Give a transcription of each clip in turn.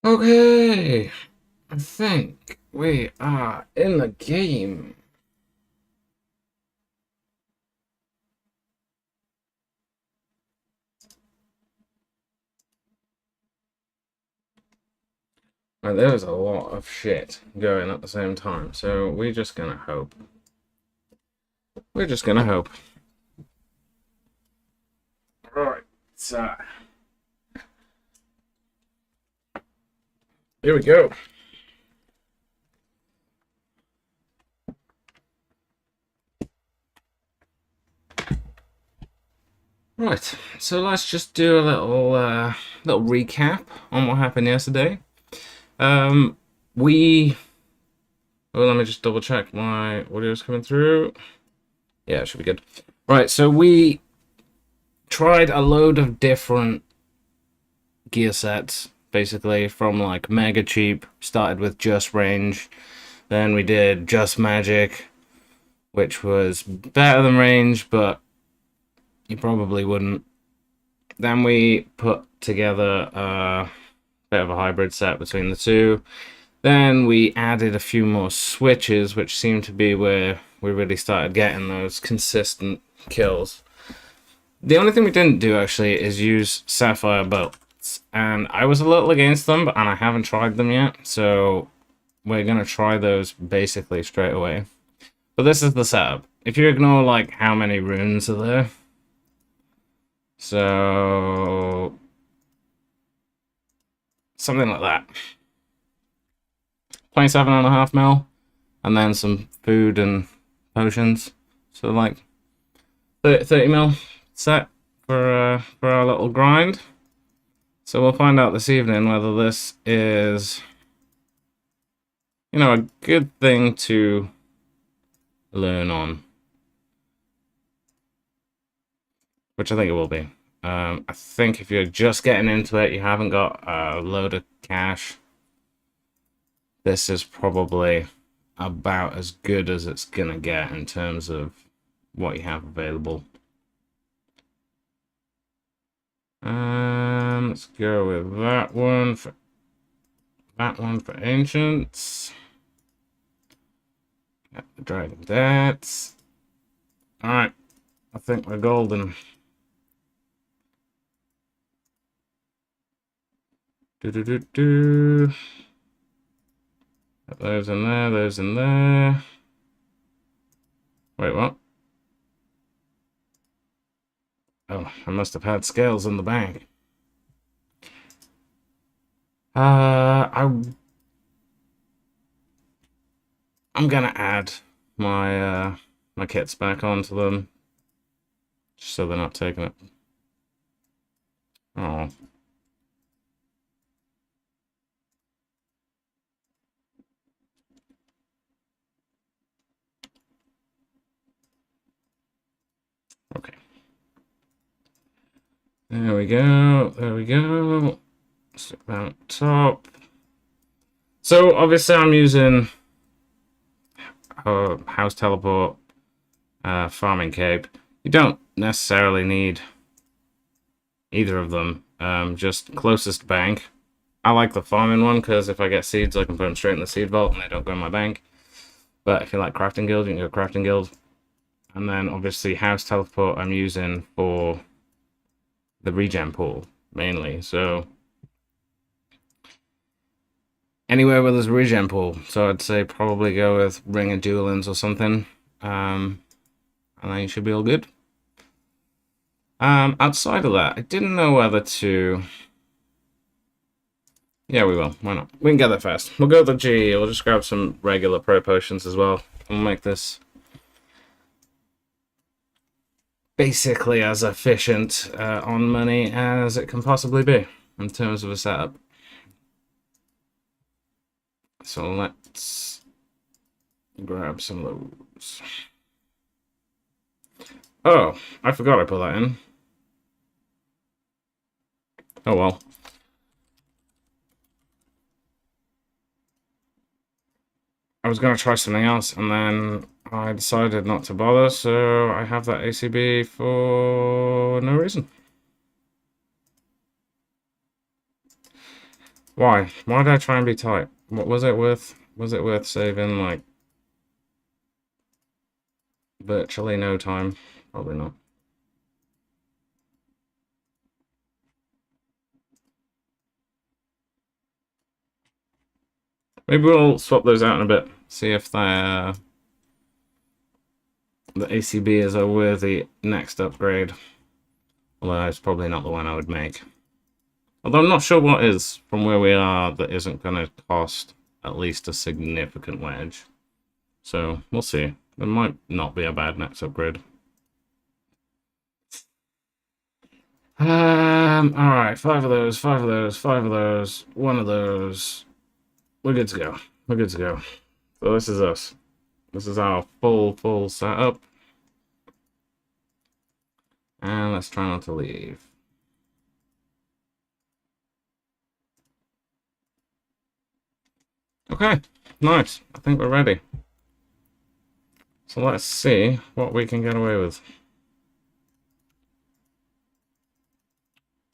Okay, I think we are in the game. Right, there's a lot of shit going at the same time, so we're just gonna hope. We're just gonna hope. Right, so here we go. Right, so let's just do a little recap on what happened yesterday. Um, we. Oh, let me just double check my audio's coming through. Yeah, it should be good. Right, so we tried a load of different gear sets, basically, from like mega cheap, started with just range, then we did just magic, which was better than range, but you probably wouldn't. Then we put together a bit of a hybrid set between the two. Then we added a few more switches, which seemed to be where we really started getting those consistent kills. The only thing we didn't do actually is use sapphire bolts, and I was a little against them, and I haven't tried them yet, so we're gonna try those basically straight away. But this is the setup. If you ignore like how many runes are there, so something like that. 27.5 mil, and then some food and potions. So like 30 mil set for our little grind. So we'll find out this evening whether this is, a good thing to learn on. Which I think it will be. I think if you're just getting into it, you haven't got a load of cash, this is probably about as good as it's gonna get in terms of what you have available. Let's go with that one for ancients. Got the dragon debts. Alright, I think we're golden. Do. Those in there, those in there. Wait, what? Oh, I must have had scales in the bank. I'm gonna add my my kits back onto them, just so they're not taking it. Oh. Okay. There we go. There we go. Stick that on top. So obviously I'm using house teleport, farming cape. You don't necessarily need either of them. Just closest bank. I like the farming one because if I get seeds, I can put them straight in the seed vault and they don't go in my bank. But if you like crafting guild, you can go crafting guild. And then obviously house teleport I'm using for the regen pool mainly. So anywhere where there's a regen pool. So I'd say probably go with Ring of Duelins or something. And then you should be all good. Outside of that, I didn't know whether to... Yeah, we will. Why not? We can get there fast. We'll go to the G. We'll just grab some regular pro potions as well. We'll make this basically as efficient on money as it can possibly be in terms of a setup. So let's grab some of those. Oh, I forgot I put that in. Oh well. I was going to try something else, and then I decided not to bother, so I have that ACB for no reason. Why? Why did I try and be tight? What was it worth? Was it worth saving, like, virtually no time? Probably not. Maybe we'll swap those out in a bit. See if the ACB is a worthy next upgrade. Although it's probably not the one I would make. Although I'm not sure what is, from where we are, that isn't going to cost at least a significant wedge. So, we'll see. It might not be a bad next upgrade. Alright, 5 of those, 5 of those, 5 of those, 1 of those. We're good to go. We're good to go. So this is us. This is our full setup. And let's try not to leave. Okay, nice. I think we're ready. So let's see what we can get away with.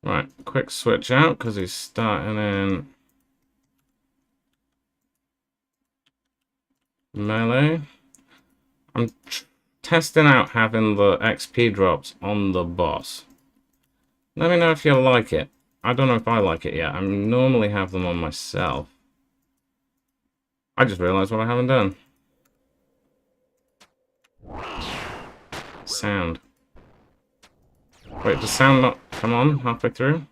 Right, quick switch out because he's starting in melee. I'm testing out having the XP drops on the boss. Let me know if you like it. I don't know if I like it yet. I normally have them on myself. I just realized what I haven't done. Sound. Wait, does sound not come on halfway through?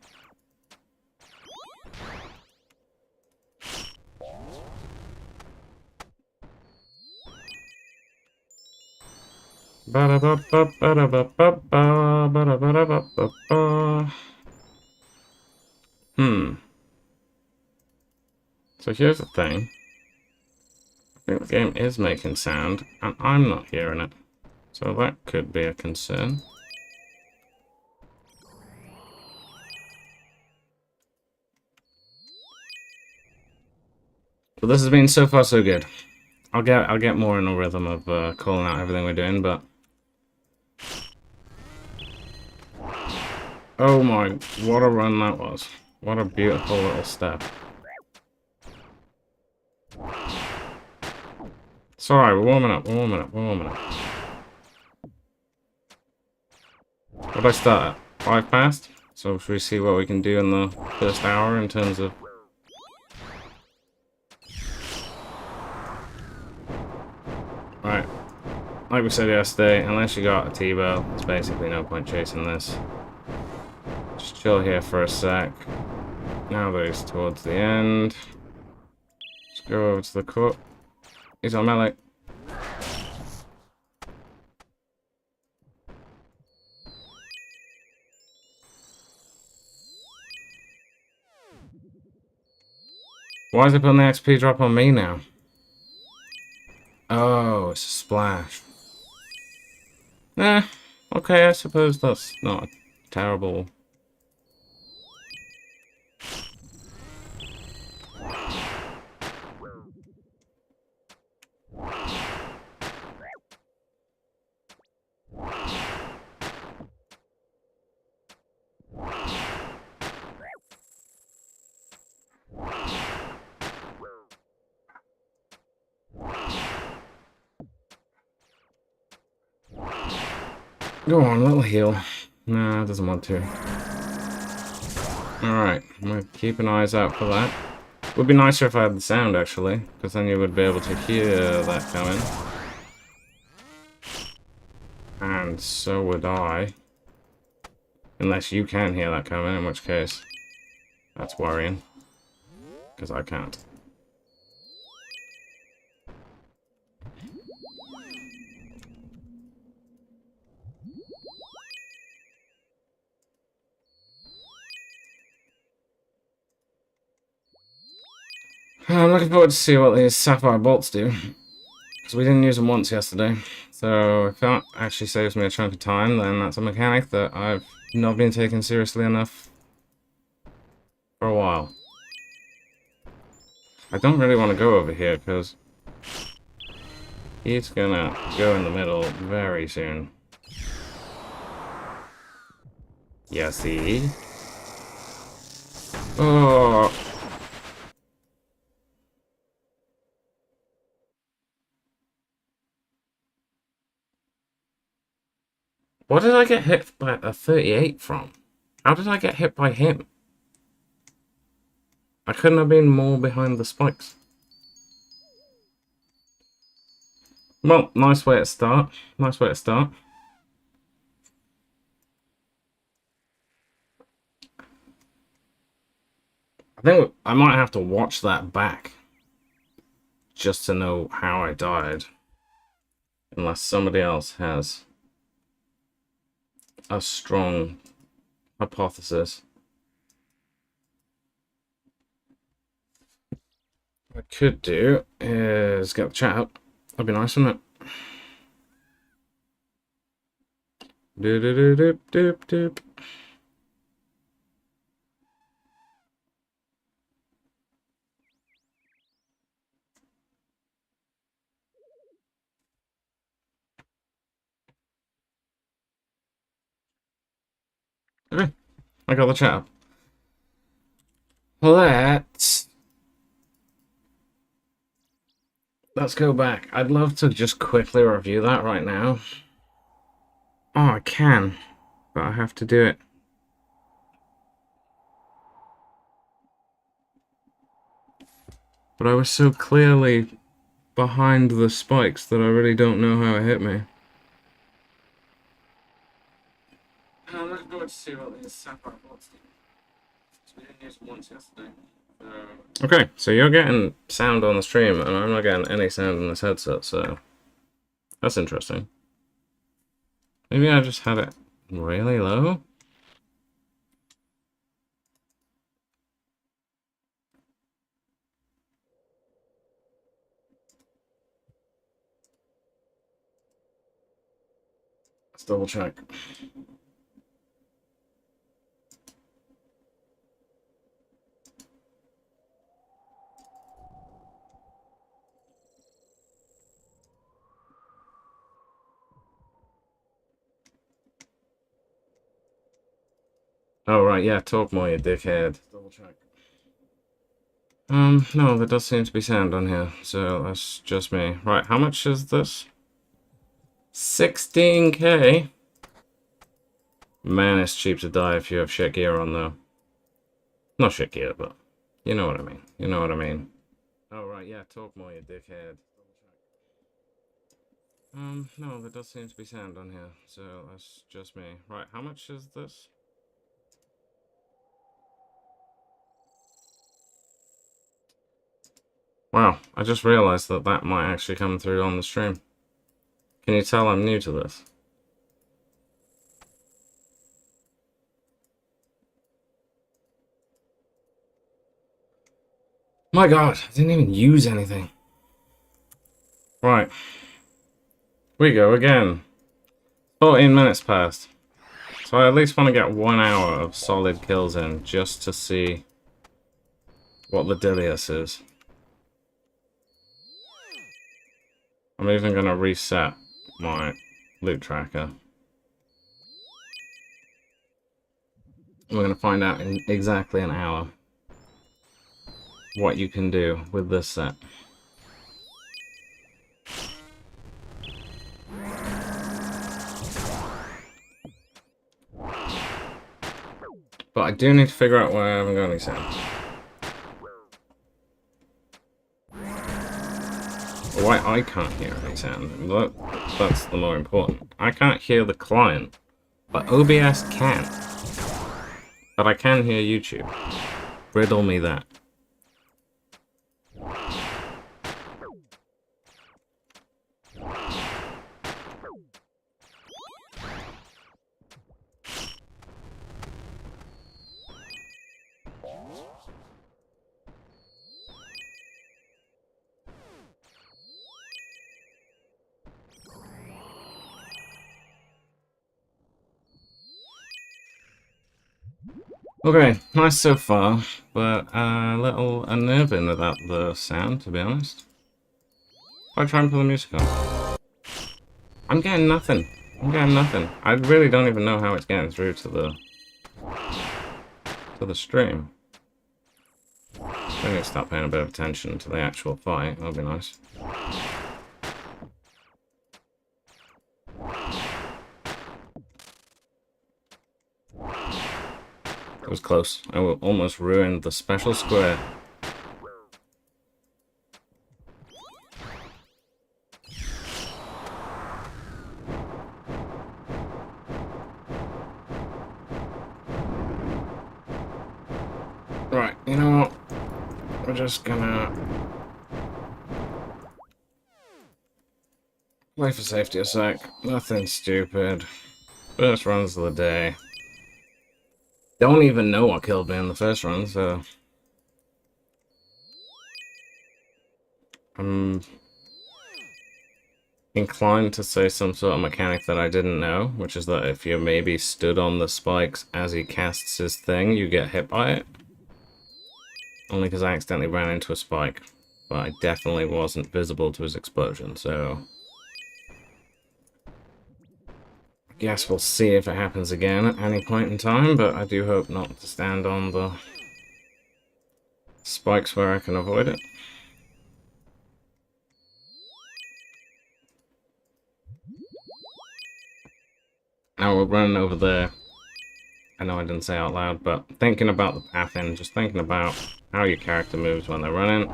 So here's the thing. I think the game is making sound, and I'm not hearing it. So that could be a concern. But this has been so far so good. I'll get more in a rhythm of calling out everything we're doing, but oh my, what a run that was. What a beautiful little step. It's alright, we're warming up, we're warming up, we're warming up. What did I start at? 5 past? So should we see what we can do in the first hour in terms of... Right. Like we said yesterday, unless you got a T-bow, there's basically no point chasing this. Just chill here for a sec. Now that he's towards the end. Let's go over to the cut. He's on melee. Why is it putting the XP drop on me now? Oh, it's a splash. Okay, I suppose that's not a terrible... Go on, little heal. Nah, it doesn't want to. Alright, I'm gonna keep an eyes out for that. Would be nicer if I had the sound, actually, because then you would be able to hear that coming. And so would I. Unless you can hear that coming, in which case, that's worrying. Because I can't. I'm looking forward to see what these sapphire bolts do. Because we didn't use them once yesterday. So if that actually saves me a chunk of time, then that's a mechanic that I've not been taking seriously enough for a while. I don't really want to go over here because he's gonna go in the middle very soon. Yeah, see? Oh, What did I get hit by a 38 from? How did I get hit by him? I couldn't have been more behind the spikes. Well, nice way to start. Nice way to start. I think I might have to watch that back just to know how I died. Unless somebody else has a strong hypothesis. What I could do is get the chat up. That'd be nice, wouldn't it? Doop doop doop doop doop. Okay, I got the chat up. Let's go back. I'd love to just quickly review that right now. Oh, I can, but I have to do it. But I was so clearly behind the spikes that I really don't know how it hit me. Let's go to see what these sapphire bolts do. We didn't use it once yesterday. Okay, so you're getting sound on the stream, and I'm not getting any sound on this headset, so that's interesting. Maybe I just had it really low? Let's double check. Oh, right, yeah, talk more, you dickhead. Double check. No, there does seem to be sound on here, so that's just me. Right, how much is this? 16k? Man, it's cheap to die if you have shit gear on, though. Not shit gear, but you know what I mean. You know what I mean. Oh, right, yeah, talk more, you dickhead. No, there does seem to be sound on here, so that's just me. Right, how much is this? Wow, I just realized that that might actually come through on the stream. Can you tell I'm new to this? My god, I didn't even use anything. Right. We go again. 14 minutes passed. So I at least want to get 1 hour of solid kills in just to see what the Dilius is. I'm even going to reset my loot tracker. We're going to find out in exactly an hour what you can do with this set. But I do need to figure out why I haven't got any sounds. Why I can't hear any sound. That's the more important. I can't hear the client, but OBS can. But I can hear YouTube. Riddle me that. Okay, nice so far, but a little unnerving without the sound, to be honest. I'll try and put the music on. I'm getting nothing. I'm getting nothing. I really don't even know how it's getting through to the stream. I need to start paying a bit of attention to the actual fight. That'll be nice. It was close. I almost ruined the special square. Right, you know what? We're just gonna play for safety a sec. Nothing stupid. First runs of the day. Don't even know what killed me in the first run, so I'm inclined to say some sort of mechanic that I didn't know, which is that if you maybe stood on the spikes as he casts his thing, you get hit by it. Only because I accidentally ran into a spike, but I definitely wasn't visible to his explosion, so I guess we'll see if it happens again at any point in time, but I do hope not to stand on the spikes where I can avoid it. Now we're running over there. I know I didn't say out loud, but thinking about the pathing, just thinking about how your character moves when they're running.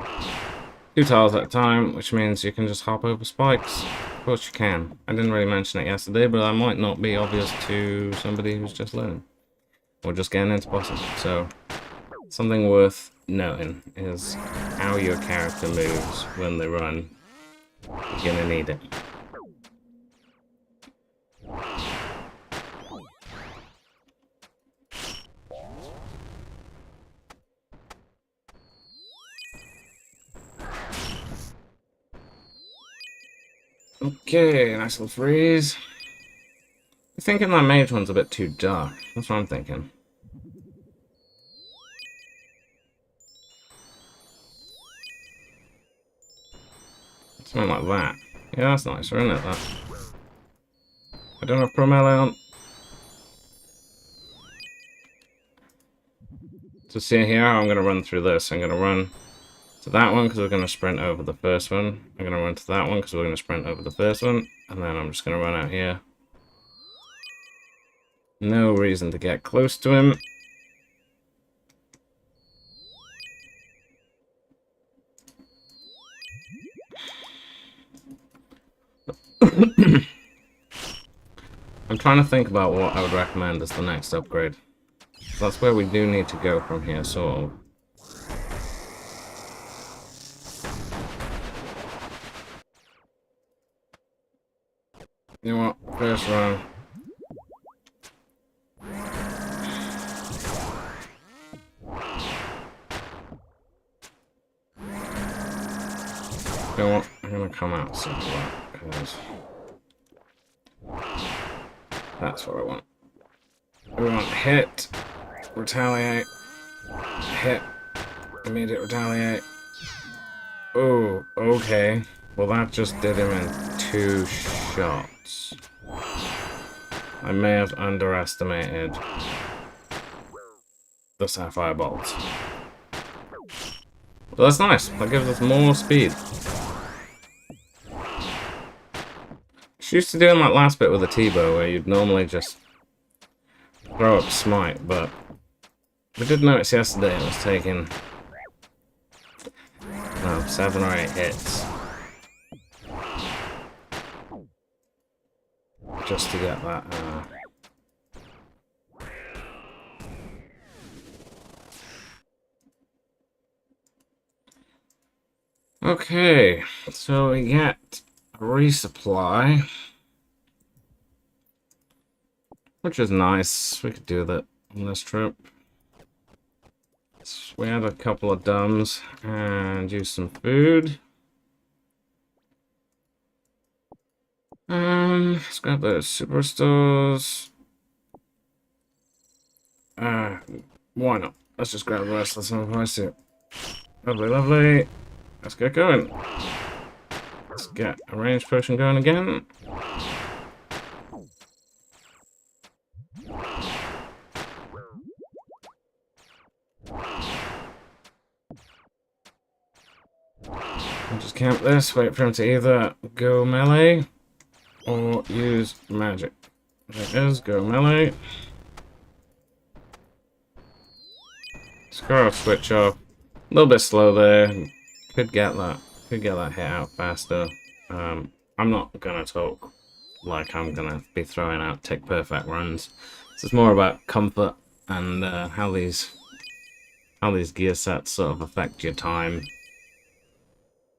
2 tiles at a time, which means you can just hop over spikes. Of course you can. I didn't really mention it yesterday, but that might not be obvious to somebody who's just learning. Or just getting into bosses. So, something worth noting is how your character moves when they run. You're gonna need it. Okay, nice little freeze. I'm thinking that mage one's a bit too dark. That's what I'm thinking. Something like that. Yeah, that's nicer, isn't it, that? I don't have pro melee on. So see here how I'm going to run through this. I'm going to run to that one because we're going to sprint over the first one. I'm going to run to that one because we're going to sprint over the first one. And then I'm just going to run out here. No reason to get close to him. I'm trying to think about what I would recommend as the next upgrade. That's where we do need to go from here, so... You know what? First run. You know what? I'm gonna come out simple, because... That's what I want. We want hit, retaliate, hit, immediate retaliate. Oh, okay. Well, that just did him in 2 shots. I may have underestimated the sapphire bolts. But that's nice. That gives us more speed. She used to doing that last bit with a T-bow where you'd normally just throw up smite, but we did notice yesterday it was taking 7 or 8 hits just to get that. Okay, so we get a resupply, which is nice. We could do that on this trip. So we had a couple of dumbs and use some food. Let's grab those superstores. Why not? Let's just grab the rest of some of suit. Lovely, lovely. Let's get going. Let's get a ranged potion going again. I'll just camp this, wait for him to either go melee or use magic. There it is, go melee. Just gotta switch off. A little bit slow there. Could get that hit out faster. I'm not gonna talk like I'm gonna be throwing out tick perfect runs. This is more about comfort and how these gear sets sort of affect your time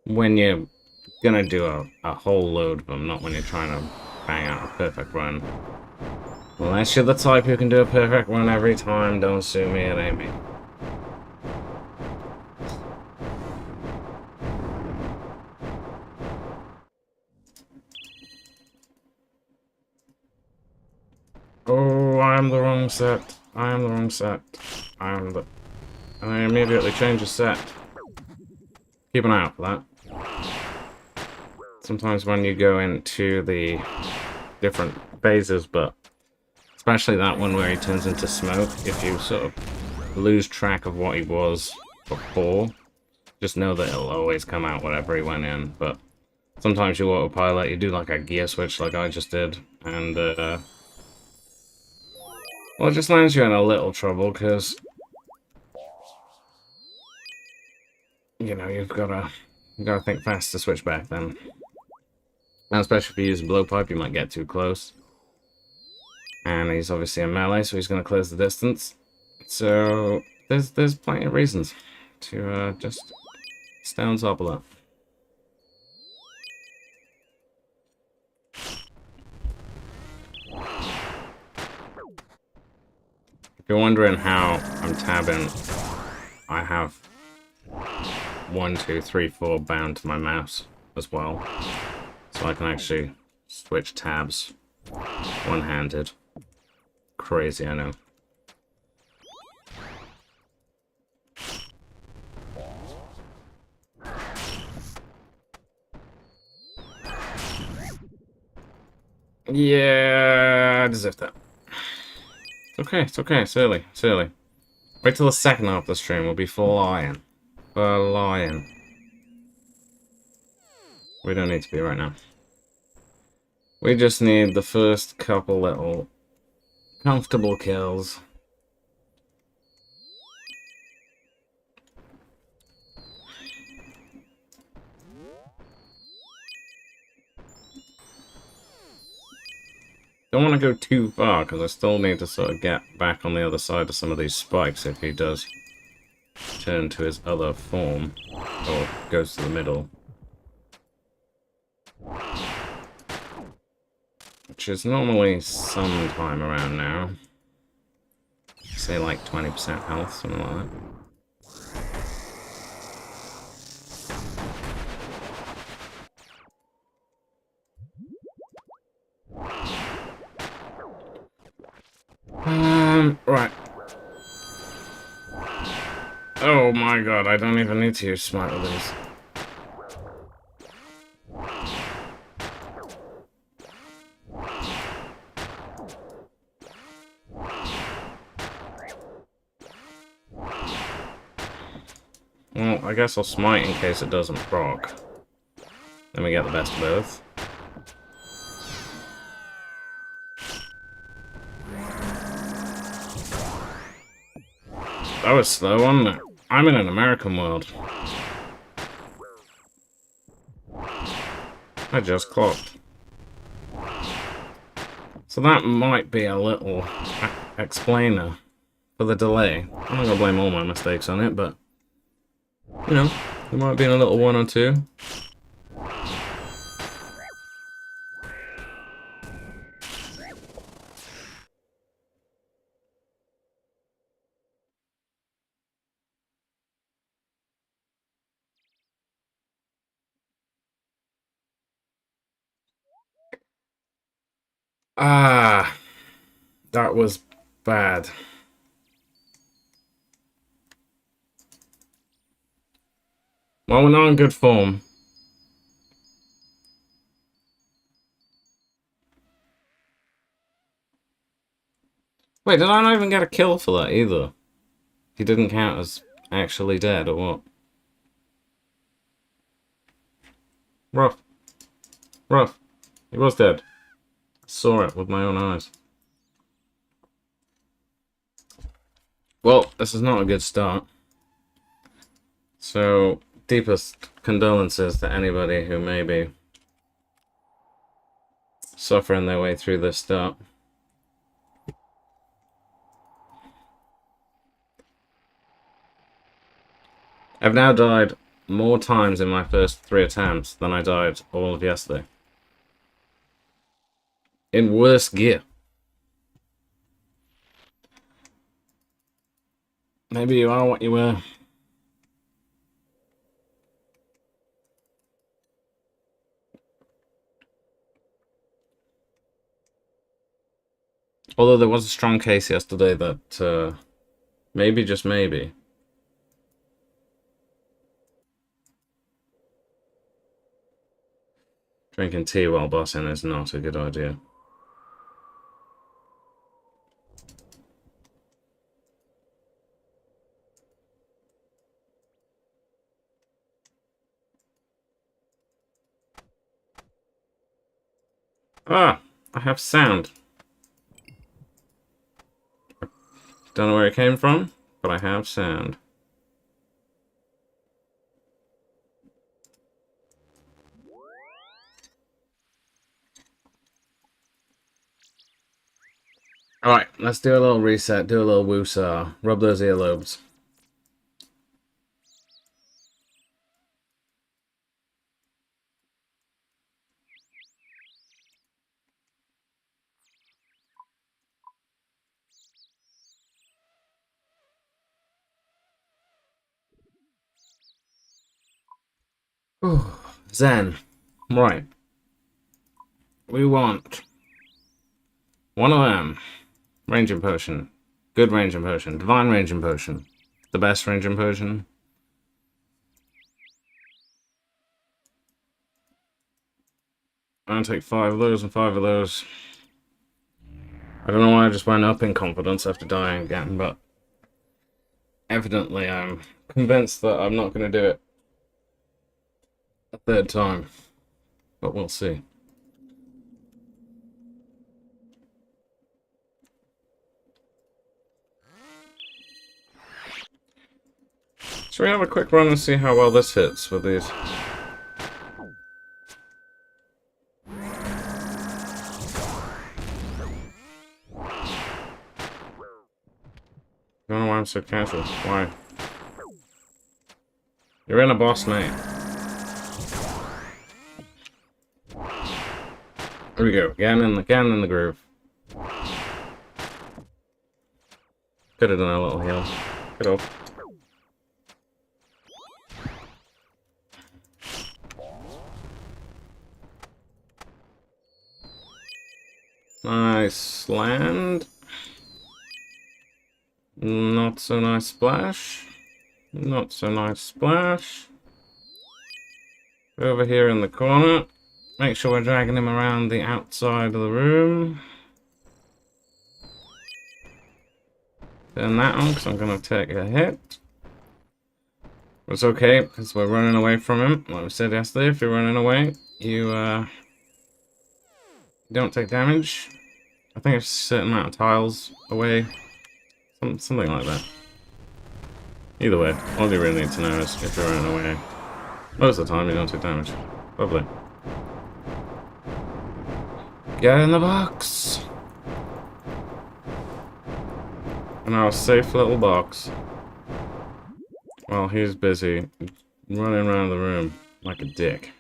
when you're gonna do a whole load of them, not when you're trying to bang out a perfect run. Unless you're the type who can do a perfect run every time, don't sue me, it ain't me. Oh, I am the wrong set. I am the wrong set. And I immediately change the set. Keep an eye out for that. Sometimes when you go into the different phases, but especially that one where he turns into smoke, if you sort of lose track of what he was before, just know that it'll always come out whatever he went in. But sometimes you autopilot, you do like a gear switch like I just did, and well, it just lands you in a little trouble, because you know, you've gotta think fast to switch back then. And especially if you use a blowpipe, you might get too close. And he's obviously a melee, so he's gonna close the distance. So there's plenty of reasons to just stay on top of that. If you're wondering how I'm tabbing, I have 1, 2, 3, 4 bound to my mouse as well. So I can actually switch tabs one-handed. Crazy, I know. Yeah, I deserve that. It's okay, it's early, it's early. Wait till the second half of the stream, we'll be flying. Flying. We don't need to be right now. We just need the first couple little comfortable kills. Don't want to go too far, because I still need to sort of get back on the other side of some of these spikes if he does turn to his other form, or goes to the middle. Which is normally sometime around now. Say like 20% health, something like that. Right. Oh my god, I don't even need to use smite with these. Well, I guess I'll smite in case it doesn't proc. Then we get the best of both. That was slow, wasn't it? I'm in an American world. I just clocked. So that might be a little explainer for the delay. I'm not gonna blame all my mistakes on it, but you know, there might be a little one or two. Ah, that was bad. Well, we're not in good form. Wait, did I not even get a kill for that either? He didn't count as actually dead, or what? Rough. Rough. He was dead. I saw it with my own eyes. Well, this is not a good start. So, deepest condolences to anybody who may be suffering their way through this start. I've now died more times in my first 3 attempts than I died all of yesterday. In worse gear. Maybe you are what you were. Although there was a strong case yesterday that maybe, just maybe, drinking tea while bossing is not a good idea. Ah, I have sound. Don't know where it came from, but I have sound. Alright, let's do a little reset, do a little woosah. Rub those earlobes. Zen. Right. We want one of them. Ranging potion. Good ranging potion. Divine ranging potion. The best ranging potion. I'm gonna take 5 of those and 5 of those. I don't know why I just went up in confidence after dying again, but evidently I'm convinced that I'm not going to do it a 3rd time. But we'll see. Should we have a quick run and see how well this hits with these? I don't know why I'm so casual. Why? You're in a boss, mate. Here we go. Again in the groove. Could have done a little heal. Could have. Nice land. Not so nice splash. Not so nice splash. Over here in the corner. Make sure we're dragging him around the outside of the room. Turn that on, because I'm going to take a hit. It's okay, because we're running away from him. Like we said yesterday, if you're running away, you don't take damage. I think it's a certain amount of tiles away. Something like that. Either way, all you really need to know is if you're running away. Most of the time, you don't take damage. Lovely. Get in the box! In our safe little box. While he's busy running around the room like a dick.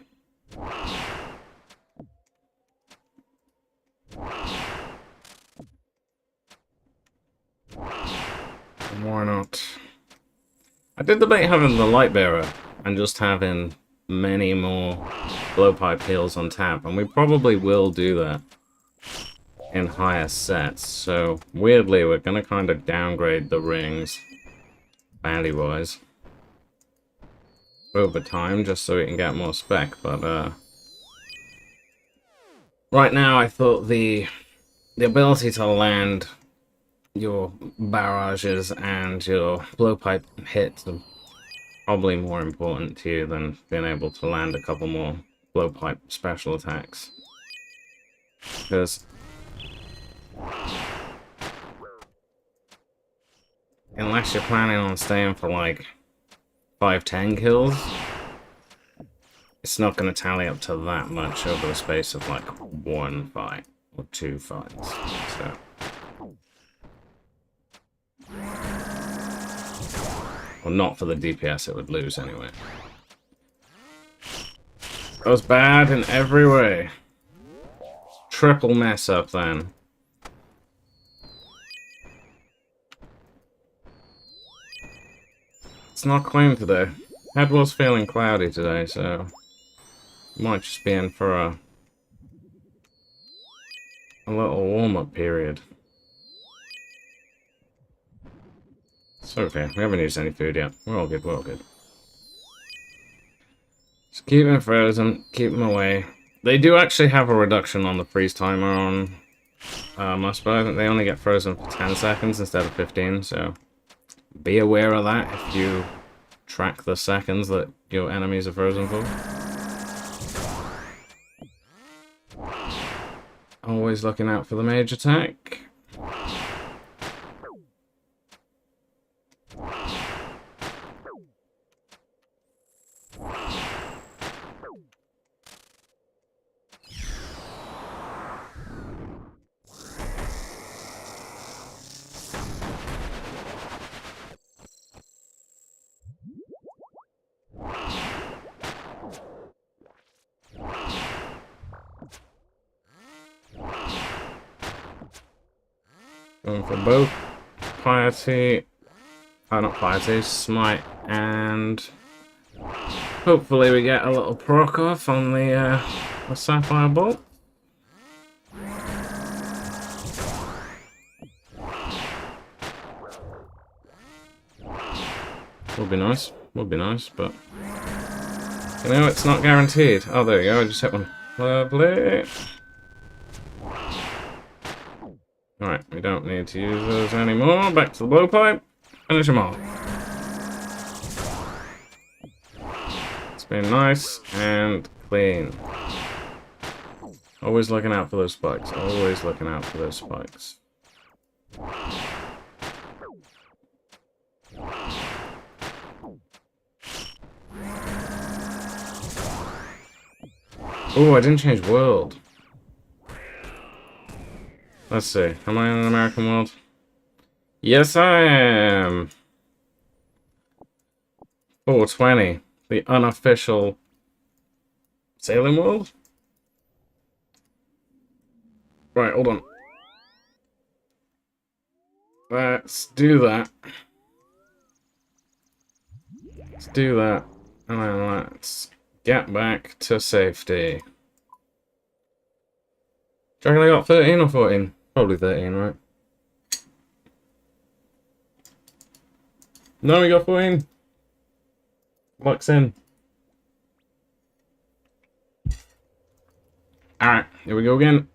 Why not? I did debate having the light bearer and just having many more blowpipe heals on tap, and we probably will do that in higher sets. So weirdly, we're gonna kind of downgrade the rings value-wise over time, just so we can get more spec. But right now, I thought the ability to land your barrages and your blowpipe hits are probably more important to you than being able to land a couple more blowpipe special attacks. Because unless you're planning on staying for like 5-10 kills, it's not going to tally up to that much over the space of like 1 fight or 2 fights. So. Well, not for the DPS it would lose anyway. That was bad in every way. Triple mess up then. It's not clean today. Head was feeling cloudy today, so might just be in for a little warm-up period. It's okay. We haven't used any food yet. We're all good. We're all good. Just keep them frozen. Keep them away. They do actually have a reduction on the freeze timer on Muspah. I think they only get frozen for 10 seconds instead of 15, so be aware of that if you track the seconds that your enemies are frozen for. Always looking out for the mage attack. Going for both piety, not piety, smite, and hopefully we get a little proc off on the sapphire bolt. Would be nice, but you know it's not guaranteed. Oh, there you go, I just hit one. Lovely. Alright, we don't need to use those anymore. Back to the blowpipe. Finish them off. It's been nice and clean. Always looking out for those spikes. Always looking out for those spikes. Oh, I didn't change world. Let's see. Am I in an American world? Yes, I am. 420. The unofficial sailing world? Right, hold on. Let's do that. Let's do that. And then let's get back to safety. Do you reckon I got 13 or 14? Probably 13, right? No, we got 14. Luck's in. Alright, here we go again.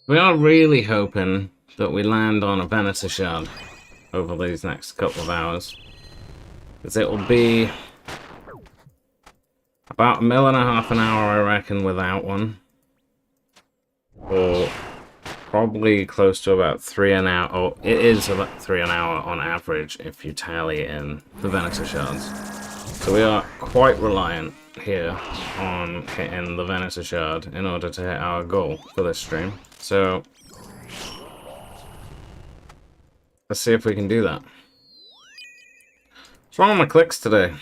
We are really hoping that we land on a Venator shard over these next couple of hours. Because it will be about 1.5 an hour, I reckon, without one. Or probably close to about 3 an hour. Or it is about 3 an hour on average if you tally in the Venator shards. So we are quite reliant here on hitting the Venator shard in order to hit our goal for this stream. So let's see if we can do that. What's wrong with my clicks today?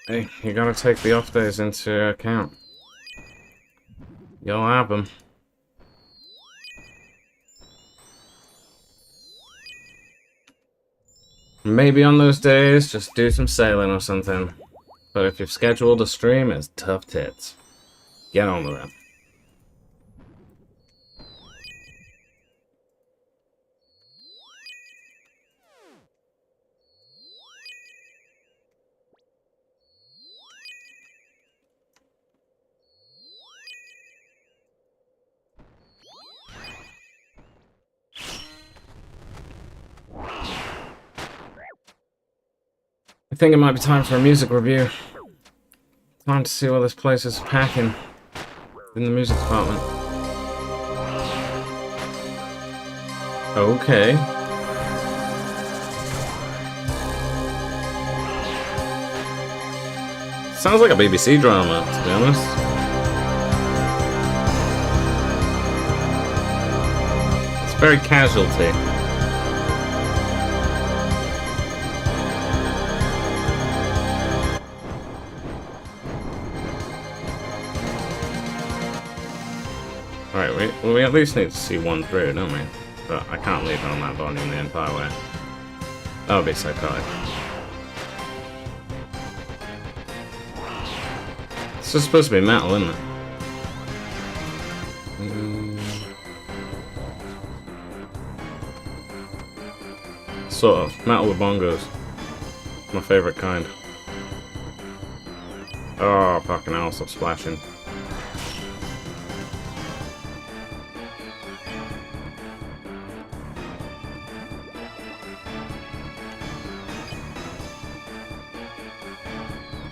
Hey, you gotta take the off days into account. You'll have them. Maybe on those days, just do some sailing or something. But if you've scheduled a stream, it's tough tits. Get on with it. I think it might be time for a music review. Time to see what this place is packing in the music department. Okay. Sounds like a BBC drama, to be honest. It's very Casualty. Alright, we at least need to see one through, don't we? But I can't leave it on that volume the entire way. That would be psychotic. It's just supposed to be metal, isn't it? Sort of. Metal with bongos. My favourite kind. Oh, fucking hell, stop splashing.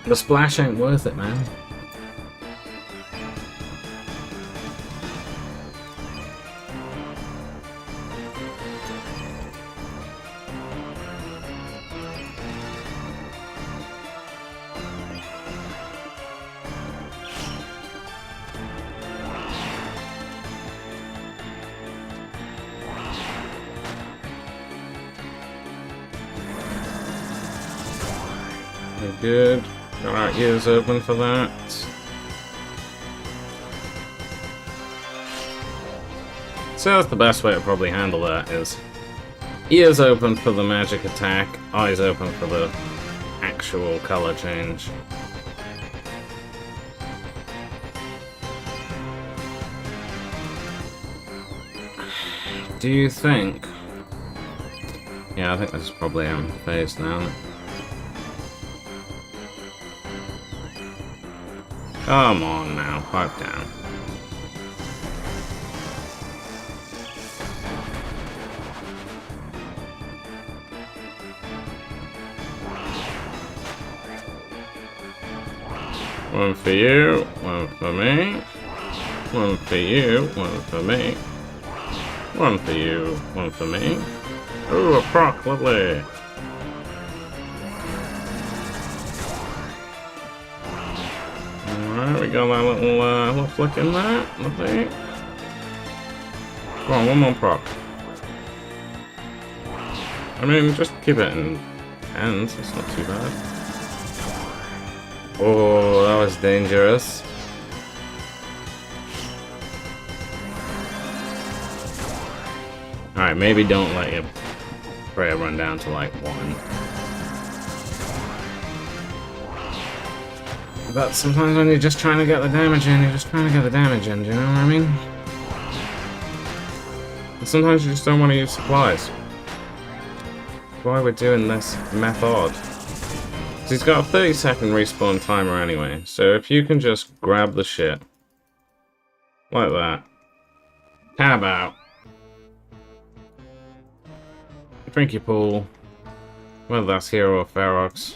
The splash ain't worth it, man. We're good. Got our ears open for that. So that's the best way to probably handle that is ears open for the magic attack, eyes open for the actual color change. Do you think? Yeah, I think this is probably phased now. Come on now, pipe down. One for you, one for me. One for you, one for me. One for you, one for me. Ooh, a proc, lovely. Alright, we got that little flick in there, I think. Come on, one more proc. I mean, just keep it in hands, it's not too bad. Oh, that was dangerous. Alright, maybe don't let your prayer run down to like 1. But sometimes when you're just trying to get the damage in, you're just trying to get the damage in, do you know what I mean? And sometimes you just don't want to use supplies. That's why we're doing this method. He's got a 30-second respawn timer anyway, so if you can just grab the shit. Like that. Tab out. Drink your pool. Whether that's Hero or Ferox.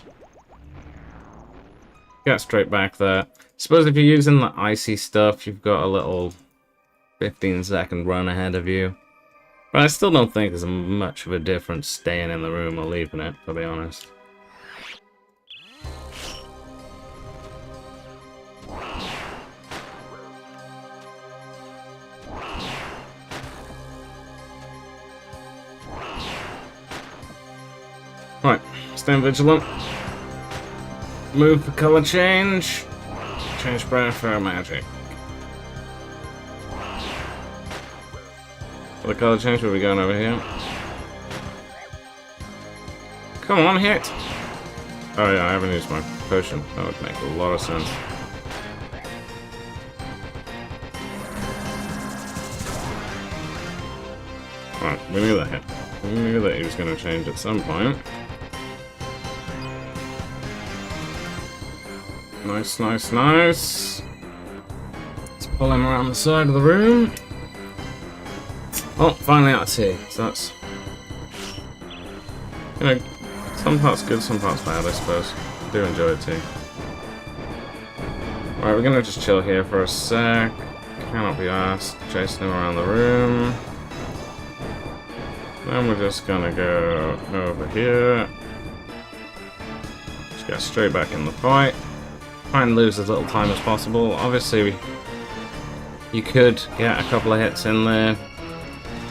Get straight back there. Suppose if you're using the icy stuff, you've got a little 15-second run ahead of you. But I still don't think there's much of a difference staying in the room or leaving it, to be honest. Right, stand vigilant. Move for color change. Change prayer for magic. For the color change, we'll be going over here. Come on, hit! Oh yeah, I haven't used my potion. That would make a lot of sense. Right, we knew that hit. We knew that he was going to change at some point. Nice, nice, nice. Let's pull him around the side of the room. Oh, finally out of tea. So that's... You know, it's Some parts good, some parts bad, I suppose. I do enjoy it too. Alright, we're gonna just chill here for a sec. Cannot be asked. Chasing him around the room. Then we're just gonna go over here. Just get straight back in the fight. Try and lose as little time as possible. Obviously, you could get a couple of hits in there.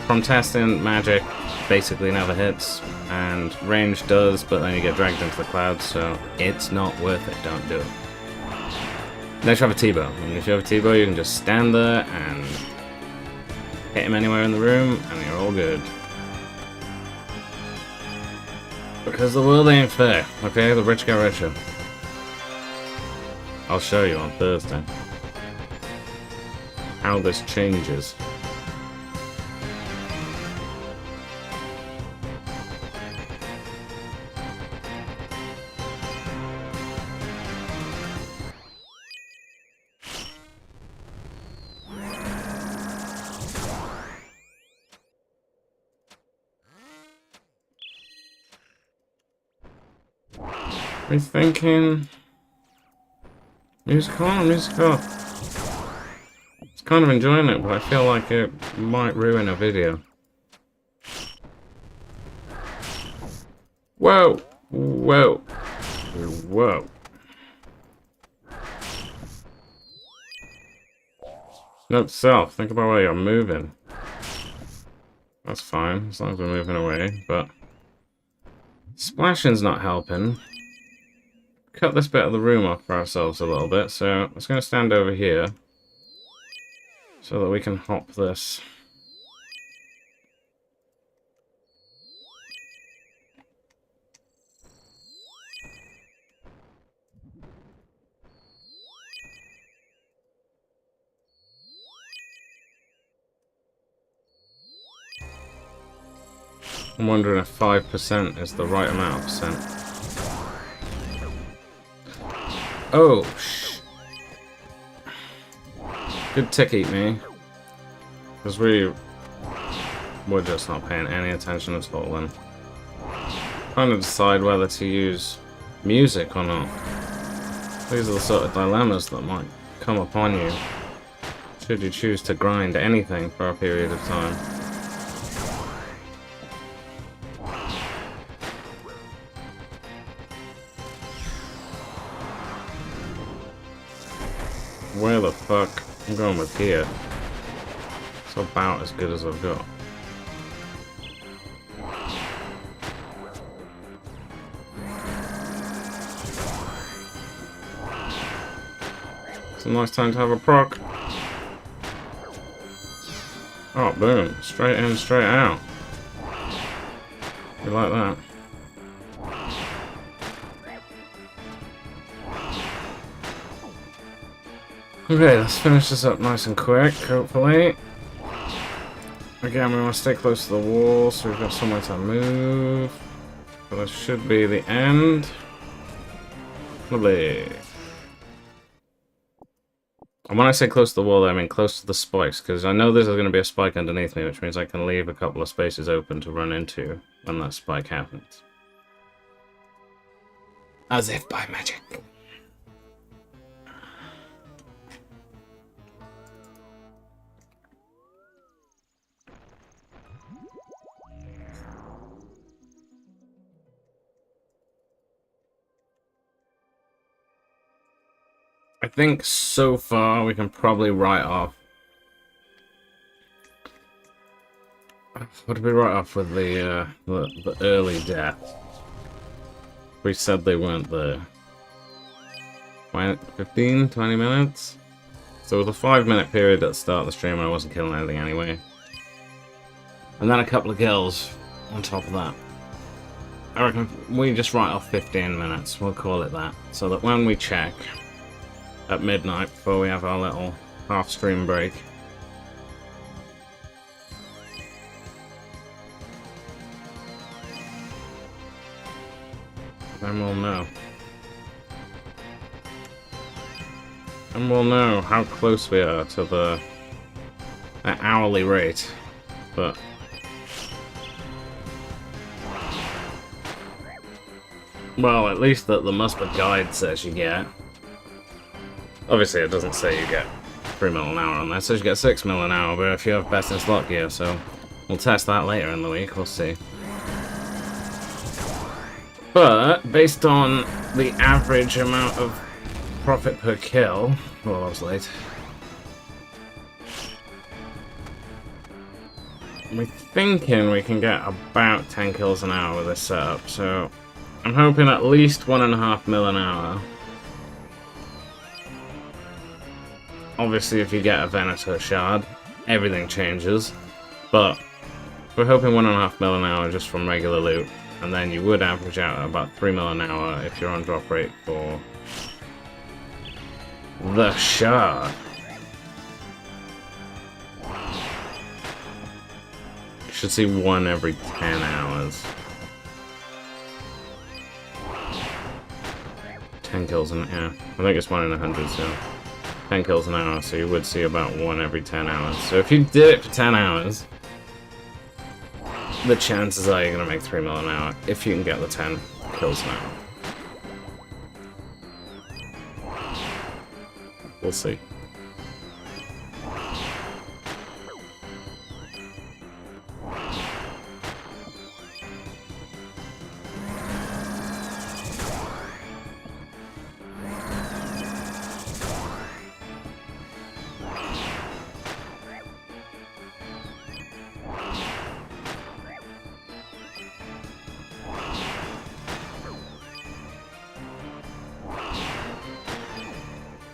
From testing, magic basically never hits, and range does, but then you get dragged into the clouds, so it's not worth it. Don't do it. Unless you have a T-bow. And if you have a T-bow, you can just stand there and hit him anywhere in the room, and you're all good. Because the world ain't fair, okay? The rich get richer. I'll show you on Thursday how this changes. Rethinking. Musical. It's kind of enjoying it, but I feel like it might ruin a video. Whoa! Whoa! Whoa! Note to self, think about where you're moving. That's fine, as long as we're moving away, but splashing's not helping. Cut this bit of the room off for ourselves a little bit, so I'm just going to stand over here so that we can hop this. I'm wondering if 5% is the right amount of percent. Oh, good tick eat me. Because we're just not paying any attention at all then. Trying to decide whether to use music or not. These are the sort of dilemmas that might come upon you should you choose to grind anything for a period of time. Where the fuck? I'm going with here. It's about as good as I've got. It's a nice time to have a proc. Oh, boom. Straight in, straight out. You like that? Okay, let's finish this up nice and quick, hopefully. Again, we want to stay close to the wall, so we've got somewhere to move. So this should be the end. Lovely. And when I say close to the wall, I mean close to the spikes, because I know there's going to be a spike underneath me, which means I can leave a couple of spaces open to run into when that spike happens. As if by magic. I think so far we can probably write off. What did we write off with the early death? We said they weren't there. 15, 20 minutes? So it was a 5-minute period at the start of the stream and I wasn't killing anything anyway. And then a couple of kills on top of that. I reckon we just write off 15 minutes, we'll call it that. So that when we check at midnight before we have our little half-stream break, then we'll know. And we'll know how close we are to the hourly rate. But Well, at least that the Muspah guide says you get. Obviously, it doesn't say you get 3 mil an hour on there, it says you get 6 mil an hour, but if you have best in slot gear, so we'll test that later in the week, we'll see. But, based on the average amount of profit per kill... Well, I was late. We're thinking we can get about 10 kills an hour with this setup, so I'm hoping at least 1.5 mil an hour. Obviously, if you get a Venator shard, everything changes, but we're hoping 1.5 mil an hour just from regular loot, and then you would average out at about 3 mil an hour if you're on drop rate for the shard. You should see 1 every 10 hours. 10 kills an hour. I think it's 1 in 100, so 10 kills an hour, so you would see about 1 every 10 hours. So if you did it for 10 hours, the chances are you're going to make 3 mil an hour if you can get the 10 kills an hour. We'll see.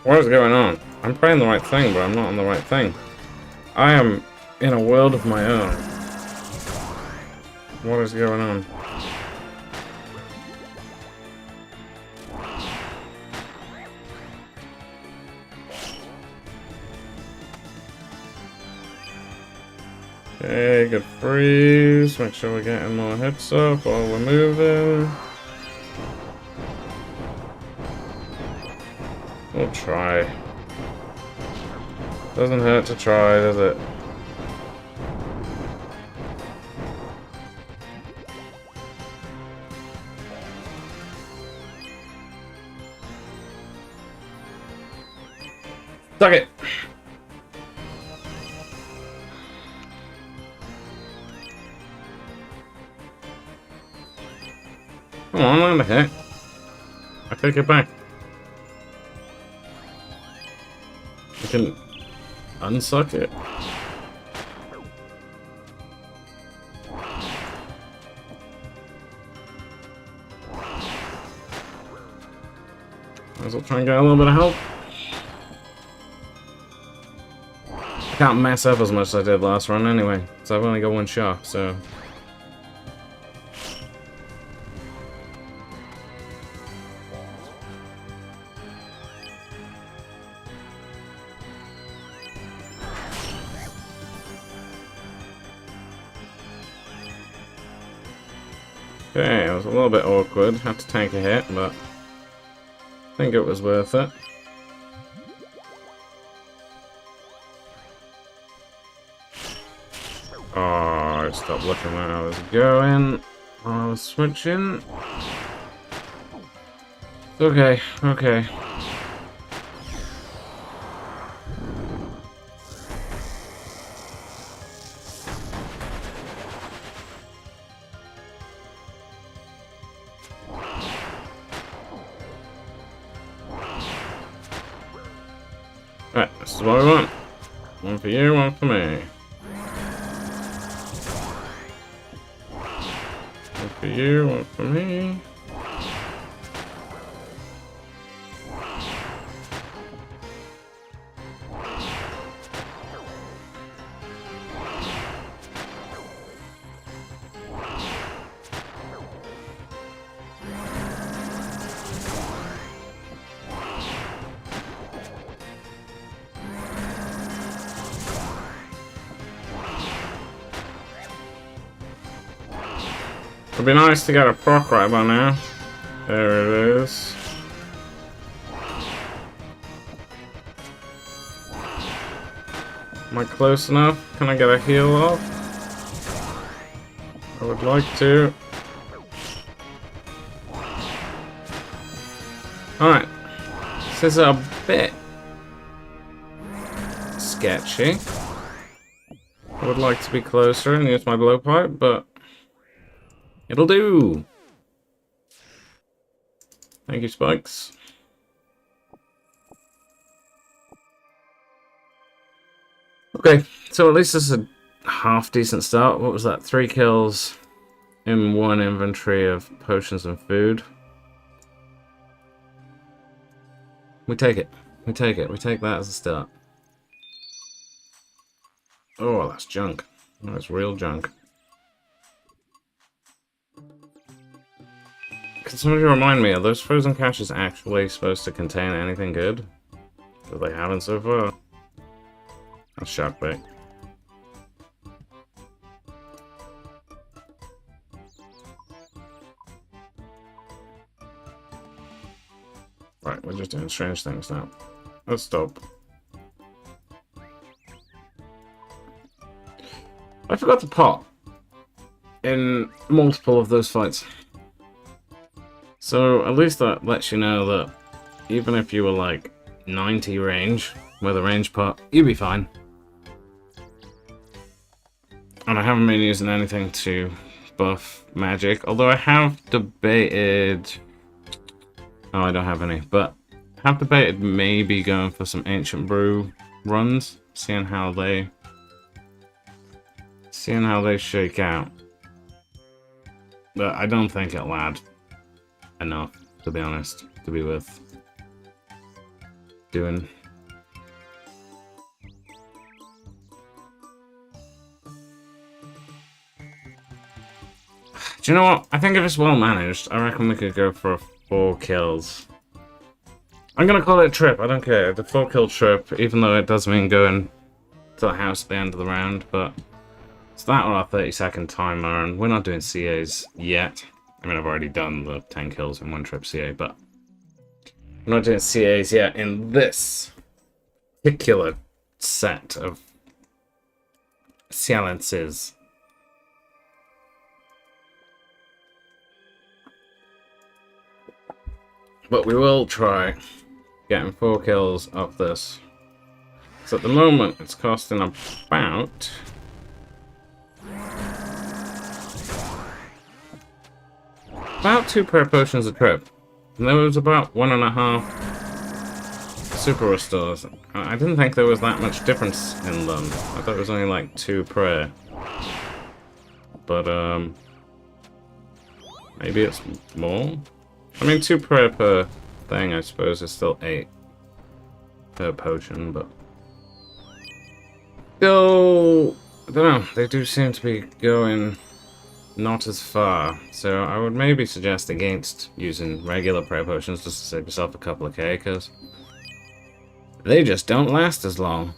What is going on? I'm playing the right thing, but I'm not on the right thing. I am in a world of my own. What is going on? Okay, good freeze. Make sure we're getting more hits up while we're moving. We'll try. Doesn't hurt to try, does it? Suck it! Come on, land a hit. I take it back. I can unsuck it. Might as well try and get a little bit of help. I can't mess up as much as I did last run anyway, so I've only got 1 shot, so... Okay, it was a little bit awkward, had to tank a hit, but I think it was worth it. Oh, I stopped looking where I was going while I was switching. Okay, okay. Right, this is what we want. 1 for you, 1 for me. 1 for you, 1 for me. It'd be nice to get a proc right by now. There it is. Am I close enough? Can I get a heal off? I would like to. Alright. This is a bit sketchy. I would like to be closer and use my blowpipe, but it'll do. Thank you, Spikes. Okay, so at least this is a half decent start. What was that? 3 kills in 1 inventory of potions and food. We take it. We take it. We take that as a start. Oh, that's junk. That's real junk. Can somebody remind me, are those frozen caches actually supposed to contain anything good? But they haven't so far. That's shark bait. Right, we're just doing strange things now. Let's stop. I forgot to pot in multiple of those fights. So at least that lets you know that even if you were like 90 range with a range pot, you'd be fine. And I haven't been using anything to buff magic, although I have debated... Oh, I don't have any, but I have debated maybe going for some Ancient Brew runs, seeing how they shake out. But I don't think it'll add enough, to be honest, to be worth doing. Do you know what? I think if it's well managed, I reckon we could go for 4 kills. I'm gonna call it a trip, I don't care. The 4 kill trip, even though it does mean going to the house at the end of the round, but it's that or our 30-second timer, and we're not doing CAs yet. I mean, I've already done the 10 kills in 1 trip CA, but we're not doing CAs yet in this particular set of silences. But we will try getting 4 kills off this. So at the moment, it's costing about... about 2 prayer potions a trip. And there was about 1.5 super restores. I didn't think there was that much difference in them. I thought it was only like 2 prayer. But, maybe it's more? I mean, 2 prayer per thing, I suppose, is still 8 per potion, but... Still... I don't know, they do seem to be going not as far, so I would maybe suggest against using regular prayer potions just to save yourself a couple of K, because they just don't last as long.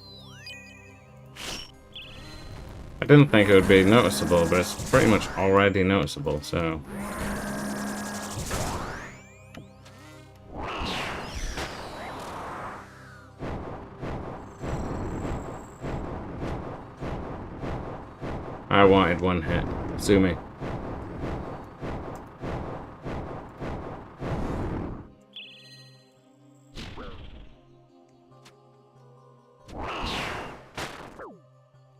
I didn't think it would be noticeable, but it's pretty much already noticeable, so... I wanted 1 hit. Sue me.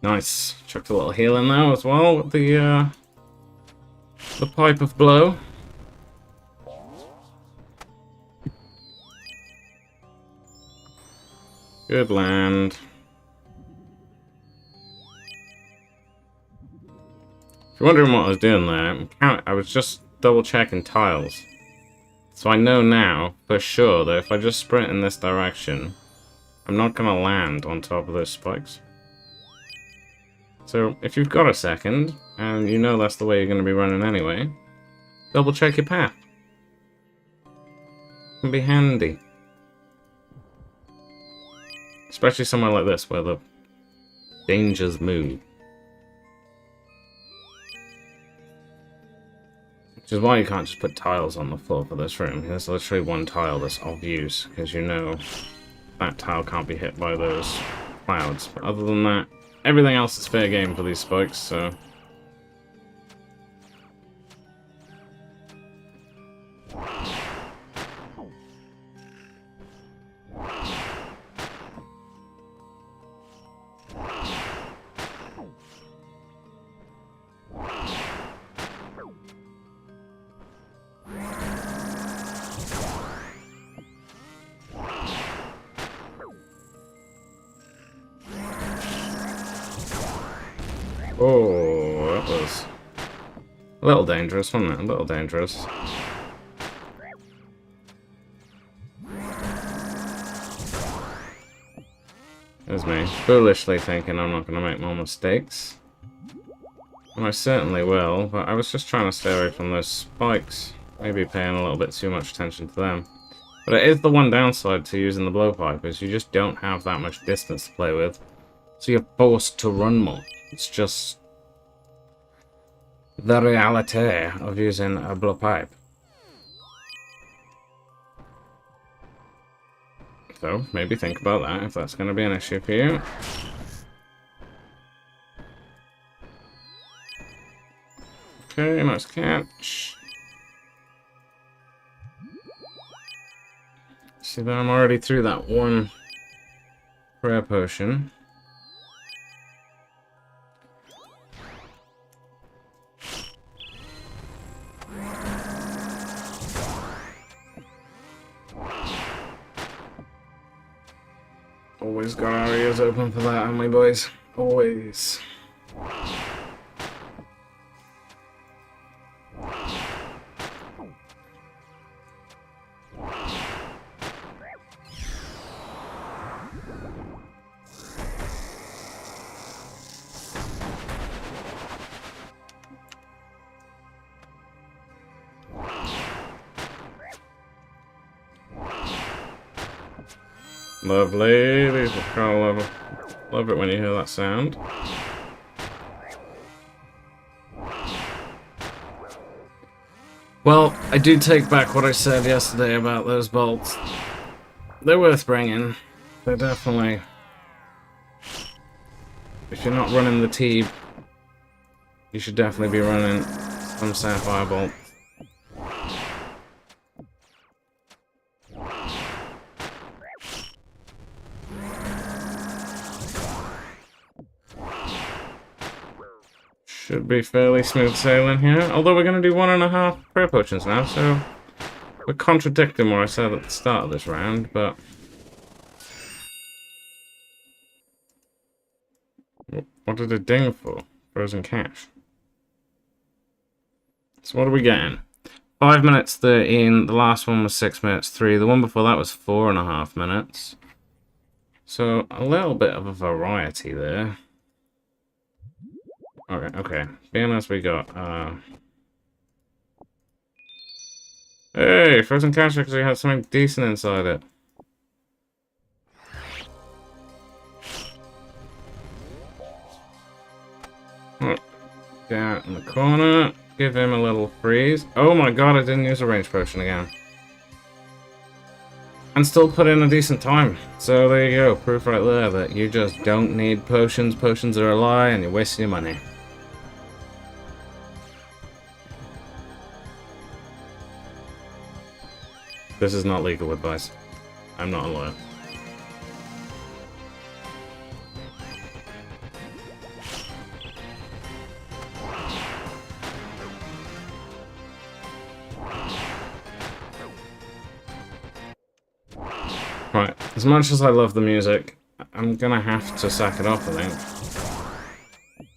Nice. Chucked a little heal in there as well with the pipe of blow. Good land. If you're wondering what I was doing there, I was just double checking tiles. So I know now, for sure, that if I just sprint in this direction, I'm not going to land on top of those spikes. So if you've got a second, and you know that's the way you're going to be running anyway, double check your path. It can be handy. Especially somewhere like this, where the dangers move. Which is why you can't just put tiles on the floor for this room. There's literally 1 tile that's of use, because you know that tile can't be hit by those clouds. But other than that, everything else is fair game for these spikes, so... Oh, that was a little dangerous, wasn't it? A little dangerous. There's me, foolishly thinking I'm not going to make more mistakes. And I certainly will, but I was just trying to stay away from those spikes. Maybe paying a little bit too much attention to them. But it is the one downside to using the blowpipe, is you just don't have that much distance to play with. So you're forced to run more. It's just the reality of using a blowpipe. So, maybe think about that, if that's going to be an issue for you. Okay, nice catch. See that I'm already through that one prayer potion. Always got our ears open for that, haven't we, boys? Always. Lovely. These are kind of love it when you hear that sound. Well, I do take back what I said yesterday about those bolts. They're worth bringing. They're definitely... If you're not running the T, you should definitely be running some Sapphire bolt. Should be fairly smooth sailing here. Although we're going to do 1.5 prayer potions now, so we're contradicting what I said at the start of this round, but... What did it ding for? Frozen cash. So what are we getting? 5 minutes 13, the last one was 6 minutes 3, the one before that was 4.5 minutes. So a little bit of a variety there. Okay. Being as we got, Hey, frozen cash actually had something decent inside it. Down in the corner. Give him a little freeze. Oh my god, I didn't use a range potion again. And still put in a decent time. So there you go, proof right there that you just don't need potions. Potions are a lie and you're wasting your money. This is not legal advice. I'm not a lawyer. Right, as much as I love the music, I'm gonna have to sack it off, I think.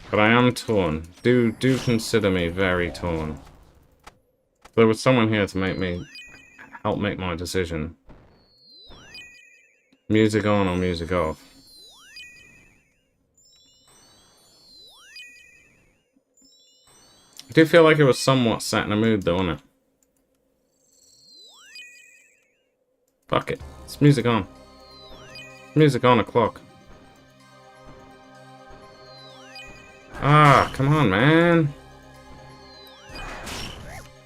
But I am torn. Do consider me very torn. If there was someone here to help make my decision. Music on or music off? I do feel like it was somewhat set in a mood though, wasn't it? Fuck it. It's music on. Music on o'clock. Ah, come on, man.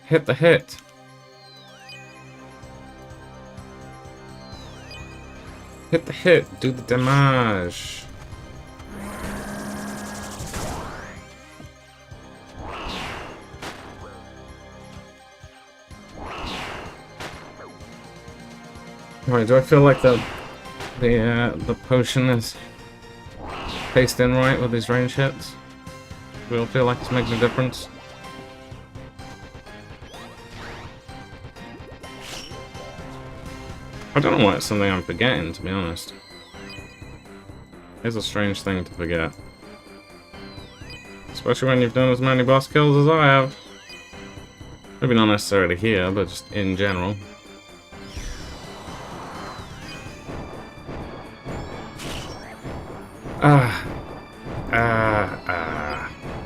Hit the hit. Hit the hit. Do the damage. Right, do I feel like the potion is paced in right with these range hits? Do I feel like it's making a difference? I don't know why it's something I'm forgetting, to be honest. It's a strange thing to forget. especially when you've done as many boss kills as I have. Maybe not necessarily here, but just in general.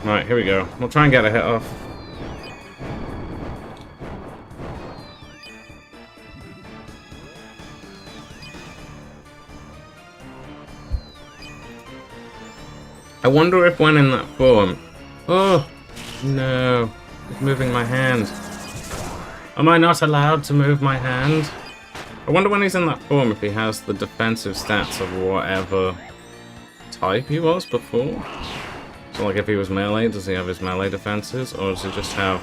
Right, here we go. We'll try and get a hit off. I wonder if when in that form... Oh! No. It's moving my hand. Am I not allowed to move my hand? I wonder when he's in that form if he has the defensive stats of whatever type he was before. So like if he was melee, does he have his melee defenses? Or does he just have...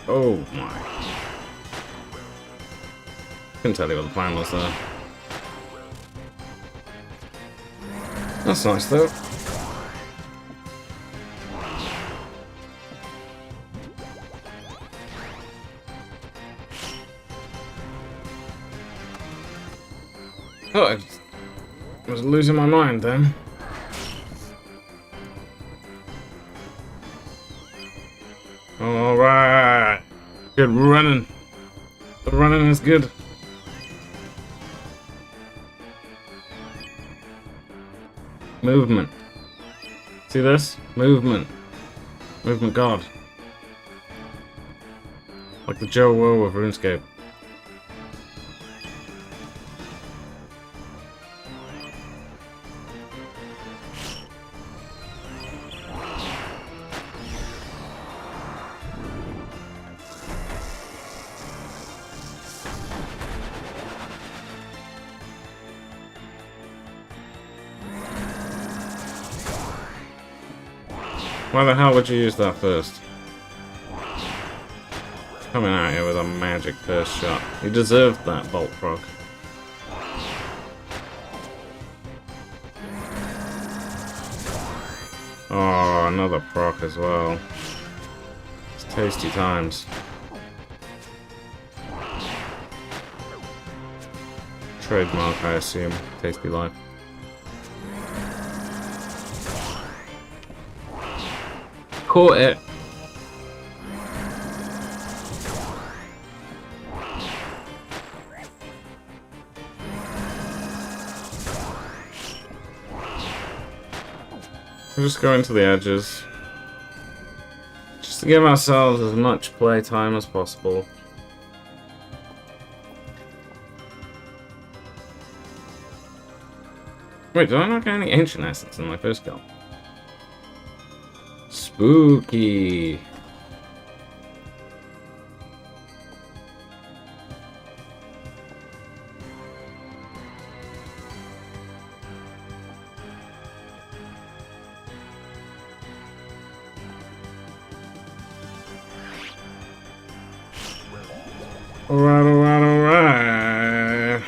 Oh my. Couldn't tell you what the plan was there. That's nice though. Oh, I was losing my mind then. Alright. Good running. The running is good. Movement. See this? Movement. Movement god. Like the Joe Woe of RuneScape. Why the hell would you use that first? Coming out here with a magic first shot. You deserved that, Bolt Proc. Oh, another proc as well. It's tasty times. Trademark, I assume. Tasty life. Caught it. We're just going to the edges. Just to give ourselves as much playtime as possible. Wait, did I not get any ancient essence in my first kill? Spooky. Alright.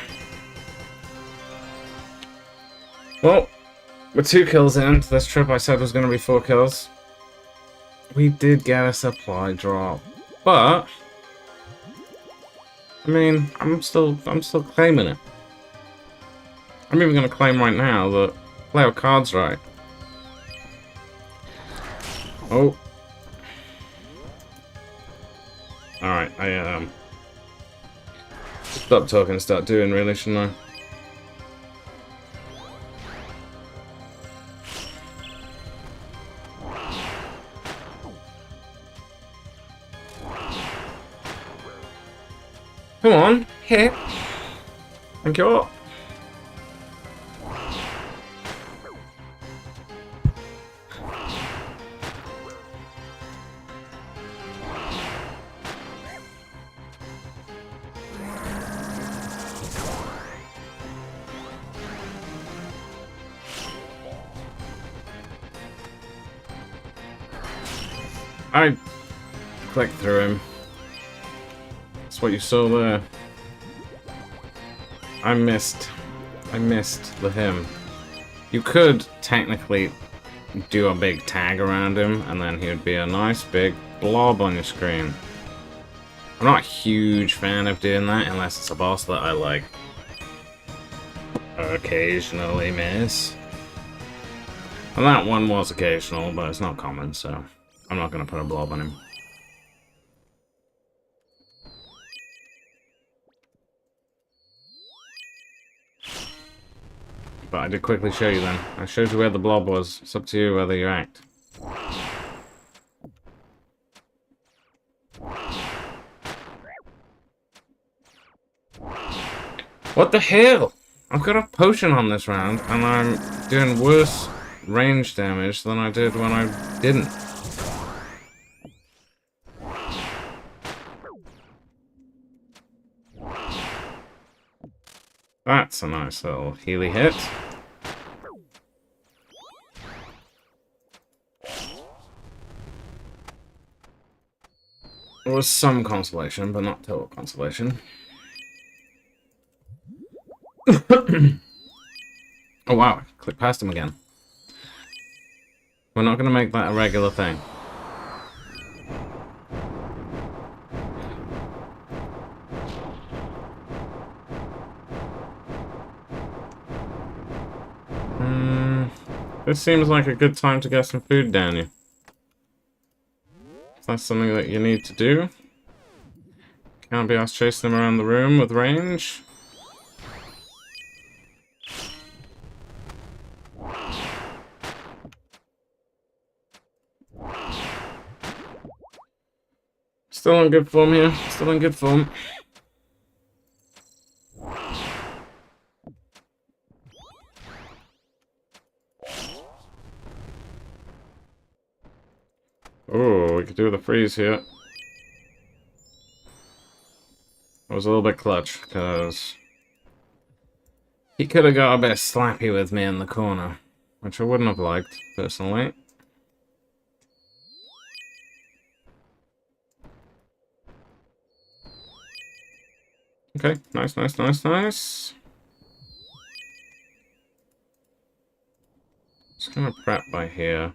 Well, we're 2 kills in. This trip I said was going to be 4 kills. We did get a supply drop, but I mean, I'm still claiming it. I'm even going to claim right now that play our cards right. Oh. Alright, I stop talking and start doing, really, shouldn't I? Come on, hit. Thank you. I clicked through him. That's what you saw there. I missed the him. You could technically do a big tag around him and then he would be a nice big blob on your screen. I'm not a huge fan of doing that unless it's a boss that I like occasionally miss. And that one was occasional, but it's not common, so I'm not going to put a blob on him. But I did quickly show you then. I showed you where the blob was. It's up to you whether you act. What the hell? I've got a potion on this round, and I'm doing worse range damage than I did when I didn't. That's a nice little Healy hit. There was some consolation, but not total consolation. Oh wow, click past him again. We're not going to make that a regular thing. This seems like a good time to get some food down you. If that's something that you need to do. Can't be asked chasing them around the room with range. Still in good form here. Still in good form. Oh, we could do the freeze here. It was a little bit clutch, because he could have got a bit slappy with me in the corner, which I wouldn't have liked, personally. Okay, nice, nice, nice, nice. Just gonna prep by here.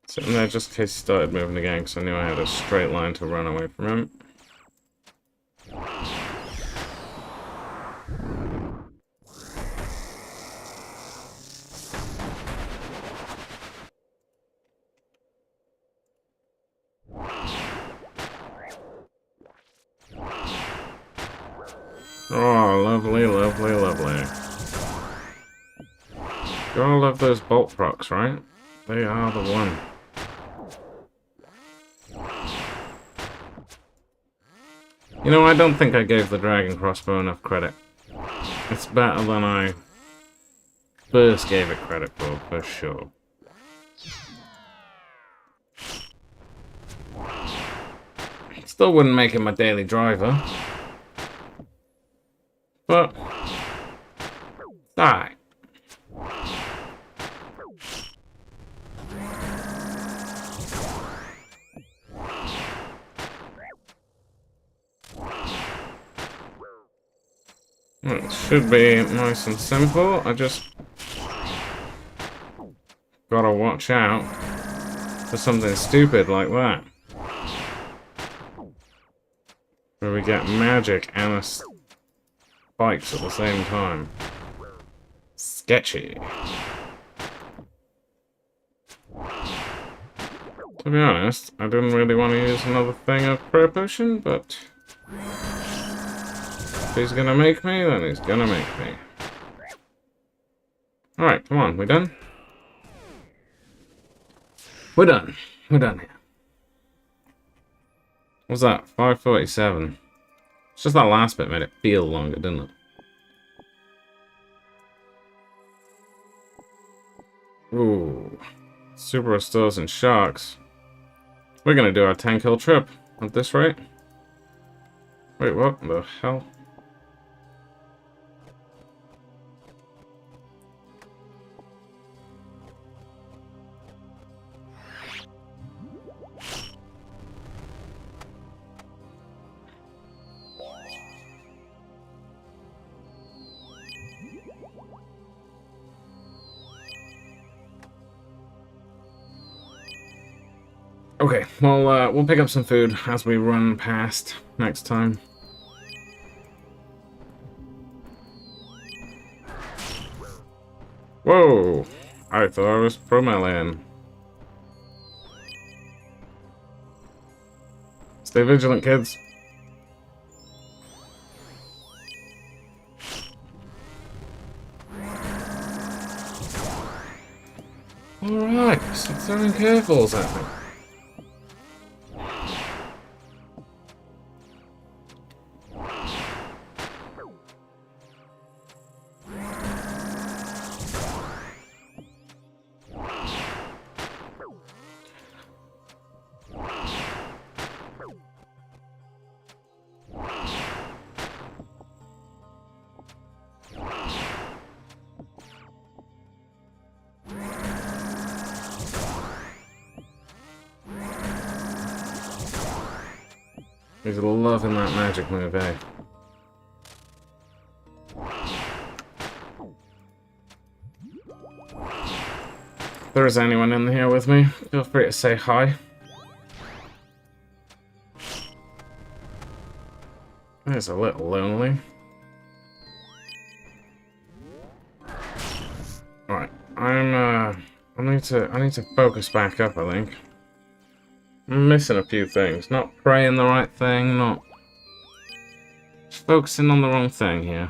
Sitting there just in case he started moving again, because I knew I had a straight line to run away from him. Oh, lovely, lovely, lovely. You all love those bolt procs, right? They are the one. You know, I don't think I gave the dragon crossbow enough credit. It's better than I first gave it credit for sure. Still wouldn't make it my daily driver. But alright. It should be nice and simple. I just gotta watch out for something stupid like that, where we get magic and spikes at the same time. Sketchy. To be honest, I didn't really want to use another thing of prayer potion, but if he's gonna make me, then he's gonna make me. Alright, come on, we done? We're done. We're done here. What's that? 5:47. It's just that last bit made it feel longer, didn't it? Ooh. Super restores and sharks. We're gonna do our 10-kill trip at this rate. Wait, what the hell? Okay, well, we'll pick up some food as we run past next time. Whoa! I thought I was pro-melee. Stay vigilant, kids. Alright, stop throwing curveballs at me. He's loving that magic move, eh? If there is anyone in here with me, feel free to say hi. It's a little lonely. Alright, I need to focus back up, I think. I'm missing a few things. Not praying the right thing, not... Just focusing on the wrong thing here.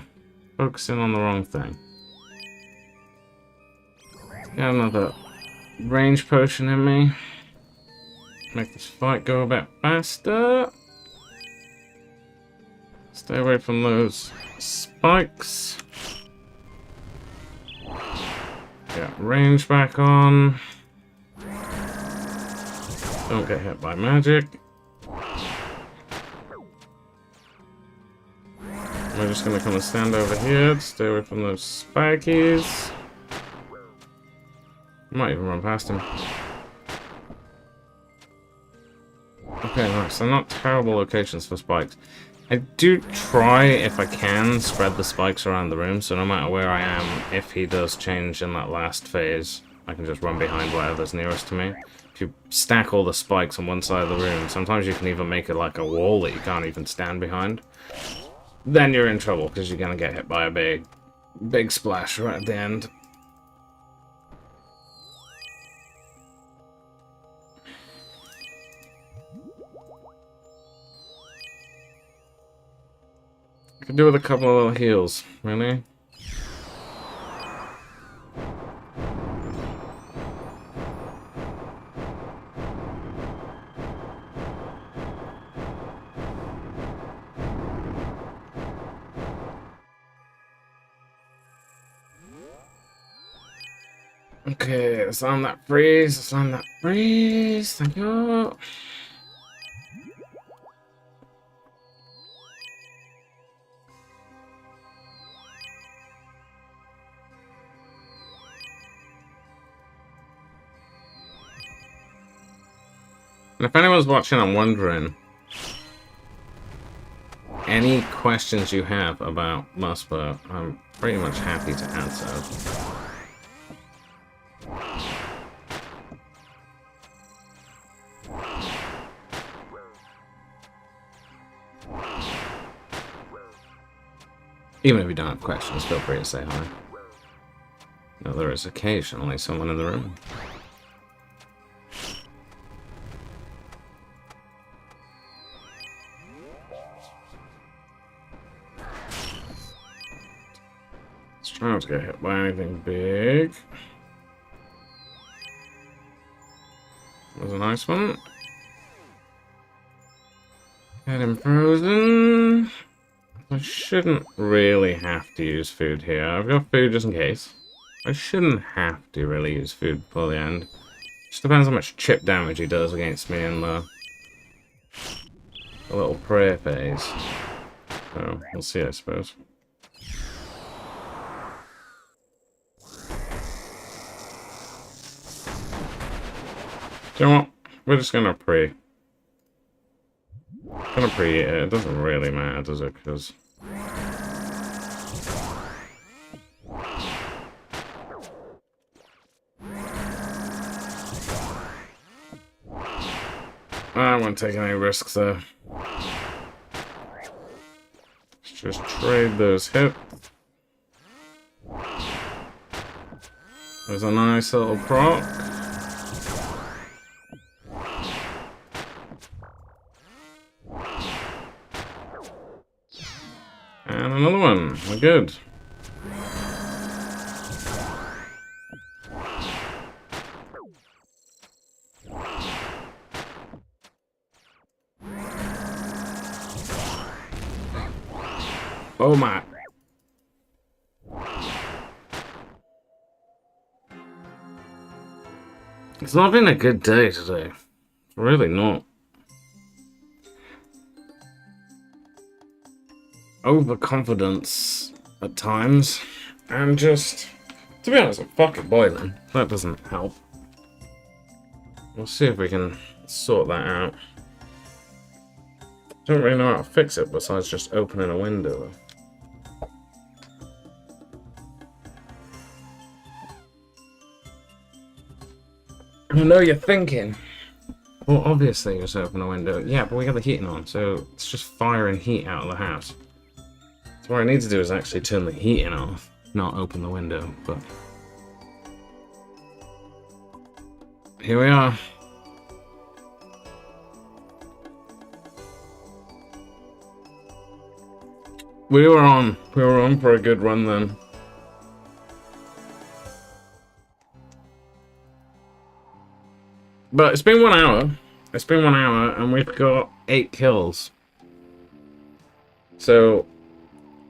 Focusing on the wrong thing. Got another range potion in me. Make this fight go a bit faster. Stay away from those spikes. Got range back on. Don't get hit by magic. We're just gonna come and stand over here to stay away from those spikies. Might even run past him. Okay, nice. They're not terrible locations for spikes. I do try, if I can, spread the spikes around the room, so no matter where I am, if he does change in that last phase, I can just run behind whatever's nearest to me. If you stack all the spikes on one side of the room, sometimes you can even make it like a wall that you can't even stand behind. Then you're in trouble, because you're going to get hit by a big splash right at the end. I could do with a couple of little heals, really. Okay, let's on that freeze, let's on that freeze, thank you. And if anyone's watching and wondering, any questions you have about Muspah, I'm pretty much happy to answer. Even if you don't have questions, feel free to say hi. Now, there is occasionally someone in the room. Try not to get hit by anything big. That was a nice one. Get him frozen. I shouldn't really have to use food here. I've got food just in case. I shouldn't have to really use food before the end. Just depends how much chip damage he does against me in the little prayer phase. So, we'll see, I suppose. You know what? We're just gonna pray. Gonna pray it. It doesn't really matter, does it? Because I won't take any risks there. Let's just trade those hits. There's a nice little proc. And another one. We're good. Oh my. It's not been a good day today. Really not. Overconfidence at times. And just, to be honest, I'm fucking boiling. That doesn't help. We'll see if we can sort that out. Don't really know how to fix it besides just opening a window. I know you're thinking, well, obviously just open a window. Yeah, but we got the heating on, so it's just firing heat out of the house. So what I need to do is actually turn the heating off, not open the window, but... here we are. We were on for a good run then. But it's been 1 hour. It's been 1 hour, and we've got 8 kills. So,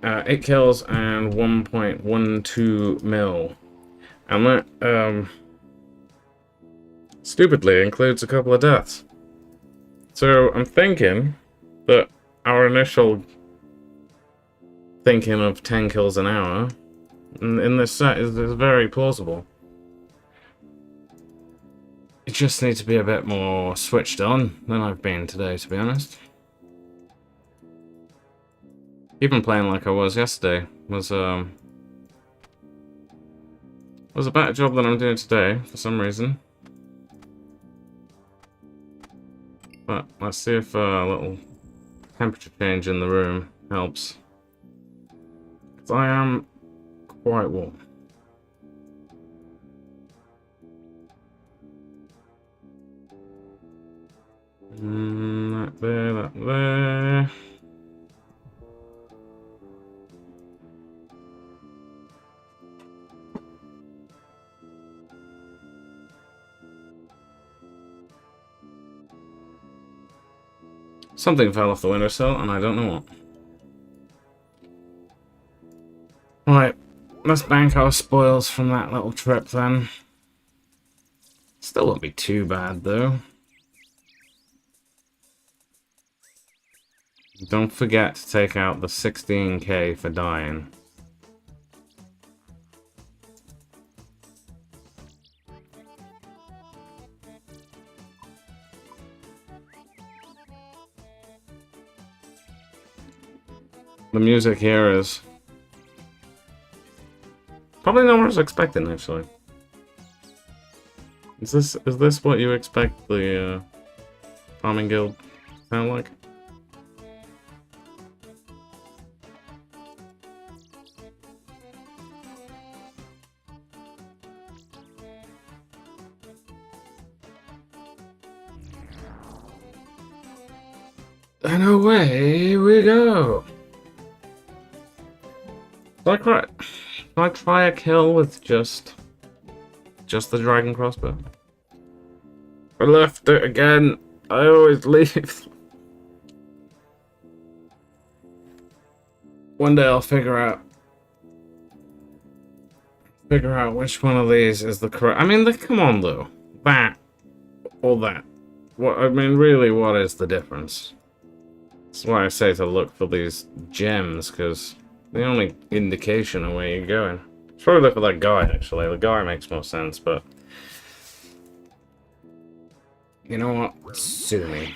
8 kills and 1.12 mil. And that, stupidly includes a couple of deaths. So, I'm thinking that our initial thinking of 10 kills an hour in this set is very plausible. You just need to be a bit more switched on than I've been today, to be honest. Even playing like I was yesterday was a better job than I'm doing today, for some reason. But let's see if a little temperature change in the room helps. Because I am quite warm. That there, that there. Something fell off the windowsill, and I don't know what. Right, let's bank our spoils from that little trip then. Still won't be too bad though. Don't forget to take out the 16k for dying. The music here is probably not what I was expecting, actually. Is this what you expect the farming guild to sound like? And away we go. Can I try a kill with just the dragon crossbow? I left it again. I always leave. One day I'll figure out which one of these is the correct. I mean, come on though. That or that. What I mean, really, what is the difference? That's why I say to look for these gems, because the only indication of where you're going. Should probably look for that guy, actually. The guy makes more sense, but... you know what? Sue me.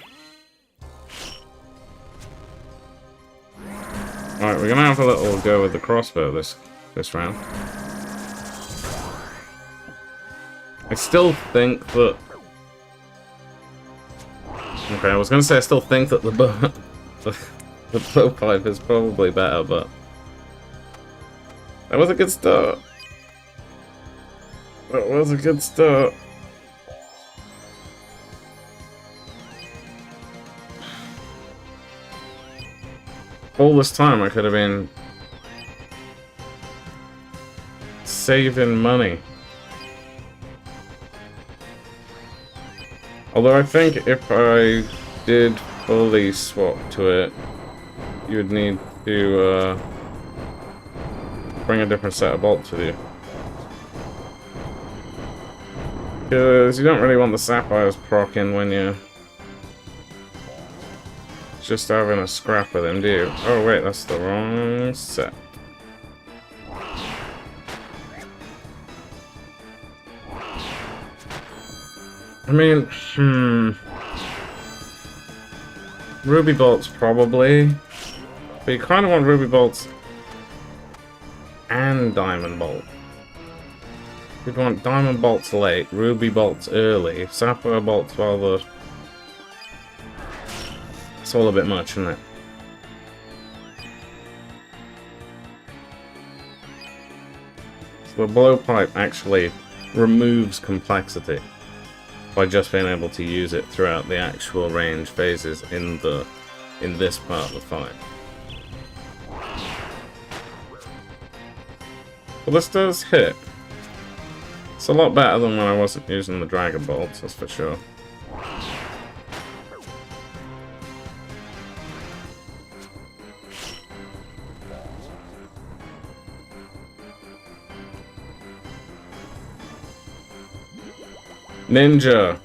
Alright, we're gonna have a little go with the crossbow this round. I still think that... okay, I was gonna say I still think that the blowpipe is probably better, but... that was a good start. That was a good start. All this time I could have been saving money. Although I think if I did fully swap to it, you would need to bring a different set of bolts with you. Because you don't really want the sapphires proccing when you're just having a scrap with them, do you? Oh wait, that's the wrong set. I mean, ruby bolts probably, but you kind of want ruby bolts and diamond bolt. You'd want diamond bolts late, ruby bolts early, sapphire bolts while the... It's all a bit much, isn't it? So the blowpipe actually removes complexity by just being able to use it throughout the actual range phases in this part of the fight. Well, this does hit. It's a lot better than when I wasn't using the Dragon Bolts, that's for sure. Ninja!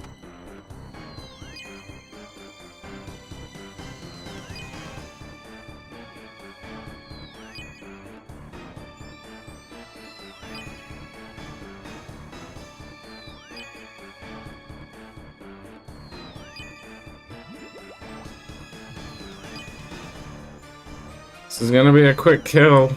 This is gonna be a quick kill.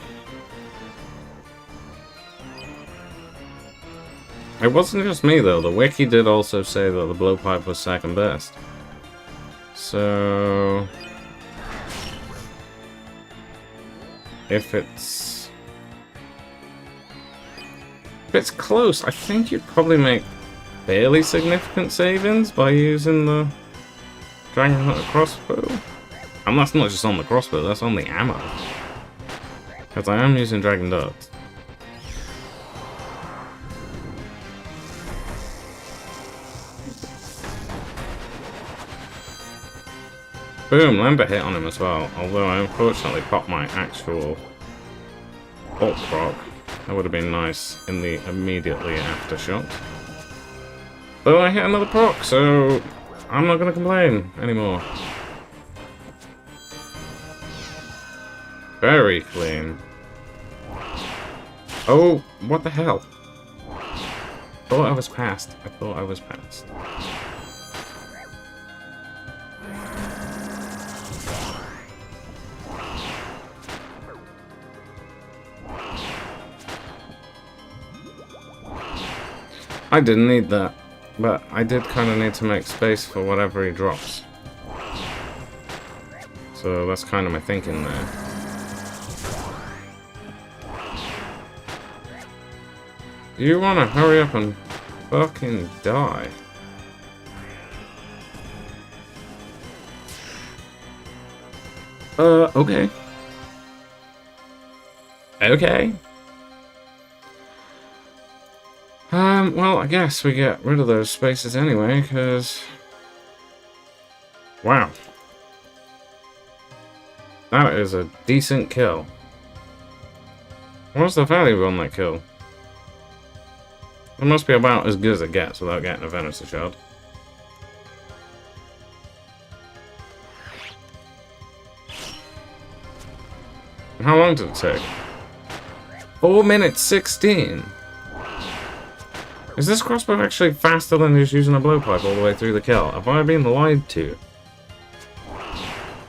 It wasn't just me though, the wiki did also say that the blowpipe was second best. So... If it's close, I think you'd probably make fairly significant savings by using the Dragon Hunter crossbow. And that's not just on the crossbow, that's on the ammo. Because I am using Dragon Darts. Boom, Lambert hit on him as well, although I unfortunately popped my actual bolt proc. That would have been nice in the immediately after shot. But I hit another proc, so I'm not going to complain anymore. Very clean. Oh, what the hell? Thought I was past. I thought I was past. I didn't need that, but I did kind of need to make space for whatever he drops. So that's kind of my thinking there. Do you want to hurry up and fucking die? Okay. Okay. Well, I guess we get rid of those spaces anyway, because... Wow. That is a decent kill. What's the value on that kill? It must be about as good as it gets without getting a Venecer Shard. How long did it take? 4 minutes 16! Is this crossbow actually faster than just using a blowpipe all the way through the kill? Have I been lied to?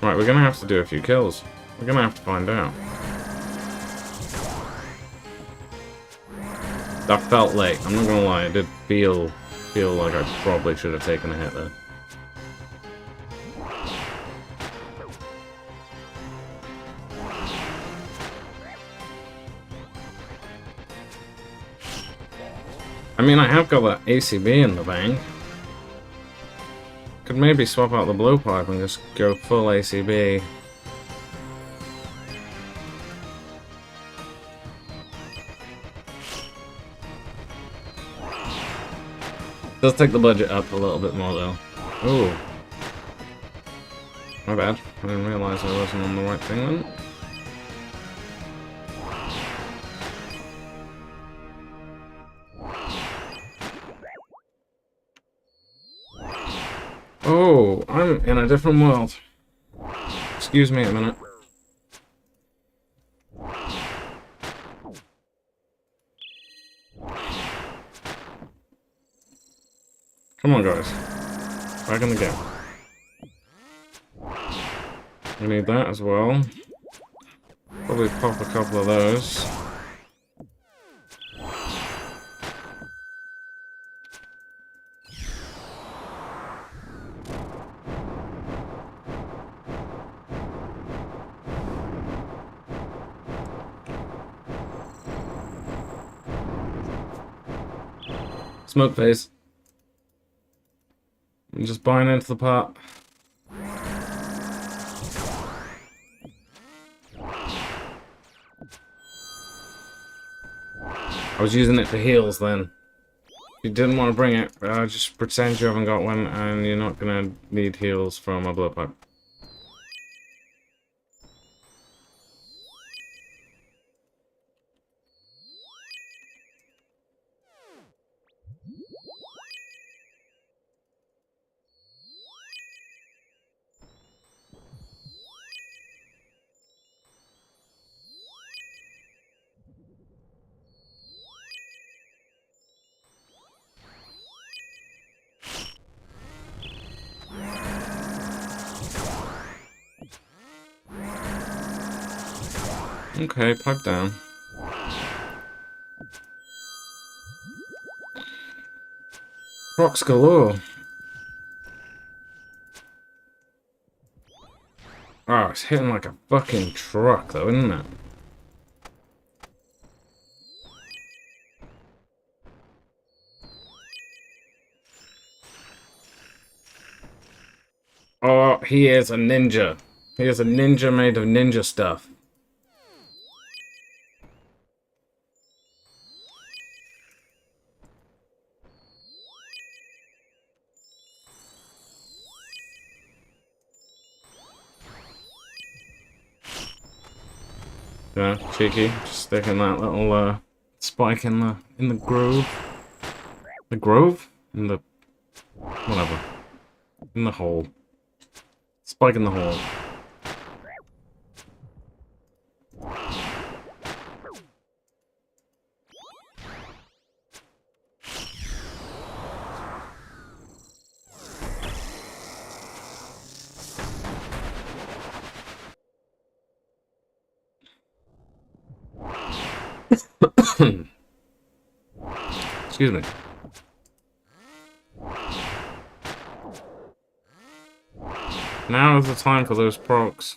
Right, we're gonna have to do a few kills. We're gonna have to find out. That felt late, I'm not gonna lie, it did feel like I probably should have taken a hit there. I mean, I have got that ACB in the bank. Could maybe swap out the blowpipe and just go full ACB. Does take the budget up a little bit more though. Ooh. My bad. I didn't realise I wasn't on the right thing then. Oh, I'm in a different world. Excuse me a minute. Come on, guys. Back in the game. We need that as well. Probably pop a couple of those. Smoke phase. I'm just buying into the pot. I was using it for heals then. If you didn't want to bring it, just pretend you haven't got one and you're not gonna need heals from a blowpipe. Okay, pipe down. Rocks galore. Oh, it's hitting like a fucking truck though, isn't it? Oh, he is a ninja. He is a ninja made of ninja stuff. Yeah, cheeky. Just sticking that little spike in the grove. The grove? In the whatever. In the hole. Spike in the hole. Excuse me. Now is the time for those procs.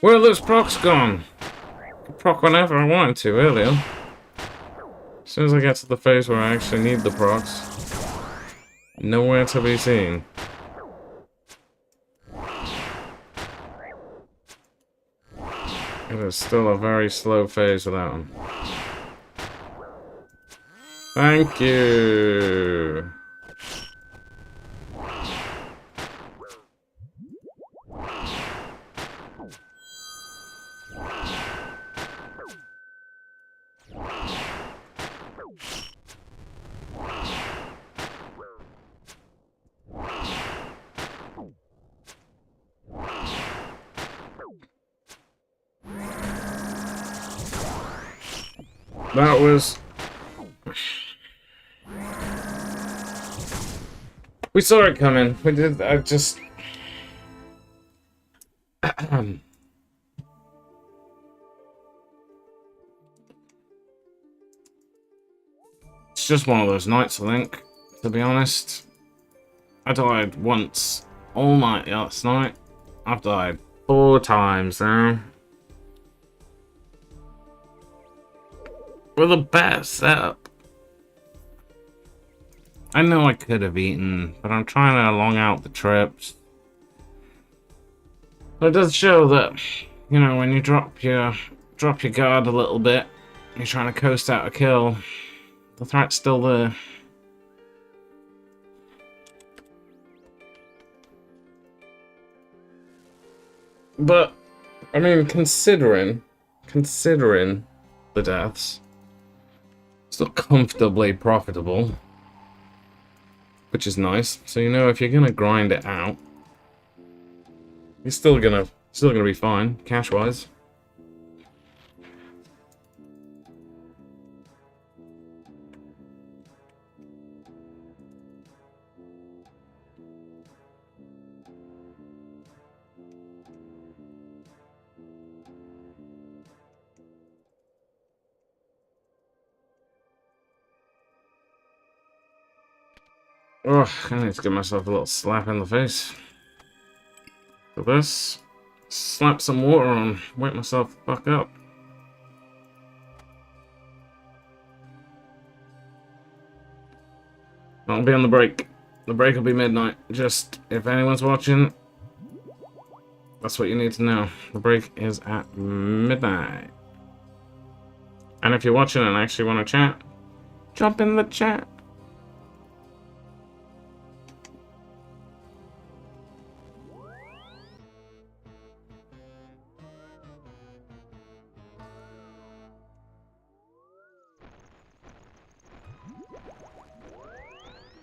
Where are those procs gone? I could proc whenever I wanted to earlier. As soon as I get to the phase where I actually need the procs, nowhere to be seen. It is still a very slow phase without them. Thank you. That was... We saw it coming. We did... I just... It's just one of those nights, I think. To be honest. I died once all night last night. I've died 4 times now. With a better setup. I know I could have eaten, but I'm trying to long out the trips. But it does show that, you know, when you drop your guard a little bit, you're trying to coast out a kill, the threat's still there. But, I mean, considering the deaths, still comfortably profitable, which is nice. So you know if you're gonna grind it out, you're still gonna be fine cash wise. Ugh, I need to give myself a little slap in the face. For this, slap some water on, wake myself the fuck up. I'll be on the break. The break will be midnight. Just, if anyone's watching, that's what you need to know. The break is at midnight. And if you're watching and actually want to chat, jump in the chat.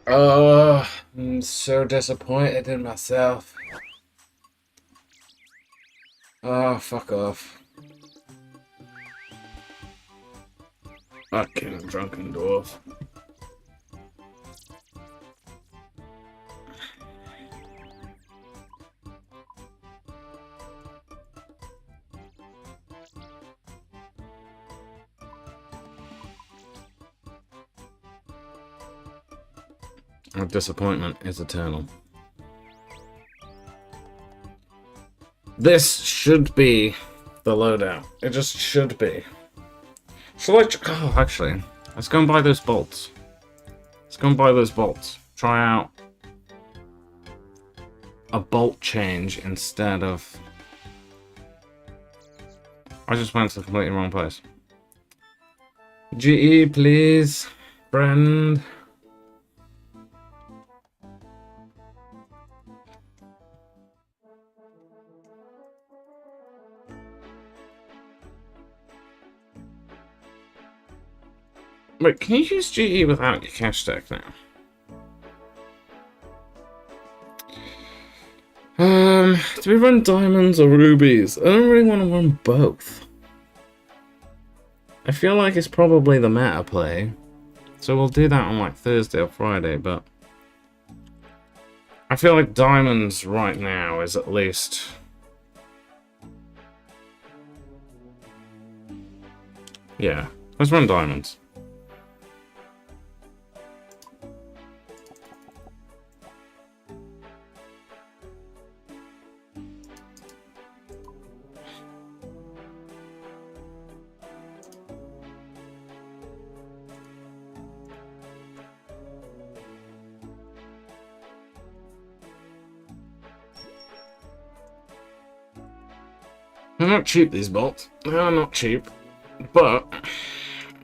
Oh, I'm so disappointed in myself. Oh, fuck off. Fucking drunken dwarf. Disappointment is eternal. This should be the loadout. It just should be. So oh, actually, let's go and buy those bolts. Let's go and buy those bolts. Try out a bolt change instead of... I just went to the completely wrong place. GE, please, friend. Wait, can you use GE without your cash stack now? Do we run diamonds or rubies? I don't really want to run both. I feel like it's probably the meta play. So we'll do that on like Thursday or Friday, but... I feel like diamonds right now is at least... Yeah, let's run diamonds. They're not cheap, these bolts. They are not cheap. But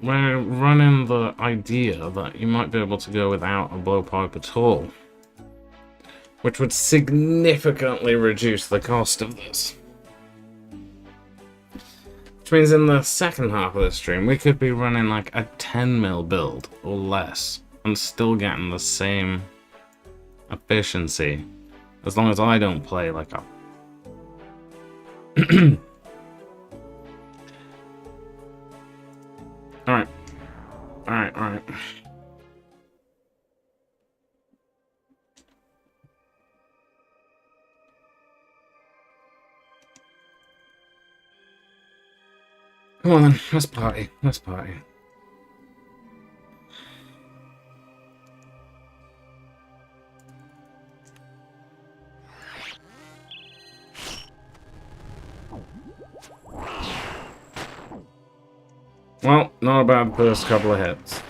we're running the idea that you might be able to go without a blowpipe at all. Which would significantly reduce the cost of this. Which means in the second half of the stream, we could be running like a 10mm build or less. And still getting the same efficiency. As long as I don't play like a... Alright. Alright. Come on then, let's party. Let's party. Well, not a bad first couple of hits.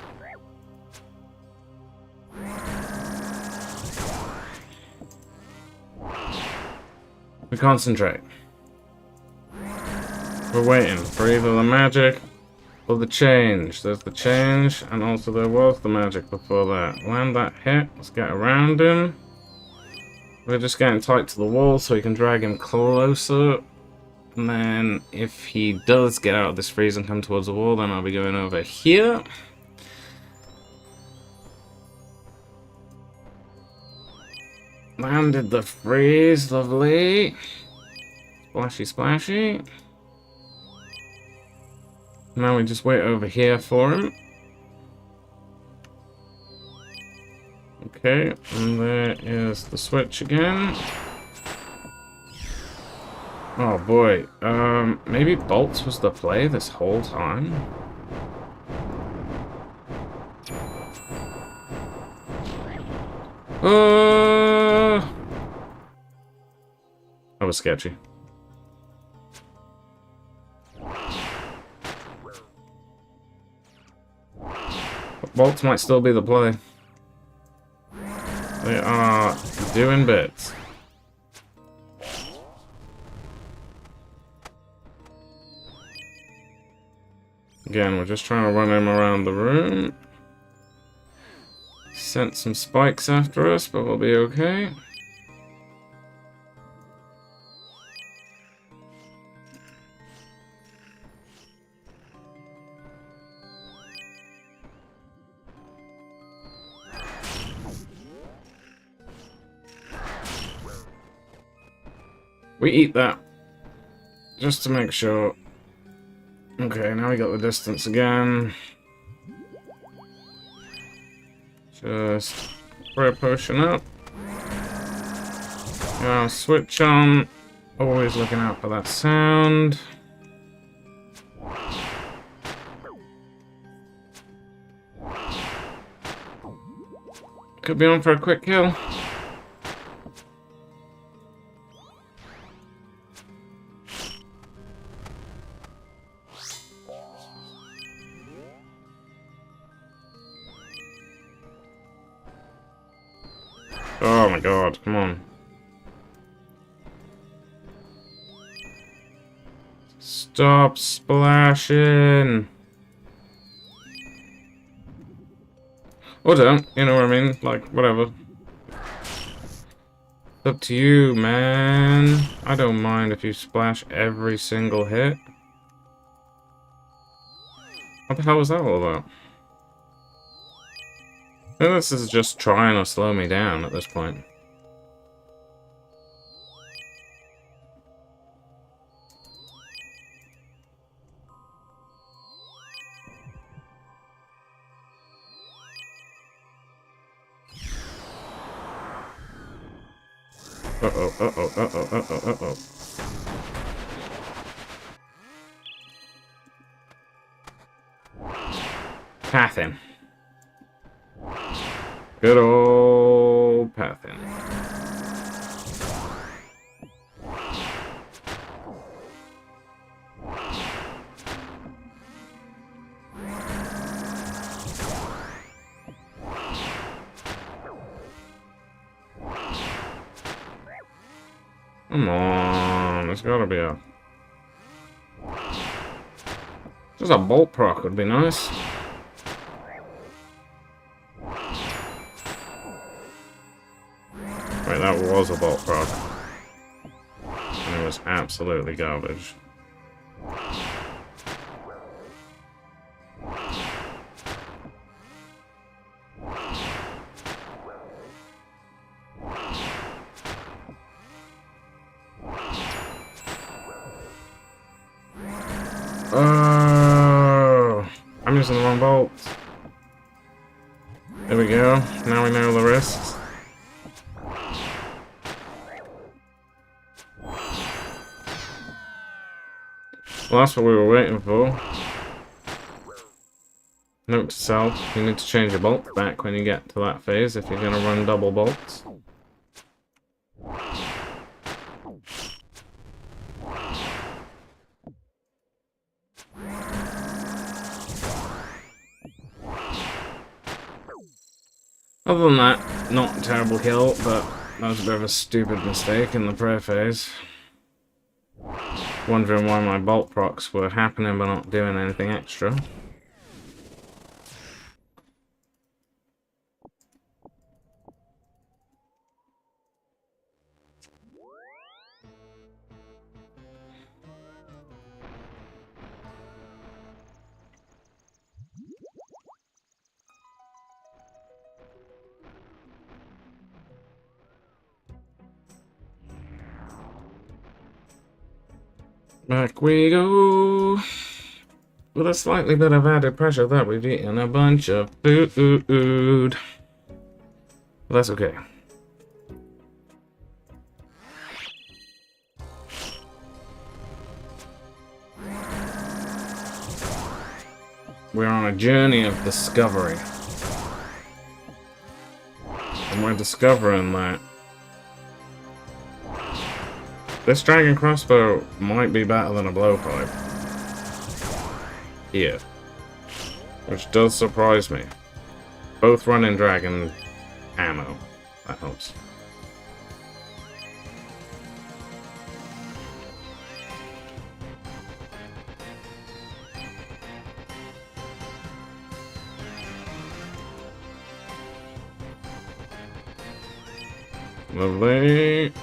We concentrate. We're waiting for either the magic or the change. There's the change, and also there was the magic before that. Land that hit. Let's get around him. We're just getting tight to the wall so we can drag him closer. And then if he does get out of this freeze and come towards the wall, then I'll be going over here. Landed the freeze, lovely. Splashy, splashy. Now we just wait over here for him. Okay, and there is the switch again. Oh boy, maybe bolts was the play this whole time? That was sketchy. Bolts might still be the play. They are doing bits. Again, we're just trying to run him around the room. Sent some spikes after us, but we'll be okay. We eat that, just to make sure. Okay, now we got the distance again. Just spray a potion up. Now switch on. Always looking out for that sound. Could be on for a quick kill. Oh my god, come on. Stop splashing. Or don't, you know what I mean? Like, whatever. It's up to you, man. I don't mind if you splash every single hit. What the hell was that all about? I think this is just trying to slow me down at this point. Uh-oh, uh-oh, uh-oh, uh-oh, uh-oh. Pathing. Good old pathing. Come on, there's gotta be a... Just a bolt proc would be nice. Wait, that was a bolt proc. And it was absolutely garbage. Oh, I'm using the wrong bolt. we go. Now we know the risks. Well, that's what we were waiting for. Note to self, you need to change your bolt back when you get to that phase if you're going to run double bolts. Other than that, not a terrible kill, but that was a bit of a stupid mistake in the prayer phase. Wondering why my bolt procs were happening but not doing anything extra. Back we go! With a slightly bit of added pressure that we've eaten a bunch of food. But that's okay. We're on a journey of discovery. And we're discovering that this dragon crossbow might be better than a blowpipe. Here. Which does surprise me. Both running dragon ammo. That helps. Lovely.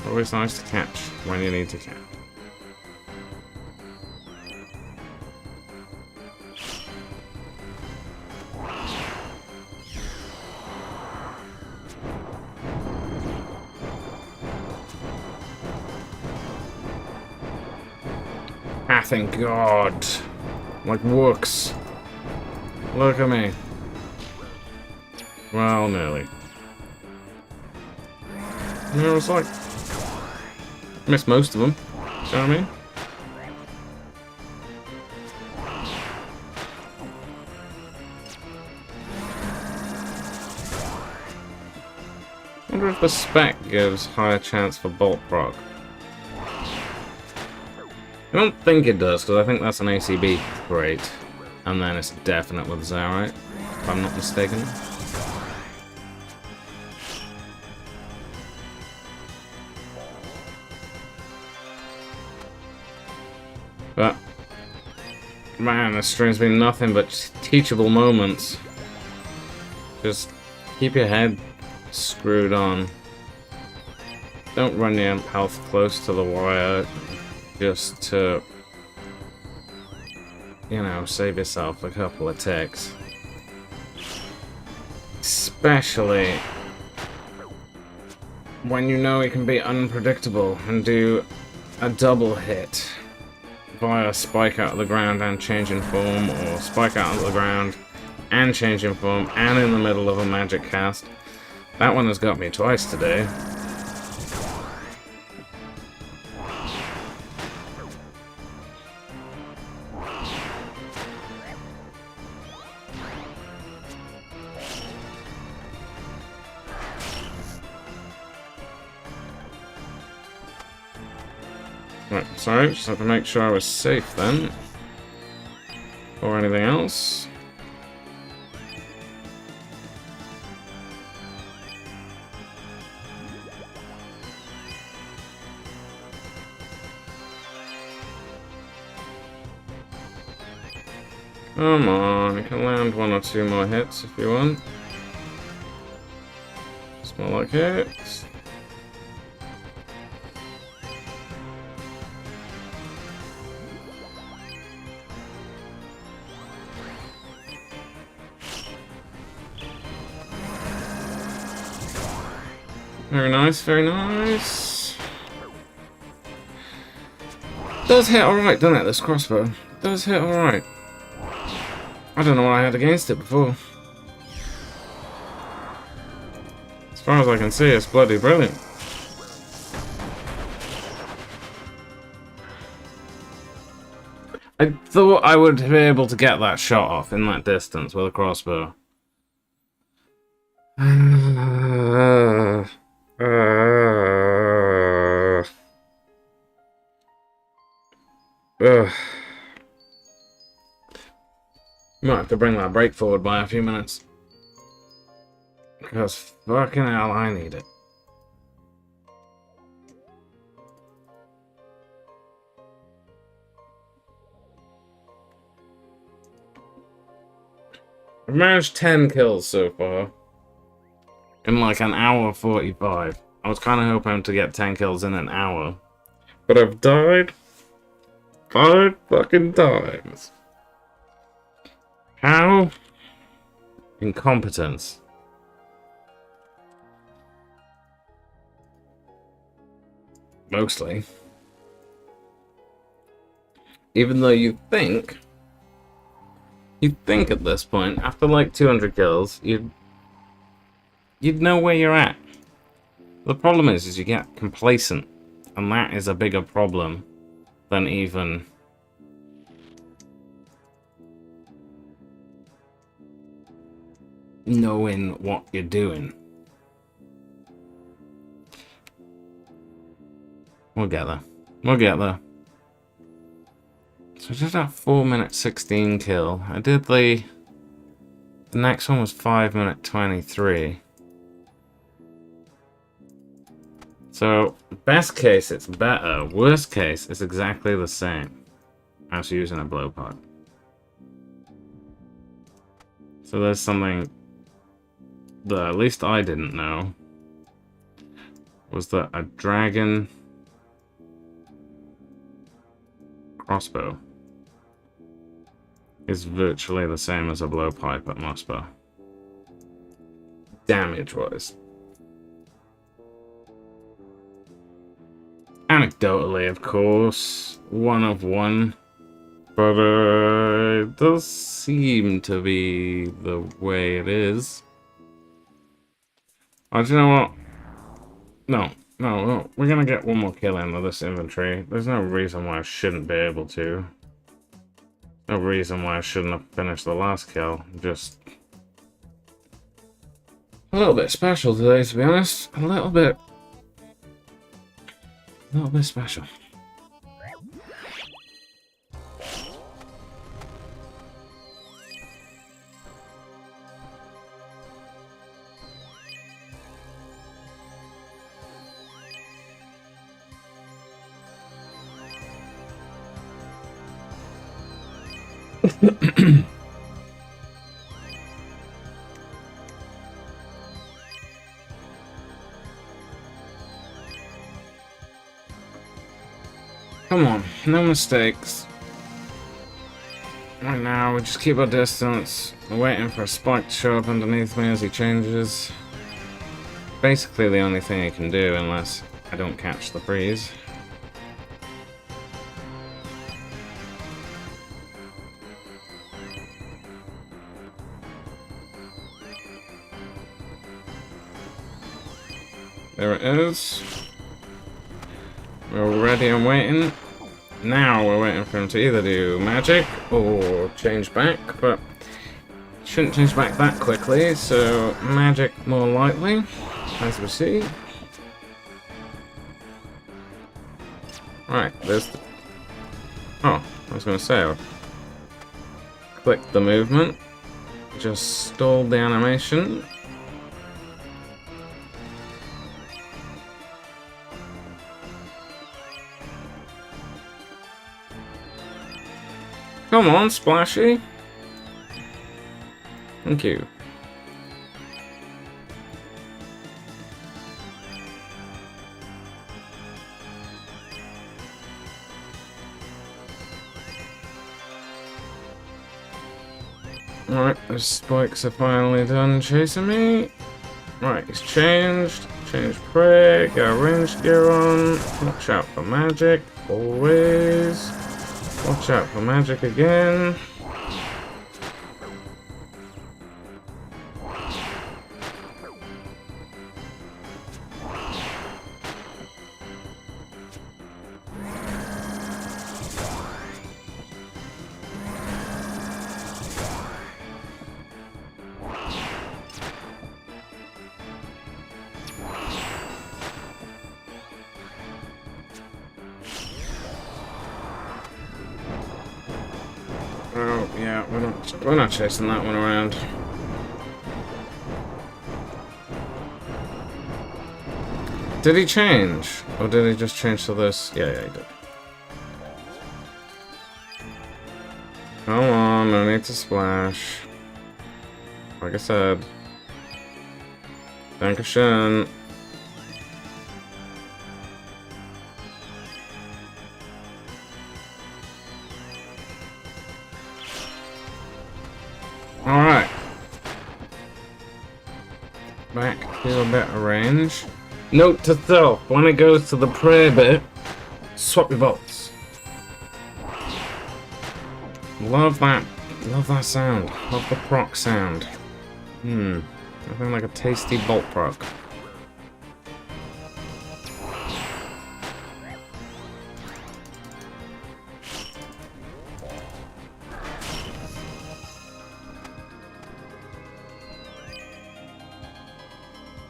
Always nice to catch when you need to catch. Ah, thank God. Like works. Look at me. Well, nearly. You know, it's like missed most of them. You know what I mean? I wonder if the spec gives higher chance for bolt proc. I don't think it does, because I think that's an ACB grade. And then it's definite with Zarite, if I'm not mistaken. But, man, this stream's been nothing but teachable moments. Just keep your head screwed on. Don't run your health close to the wire just to, you know, save yourself a couple of ticks. Especially when you know it can be unpredictable and do a double hit via spike out of the ground and change in form, or spike out of the ground and change in form and in the middle of a magic cast. That one has got me twice today. Right, sorry, just have to make sure I was safe then. Or anything else. Come on, you can land one or two more hits if you want. Smell like hits. Very nice, very nice. Does hit alright, doesn't it, this crossbow? Does hit alright. I don't know what I had against it before. As far as I can see, it's bloody brilliant. I thought I would be able to get that shot off in that distance with a crossbow. Might have to bring that break forward by a few minutes. Because fucking hell, I need it. I've managed 10 kills so far. In like an hour 45. I was kind of hoping to get 10 kills in an hour. But I've died 5 fucking times. How? Incompetence. Mostly. Even though you'd think at this point, after like 200 kills, you'd know where you're at. The problem is you get complacent, and that is a bigger problem than even knowing what you're doing. We'll get there. We'll get there. So I did that 4-minute 16 kill. I did the next one was 5-minute 23. So, best case, it's better. Worst case, it's exactly the same as using a blowpipe. So there's something that at least I didn't know. Was that a dragon crossbow is virtually the same as a blowpipe at Muspah. Damage-wise. Anecdotally, of course, 1 of 1, but it does seem to be the way it is. Oh, do you know what? No, we're gonna get one more kill in with this inventory. There's no reason why I shouldn't be able to. No reason why I shouldn't have finished the last kill. Just a little bit special today, to be honest. A little bit special. Come on, no mistakes. Right now, we just keep our distance. We're waiting for a spike to show up underneath me as he changes. Basically the only thing he can do, unless I don't catch the freeze. There it is. We're ready and waiting. Now we're waiting for him to either do magic or change back, but shouldn't change back that quickly, so magic more likely, as we see. Right, there's the... Oh, I was going to say, click the movement, just stalled the animation. Come on, Splashy. Thank you. Alright, the spikes are finally done chasing me. Right, he's changed. Change prey, got range gear on. Watch out for magic, always. Watch out for magic again. Oh, yeah, we're not chasing that one around. Did he change? Or did he just change to this? Yeah, he did. Come on, no need to splash. Like I said. Dankeschön. Alright. Back to a better range. Note to self, when it goes to the prayer bit, swap your bolts. Love that sound. Love the proc sound. Nothing like a tasty bolt proc.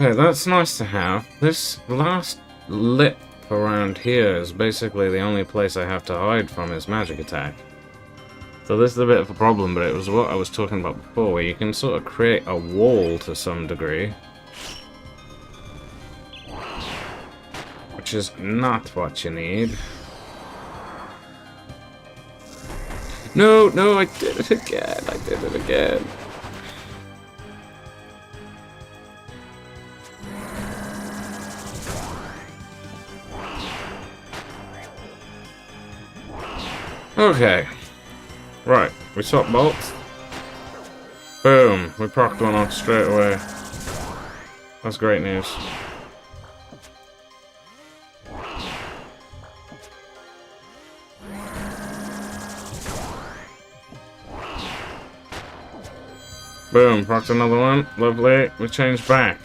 Okay, that's nice to have. This last lip around here is basically the only place I have to hide from his magic attack. So this is a bit of a problem, but it was what I was talking about before, where you can sort of create a wall to some degree. Which is not what you need. No, I did it again. Okay. Right, we swap bolts. Boom, we procced one off straight away. That's great news. Boom, procced another one. Lovely, we changed back.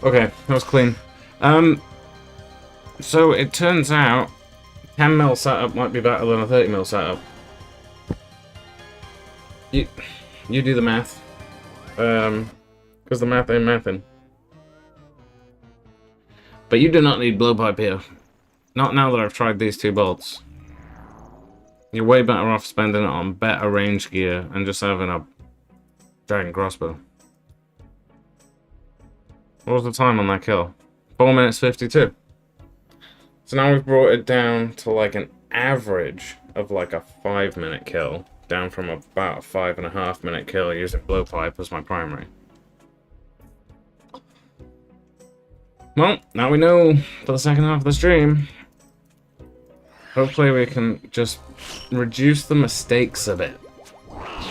Okay, that was clean. So it turns out 10 mil setup might be better than a 30 mil setup. You do the math. Because the math ain't mathin'. But you do not need blowpipe here. Not now that I've tried these two bolts. You're way better off spending it on better range gear and just having a dragon crossbow. What was the time on that kill? 4 minutes 52. So now we've brought it down to like an average of like a 5-minute kill. Down from about a 5.5-minute kill using blowpipe as my primary. Well, now we know for the second half of the stream. Hopefully we can just reduce the mistakes a bit.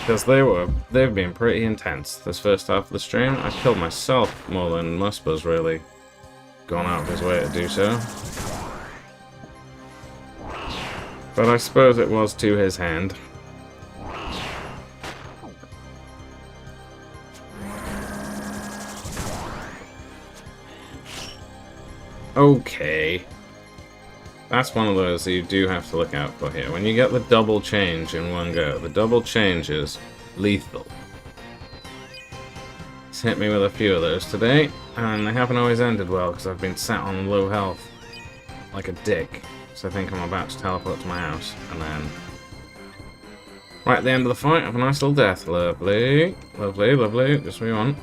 Because they've been pretty intense this first half of the stream. I killed myself more than Muspah's really gone out of his way to do so. But I suppose it was to his hand. Okay. That's one of those that you do have to look out for here. When you get the double change in one go, the double change is lethal. It's hit me with a few of those today, and they haven't always ended well because I've been sat on low health like a dick. So I think I'm about to teleport to my house, and then right at the end of the fight, have a nice little death. Lovely, lovely, lovely. Just what we want.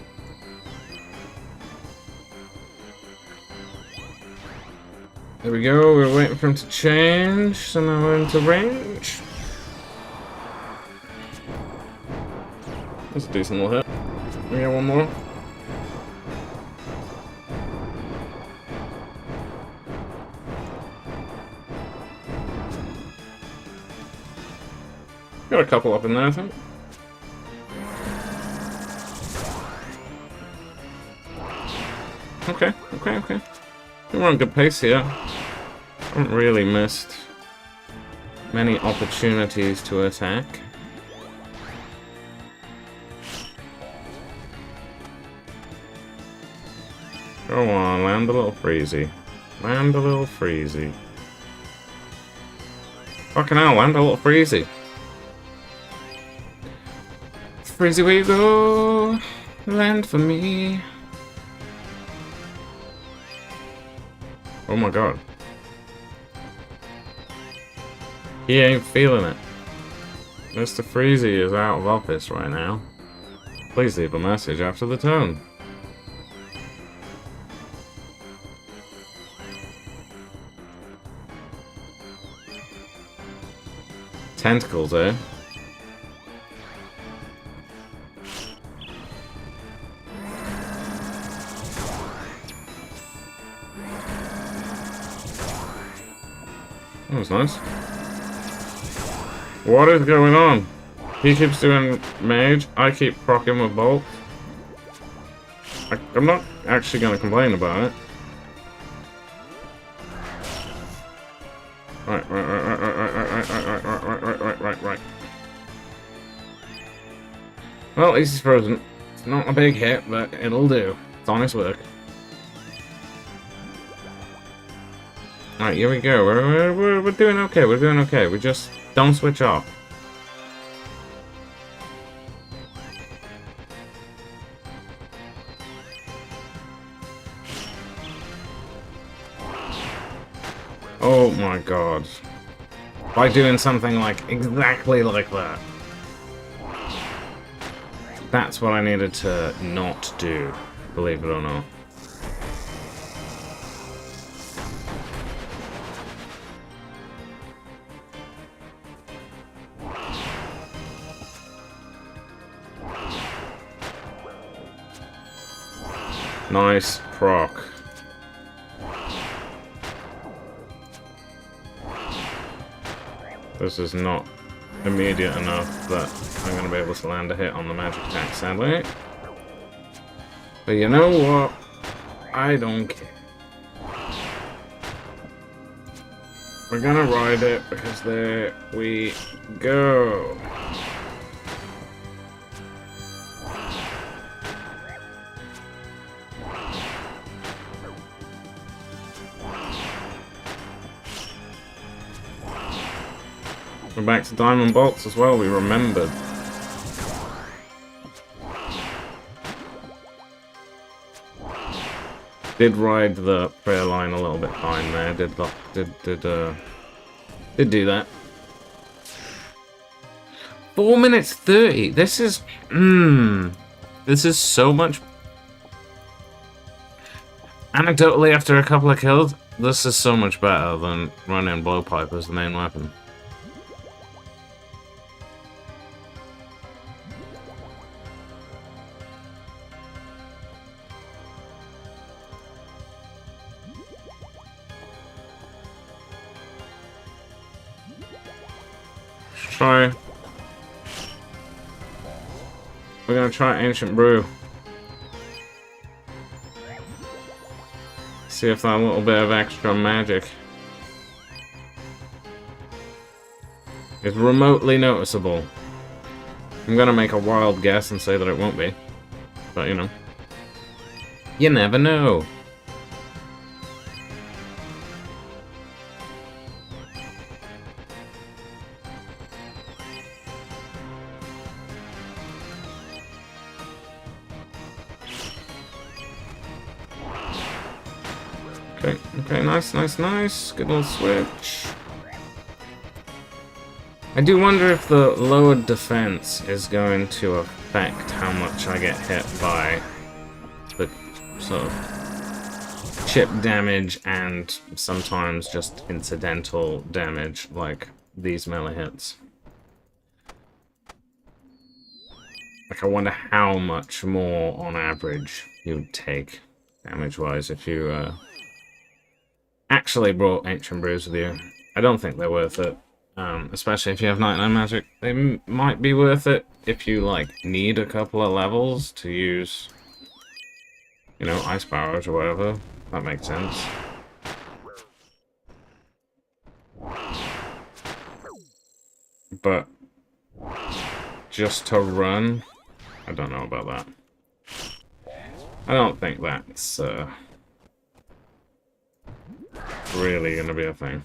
There we go, we're waiting for him to change, so now we're into range. That's a decent little hit. We got one more. Got a couple up in there, I think. Okay. We're on good pace here. Haven't really missed many opportunities to attack. Go on, land a little freezy. Land a little freezy. Fucking hell, land a little freezy. Freezy, where you go? Land for me. Oh my god. He ain't feeling it. Mr. Freezy is out of office right now. Please leave a message after the tone. Tentacles, eh? That was nice. What is going on? He keeps doing mage, I keep proccing with bolt. I'm not actually going to complain about it. Right. Well, at least he's frozen. It's not a big hit, but it'll do. It's honest work. Alright, here we go. We're doing okay. We're doing okay. We just don't switch off. Oh my god. By doing something like exactly like that. That's what I needed to not do, believe it or not. Nice proc. This is not immediate enough that I'm going to be able to land a hit on the magic attack, sadly. But you know what? I don't care. We're going to ride it because there we go. We're back to diamond bolts as well, we remembered. Did ride the prayer line a little bit fine there, did do that. 4 minutes 30, this is so much. Anecdotally, after a couple of kills, this is so much better than running blowpipe as the main weapon. We're gonna try Ancient Brew. See if that little bit of extra magic is remotely noticeable. I'm gonna make a wild guess and say that it won't be. But you know. You never know. Okay, nice. Good little switch. I do wonder if the lowered defense is going to affect how much I get hit by the sort of chip damage and sometimes just incidental damage like these melee hits. Like, I wonder how much more on average you would take damage-wise if you actually brought Ancient Brews with you. I don't think they're worth it. Especially if you have 99 magic. They might be worth it if you, like, need a couple of levels to use, you know, ice powers or whatever. That makes sense. But just to run, I don't know about that. I don't think that's really gonna be a thing.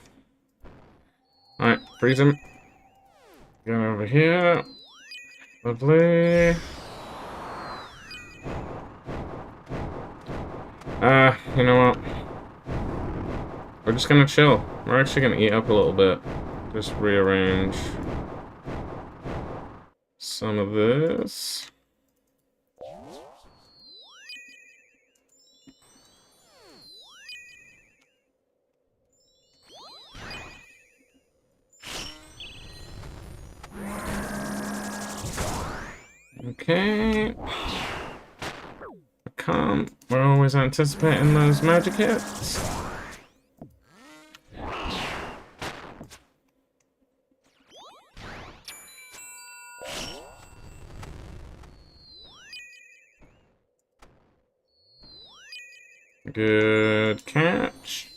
Alright, freeze him. Go over here. Lovely. You know what? We're just gonna chill. We're actually gonna eat up a little bit. Just rearrange some of this. Okay. Come. We're always anticipating those magic hits. Good catch.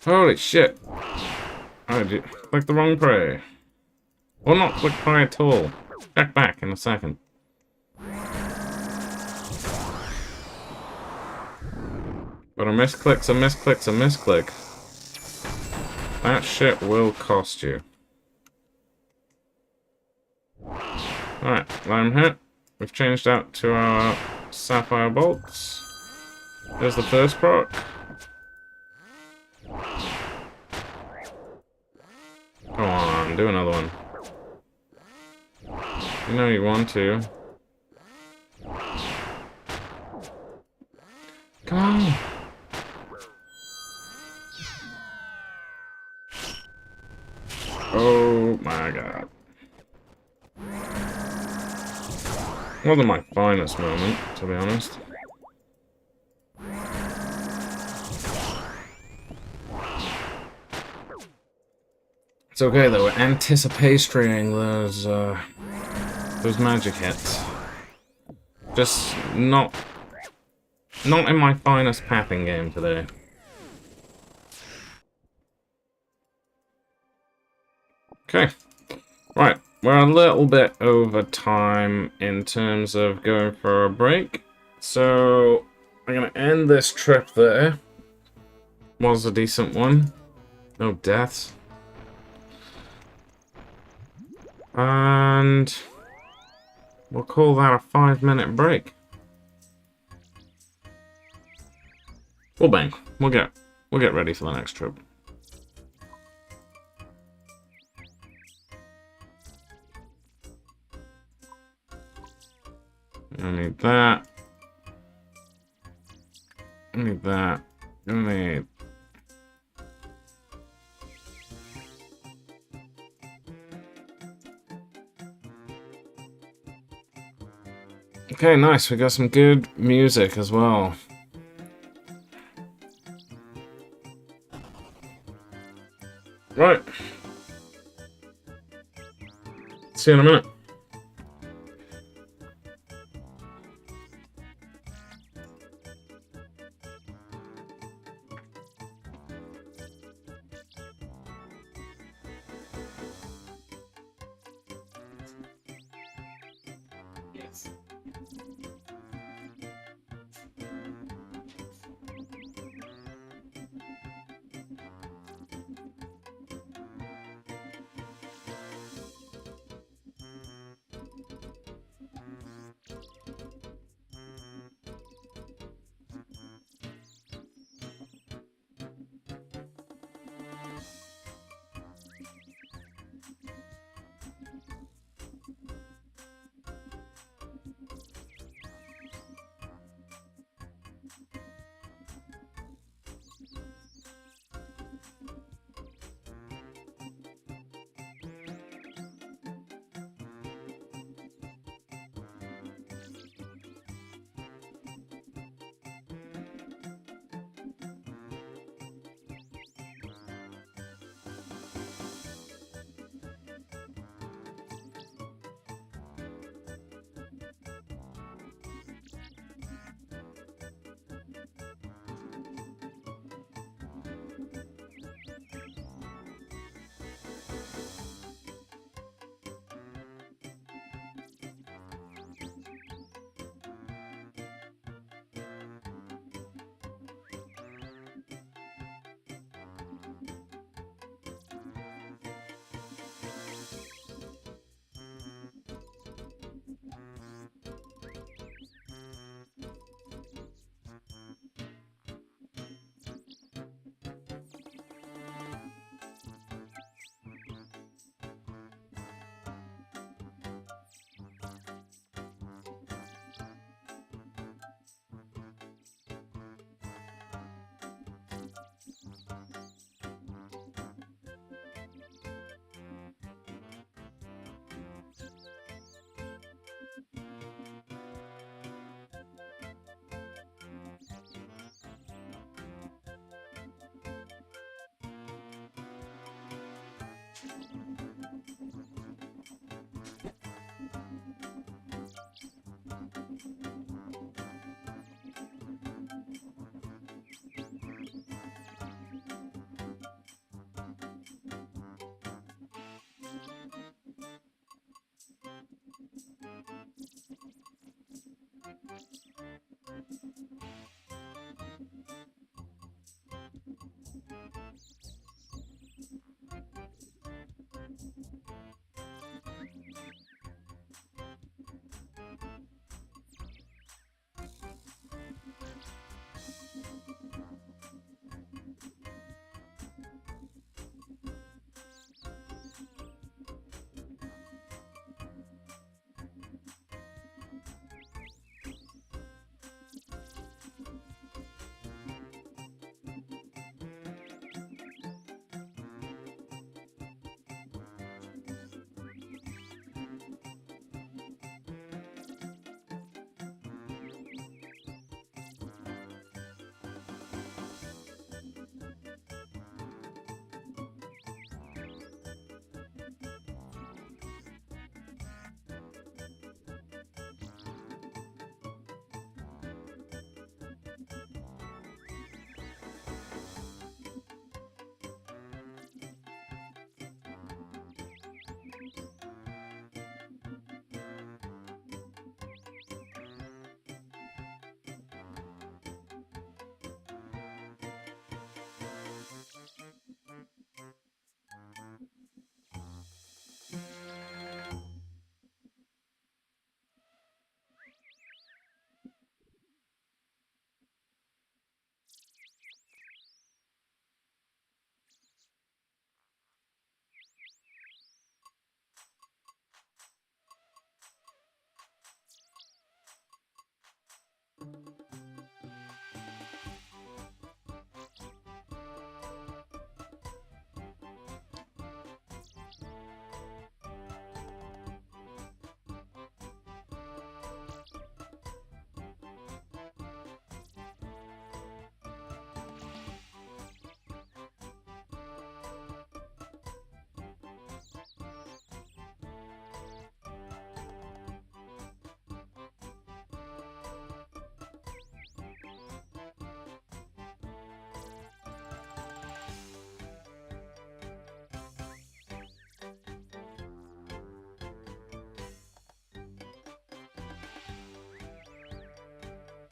Holy shit. I did click the wrong prey. Or not click prey at all. Check back in a second. But a misclick's a misclick's a misclick. That shit will cost you. Alright, lime hit. We've changed out to our sapphire bolts. There's the first proc. Come on, do another one. You know you want to. Come on! Oh my god. Wasn't my finest moment, to be honest. It's okay though, we're anticipating those magic hits. Just not in my finest pathing game today. Okay. Right, we're a little bit over time in terms of going for a break. So I'm gonna end this trip there. Was a decent one. No deaths. And we'll call that a 5-minute break. We'll bang. We'll get ready for the next trip. I need that. I need that. I need. Okay, nice. We got some good music as well. Right. See you in a minute.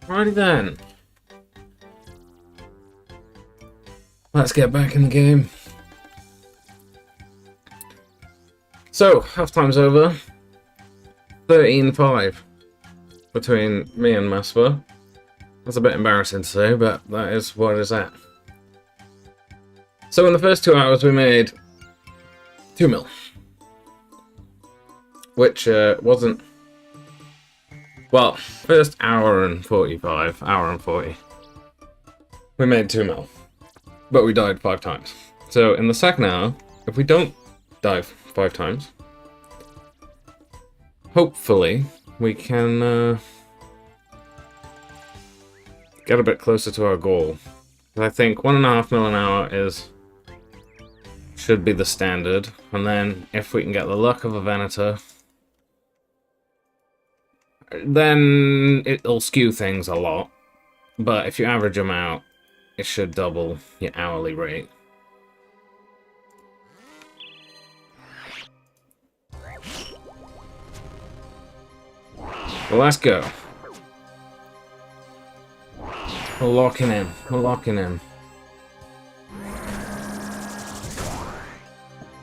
Alrighty then. Let's get back in the game. So, half-time's over. 13-5 between me and Muspah. That's a bit embarrassing to say, but that is what it is at. So in the first 2 hours we made 2 mil. Which wasn't... Well, first hour and 45, hour and 40. We made 2 mil. But we died 5 times. So in the second hour, if we don't die 5 times, hopefully we can get a bit closer to our goal. I think 1.5 mil an hour should be the standard, and then if we can get the luck of a Venator, then it'll skew things a lot. But if you average them out, it should double your hourly rate. Well, let's go. We're locking in. We're locking in.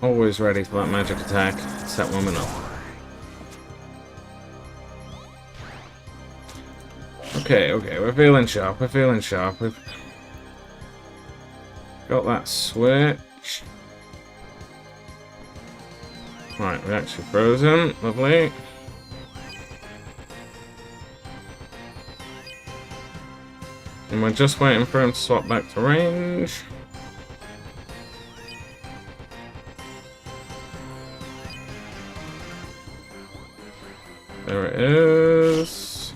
Always ready for that magic attack. Set woman up. Okay, we're feeling sharp. We're feeling sharp. We've got that switch. Right, we're actually frozen. Lovely. And we're just waiting for him to swap back to range. There it is.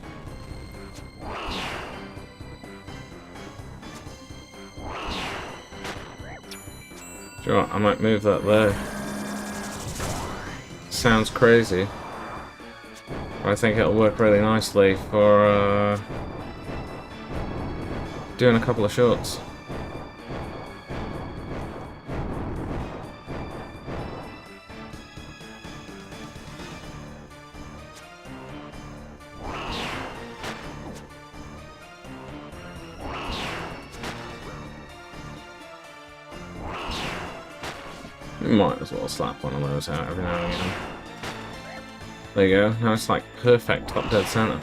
Do you know what? I might move that there. sounds crazy. But I think it'll work really nicely for doing a couple of shorts. You might as well slap one of those out every now and again. There you go. Now it's like perfect top dead center.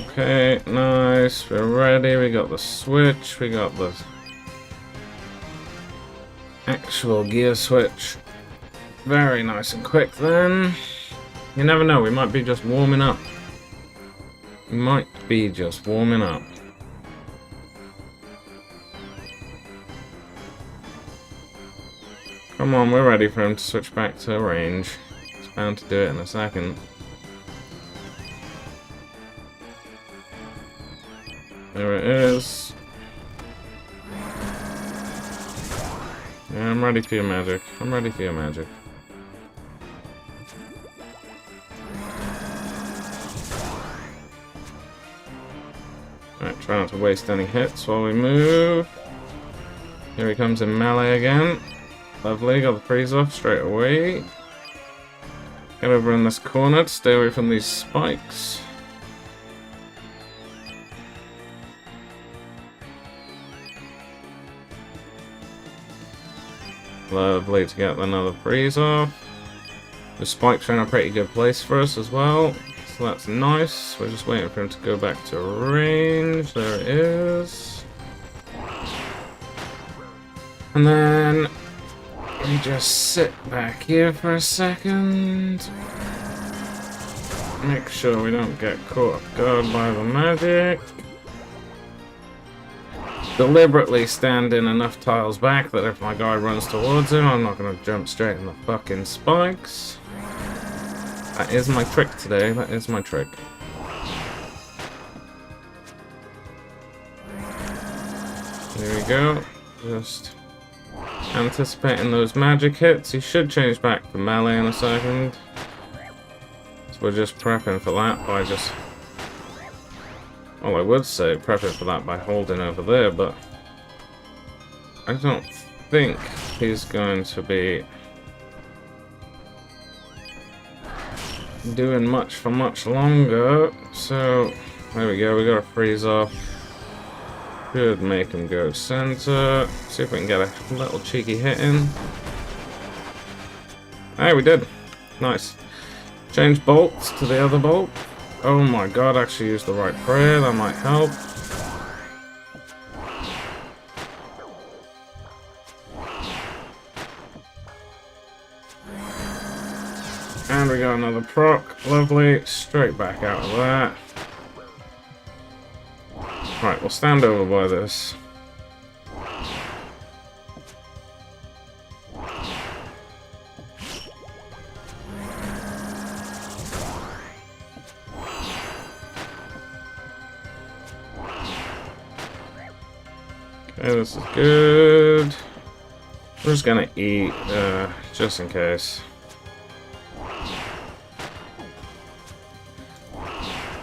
Okay, nice. We're ready. We got the switch. We got the actual gear switch. Very nice and quick then. You never know, we might be just warming up. We might be just warming up. Come on, we're ready for him to switch back to range. He's bound to do it in a second. There it is. Yeah, I'm ready for your magic. I'm ready for your magic. Alright, try not to waste any hits while we move. Here he comes in melee again. Lovely, got the freeze off straight away. Get over in this corner to stay away from these spikes. Lovely to get another freeze off. The spikes are in a pretty good place for us as well. So that's nice. We're just waiting for him to go back to range. There it is. And then we just sit back here for a second. Make sure we don't get caught off guard by the magic. Deliberately stand in enough tiles back that if my guy runs towards him, I'm not going to jump straight in the fucking spikes. That is my trick today, that is my trick. There we go. Just anticipating those magic hits. He should change back to melee in a second. So we're just prepping for that by just... Well, I would say prepping for that by holding over there, but I don't think he's going to be doing much for much longer. So there we go, we got a freeze off. Should make him go center. See if we can get a little cheeky hit in. Hey, we did. Nice. Change bolts to the other bolt. Oh my god, actually used the right prayer, that might help. And we got another proc, lovely, straight back out of that. Right, we'll stand over by this. Okay, this is good. We're just gonna eat, just in case.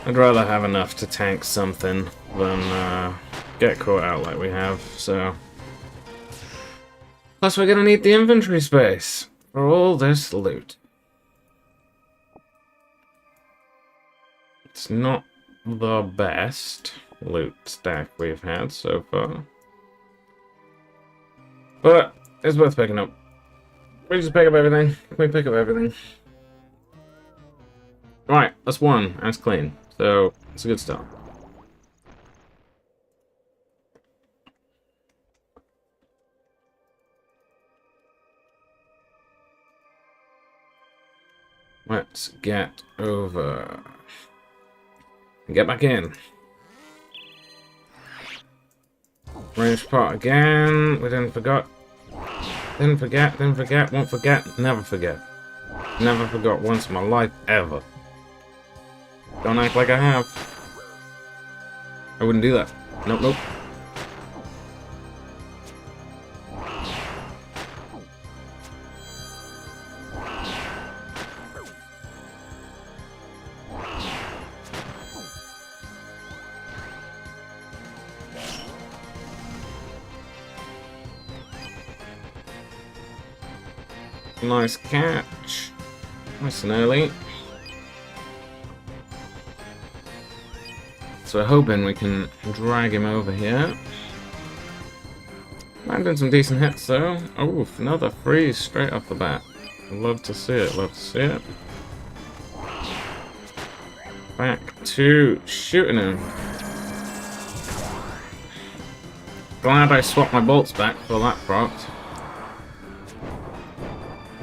I'd rather have enough to tank something than get caught out like we have, so... Plus we're gonna need the inventory space for all this loot. It's not the best loot stack we've had so far. But it's worth picking up. We just pick up everything. We pick up everything. Right, that's one. That's clean. So it's a good start. Let's get over. And get back in. Range part again. We didn't forget. Didn't forget, won't forget, never forget. Never forgot once in my life, ever. Don't act like I have. I wouldn't do that. Nope, nope. Nice catch. Nice and early. So we're hoping we can drag him over here. Landing some decent hits though. Oh, another freeze straight off the bat. Love to see it, love to see it. Back to shooting him. Glad I swapped my bolts back for that proct.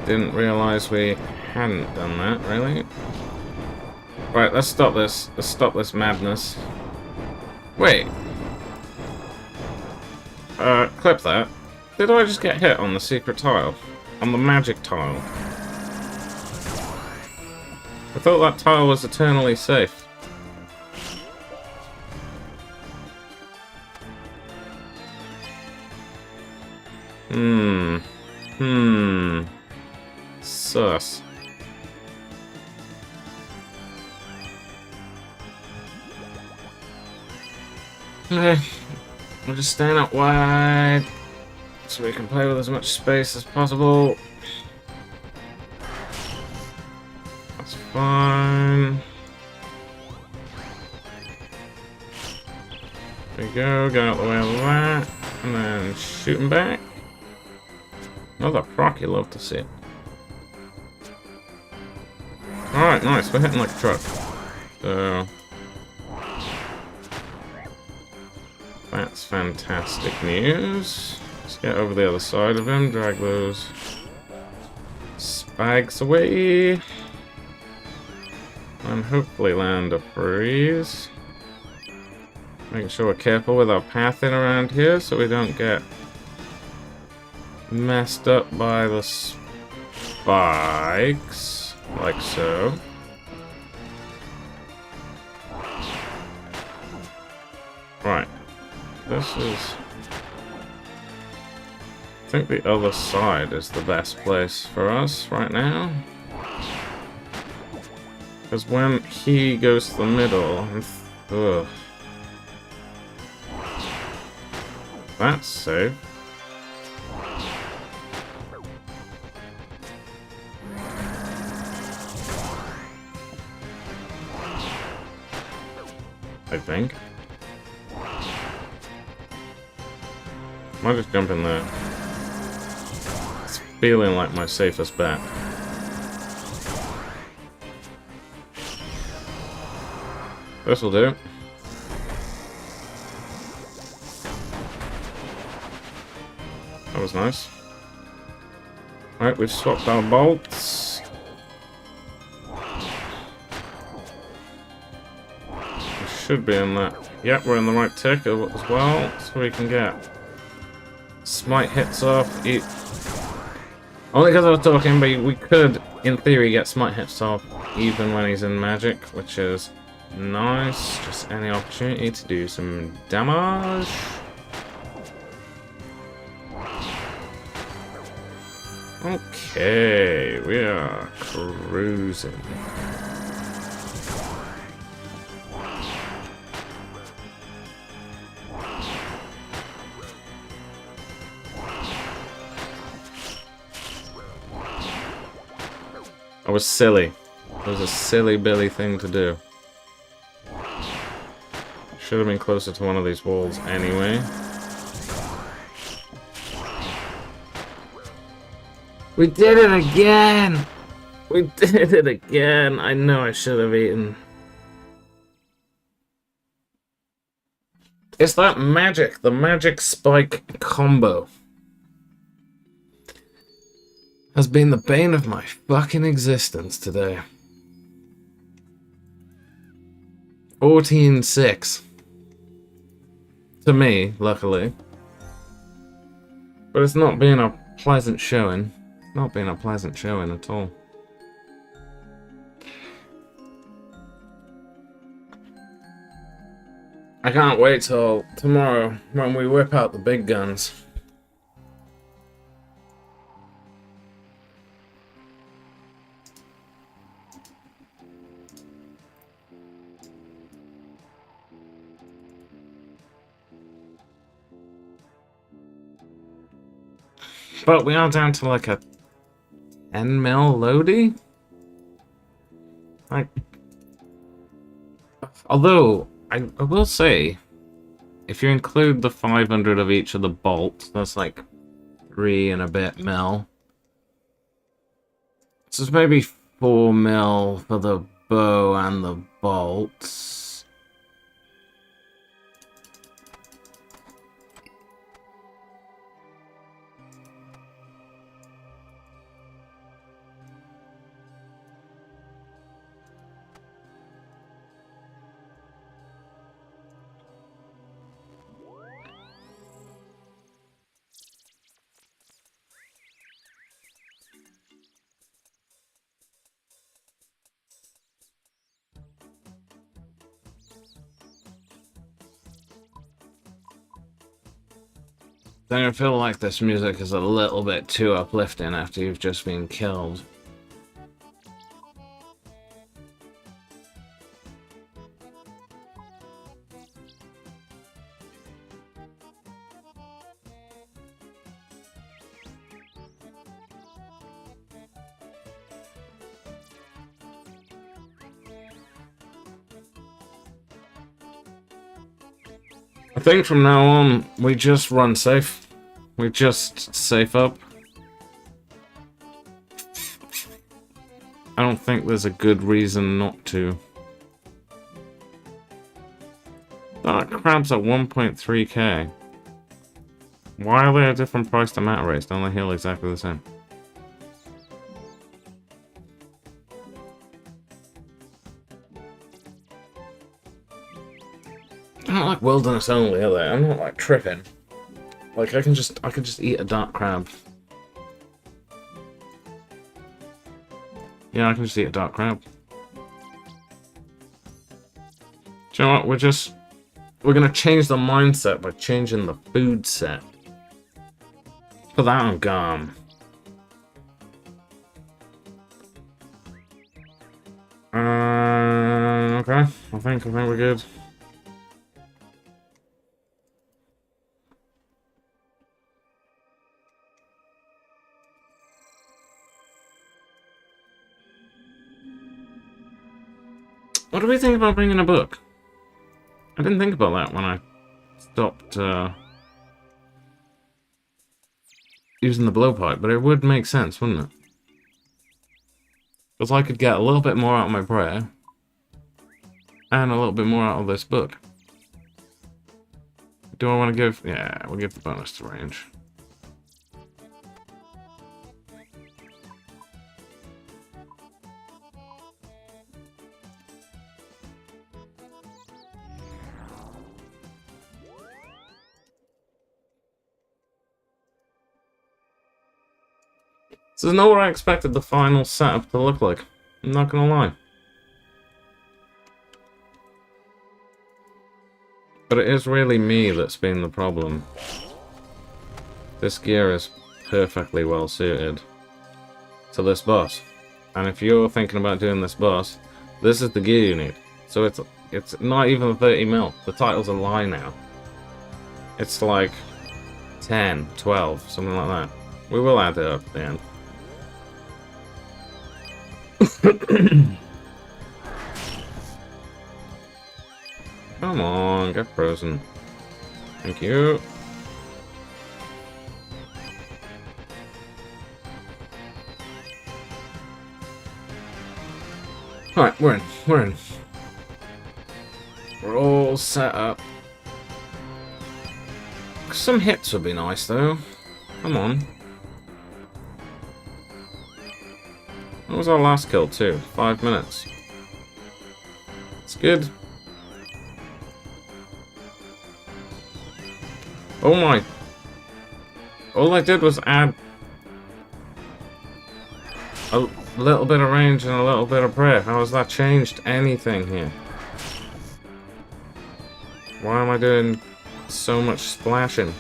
Didn't realise we hadn't done that, really. Right, let's stop this. Let's stop this madness. Wait. Clip that. Did I just get hit on the secret tile? On the magic tile? I thought that tile was eternally safe. Sus. Okay. We'll just stand up wide so we can play with as much space as possible. That's fine. There we go, go out the way of that, and then shoot him back. Another proc, you love to see it. Alright, nice, we're hitting like a truck. So that's fantastic news. Let's get over the other side of him, drag those spags away, and hopefully land a freeze. Making sure we're careful with our pathing around here so we don't get messed up by the spikes, like so. Right. This is... I think the other side is the best place for us right now. Because when he goes to the middle, ugh. That's safe. I think. Might just jump in there. It's feeling like my safest bet. This'll do. That was nice. Right, we've swapped our bolts. We should be in that. Yep, we're in the right tick as well, so we can get smite hits off. Only because I was talking, but we could, in theory, get smite hits off even when he's in magic, which is nice. Just any opportunity to do some damage. Okay, we are cruising. That was silly. It was a silly Billy thing to do. Should have been closer to one of these walls anyway. We did it again! We did it again! I know I should have eaten. It's that magic, the magic spike combo. Has been the bane of my fucking existence today. 14-6. To me, luckily. But it's not been a pleasant showing. Not been a pleasant showing at all. I can't wait till tomorrow when we whip out the big guns. But we are down to like a 10 mil Lodi? Like, although, I will say, if you include the 500 of each of the bolts, that's like 3 and a bit mil. So it's maybe 4 mil for the bow and the bolts. Don't you feel like this music is a little bit too uplifting after you've just been killed? I think from now on, we just run safe. We just safe up. I don't think there's a good reason not to. That crab's at 1.3k. Why are they a different price to Mata Race? Don't they heal exactly the same? I'm not like wilderness only, are they? I'm not like tripping. Like I can just eat a dark crab. Yeah, I can just eat a dark crab. Do you know what? We're gonna change the mindset by changing the food set. Put that on Garm. Okay. I think we're good. What do we think about bringing a book? I didn't think about that when I stopped using the blowpipe, but it would make sense, wouldn't it? Because I could get a little bit more out of my prayer, and a little bit more out of this book. Do I want to give... Yeah, we'll give the bonus to range. This is not what I expected the final setup to look like. I'm not gonna lie. But it is really me that's been the problem. This gear is perfectly well suited to this boss. And if you're thinking about doing this boss, this is the gear you need. So it's not even 30 mil. The title's a lie now. It's like 10, 12, something like that. We will add it up at the end. Come on, get frozen. Thank you. Alright, we're in. We're in. We're all set up. Some hits would be nice, though. Come on. What was our last kill, too? 5 minutes. It's good. Oh my. All I did was add a little bit of range and a little bit of prayer. How has that changed anything here? Why am I doing so much splashing?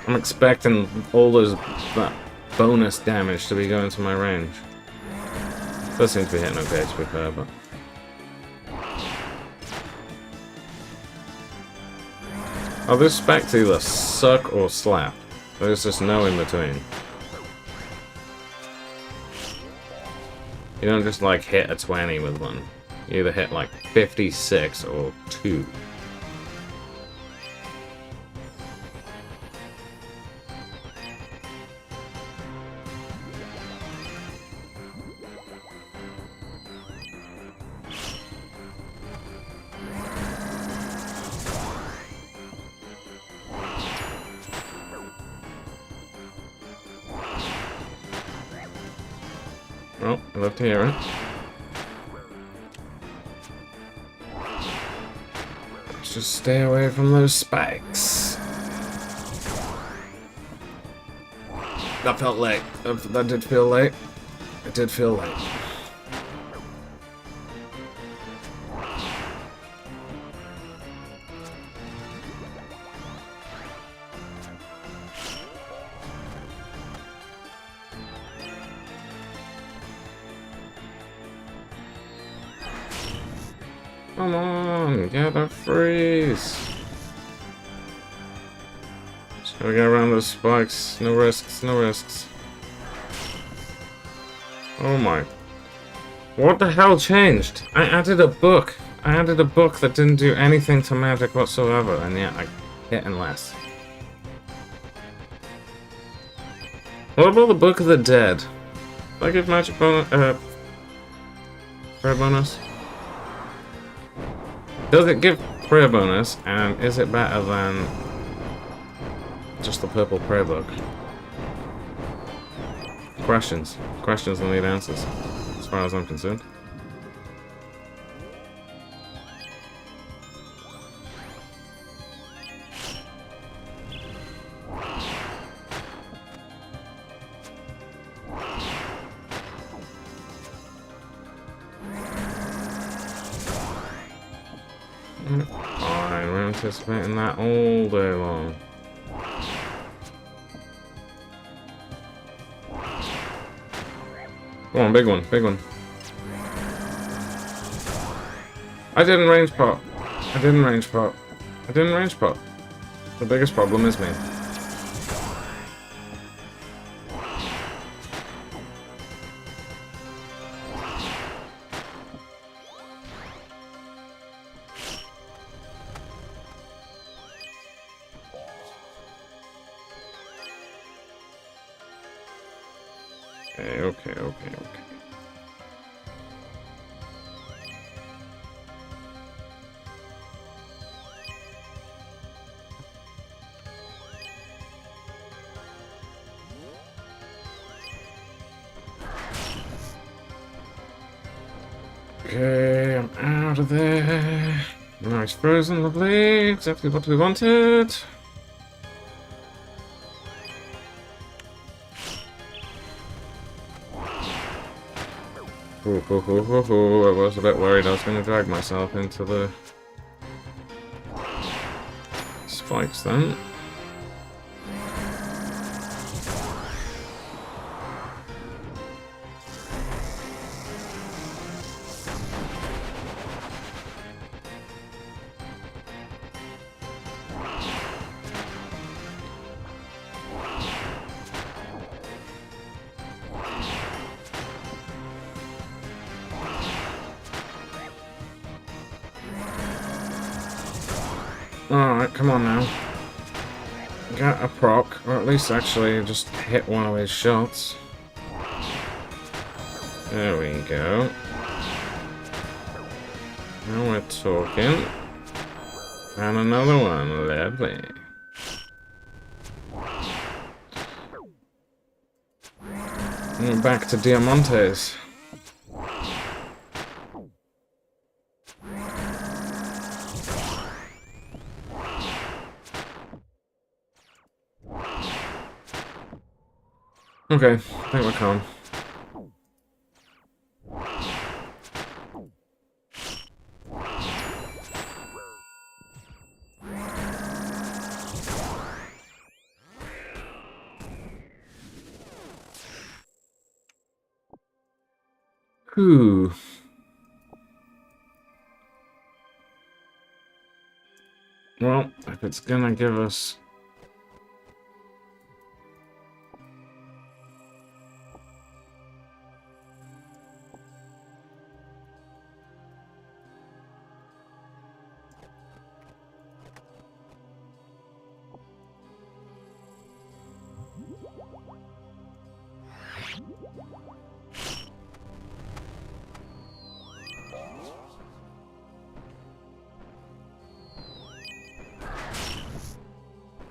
I'm expecting all that bonus damage to be going to my range. Does seem to be hitting okay, to be fair, but... Oh, this specs either suck or slap. There's just no in between. You don't just like hit a 20 with one. You either hit like 56 or 2. Oh, I love to hear it. Let's just stay away from those spikes. That felt late. That did feel late. It did feel late. Come on, get a freeze. Just gotta get around those spikes. No risks, no risks. Oh my. What the hell changed? I added a book. I added a book that didn't do anything to magic whatsoever, and yet I hit in less. What about the Book of the Dead? Did I give magic bonus? Prayer bonus? Does it give prayer bonus, and is it better than just the purple prayer book? Questions. Questions that need answers, as far as I'm concerned. Fine, we're anticipating that all day long. Come on, big one, big one. I didn't range pop. I didn't range pop. I didn't range pop. The biggest problem is me. Okay. Okay, I'm out of there. Nice frozen, lovely. Exactly what we wanted. I was a bit worried I was going to drag myself into the spikes then. Alright, come on now. Get a proc, or at least actually just hit one of his shots. There we go. Now we're talking. And another one, lovely. And we're back to Diamantes. Okay, I think we're calm. Whew. Well, if it's gonna give us...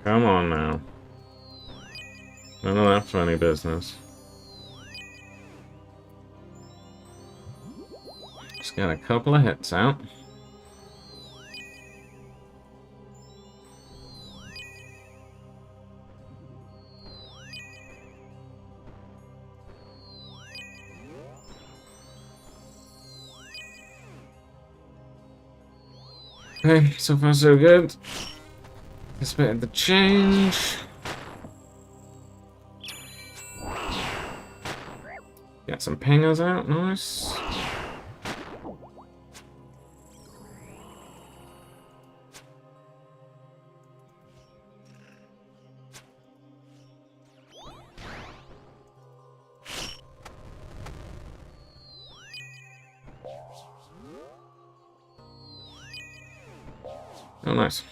Come on now. None of that funny business. Just got a couple of hits out. Okay, so far so good. This bit of the change. Got some pingers out, nice. Oh, nice.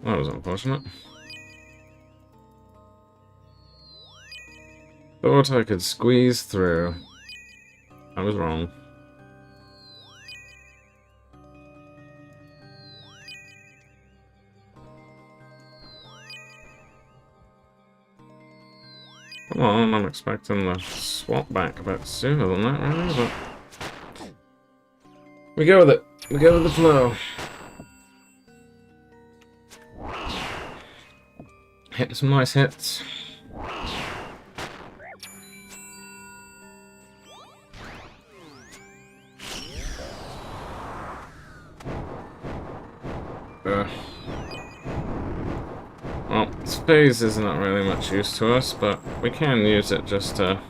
That was unfortunate. Thought I could squeeze through. I was wrong. Come on, I'm expecting the swap back a bit sooner than that, really, but... We go with it. We go with the flow. Hitting some nice hits. Well, phase is not really much use to us, but we can use it just to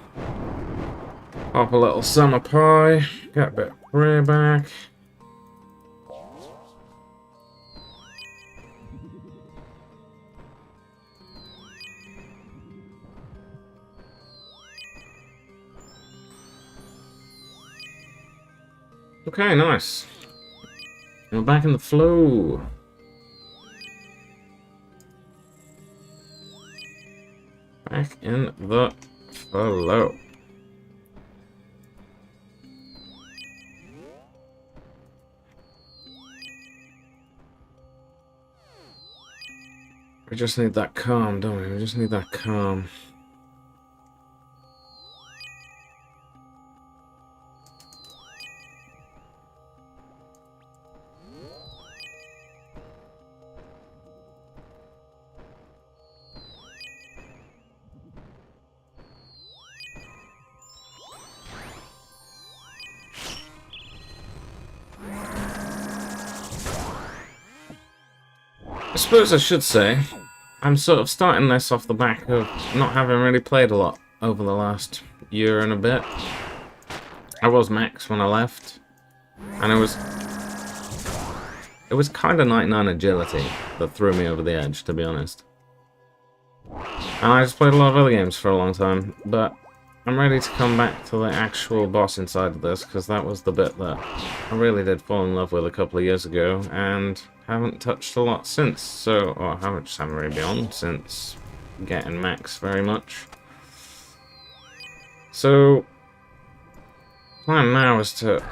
pop a little summer pie, get a bit of prayer back. Okay, nice. We're back in the flow. Back in the flow. We just need that calm, don't we? We just need that calm. I suppose I should say, I'm sort of starting this off the back of not having really played a lot over the last year and a bit. I was max when I left, and it was kind of 99 agility that threw me over the edge, to be honest. And I just played a lot of other games for a long time, but I'm ready to come back to the actual boss inside of this, because that was the bit that I really did fall in love with a couple of years ago, and haven't touched a lot since, so, or haven't really been on since getting max very much. So, plan now is to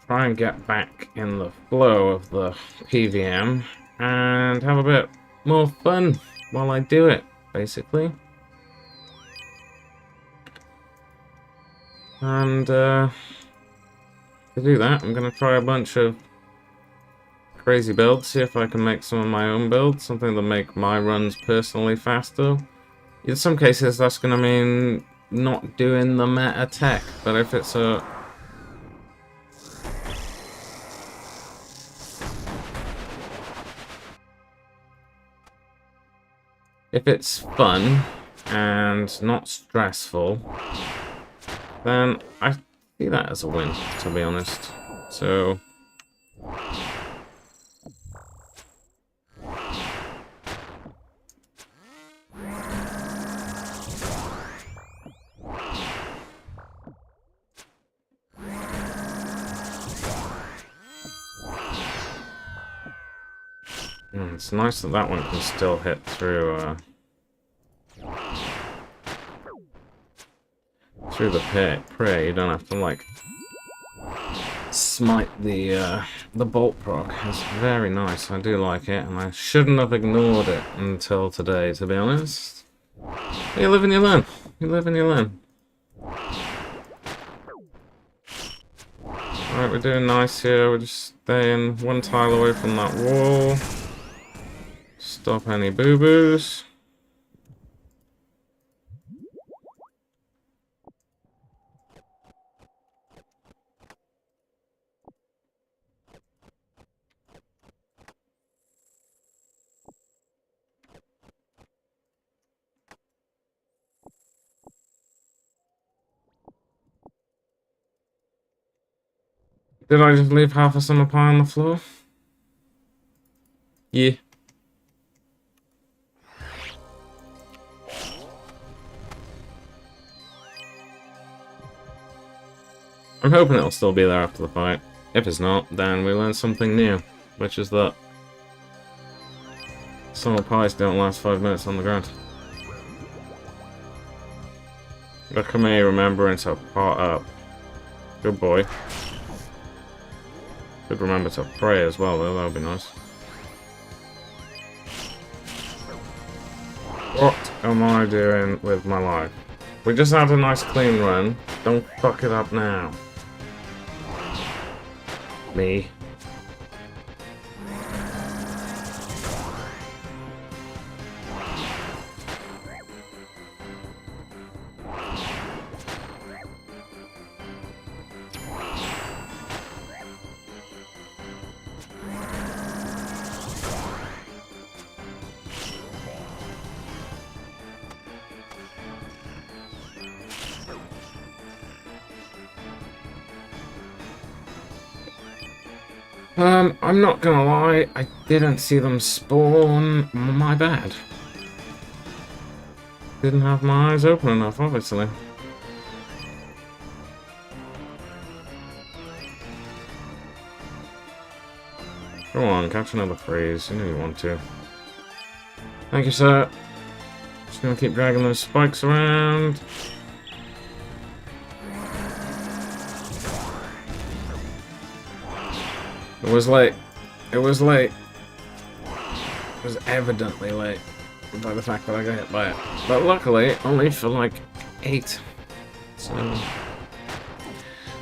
try and get back in the flow of the PVM and have a bit more fun while I do it, basically. And, to do that, I'm going to try a bunch of crazy builds, see if I can make some of my own builds, something that make my runs personally faster. In some cases, that's going to mean not doing the meta tech, but if it's a... if it's fun and not stressful, then I see that as a win, to be honest. So... it's nice that that one can still hit through, through the prey. You don't have to, like, smite the bolt proc. It's very nice. I do like it, and I shouldn't have ignored it until today, to be honest. You live and you learn. You live and you learn. Alright, we're doing nice here. We're just staying one tile away from that wall. Stop any boo-boos. Did I just leave half a summer pie on the floor? Yeah. I'm hoping it'll still be there after the fight. If it's not, then we learn something new, which is that summer pies don't last 5 minutes on the ground. Look at me remembering to pot up. Good boy. Could remember to pray as well, though. That would be nice. What am I doing with my life? We just had a nice clean run. Don't fuck it up now. Me. I'm not gonna lie, I didn't see them spawn. My bad. Didn't have my eyes open enough, obviously. Go on, catch another freeze. You know you want to. Thank you, sir. Just gonna keep dragging those spikes around. It was late. It was late. It was evidently late by the fact that I got hit by it. But luckily, only for like 8. So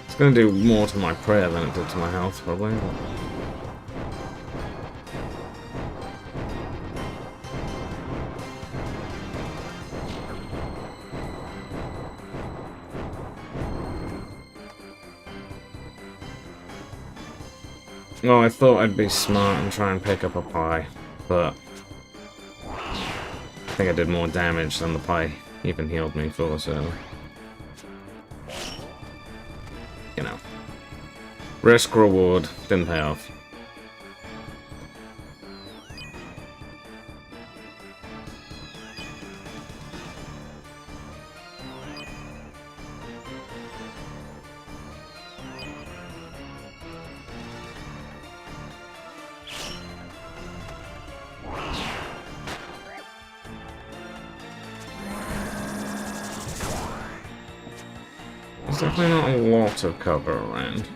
it's gonna do more to my prayer than it did to my health, probably. Well, I thought I'd be smart and try and pick up a pie, but I think I did more damage than the pie even healed me for, so... you know. Risk reward, didn't pay off. There's definitely not a lot of cover around.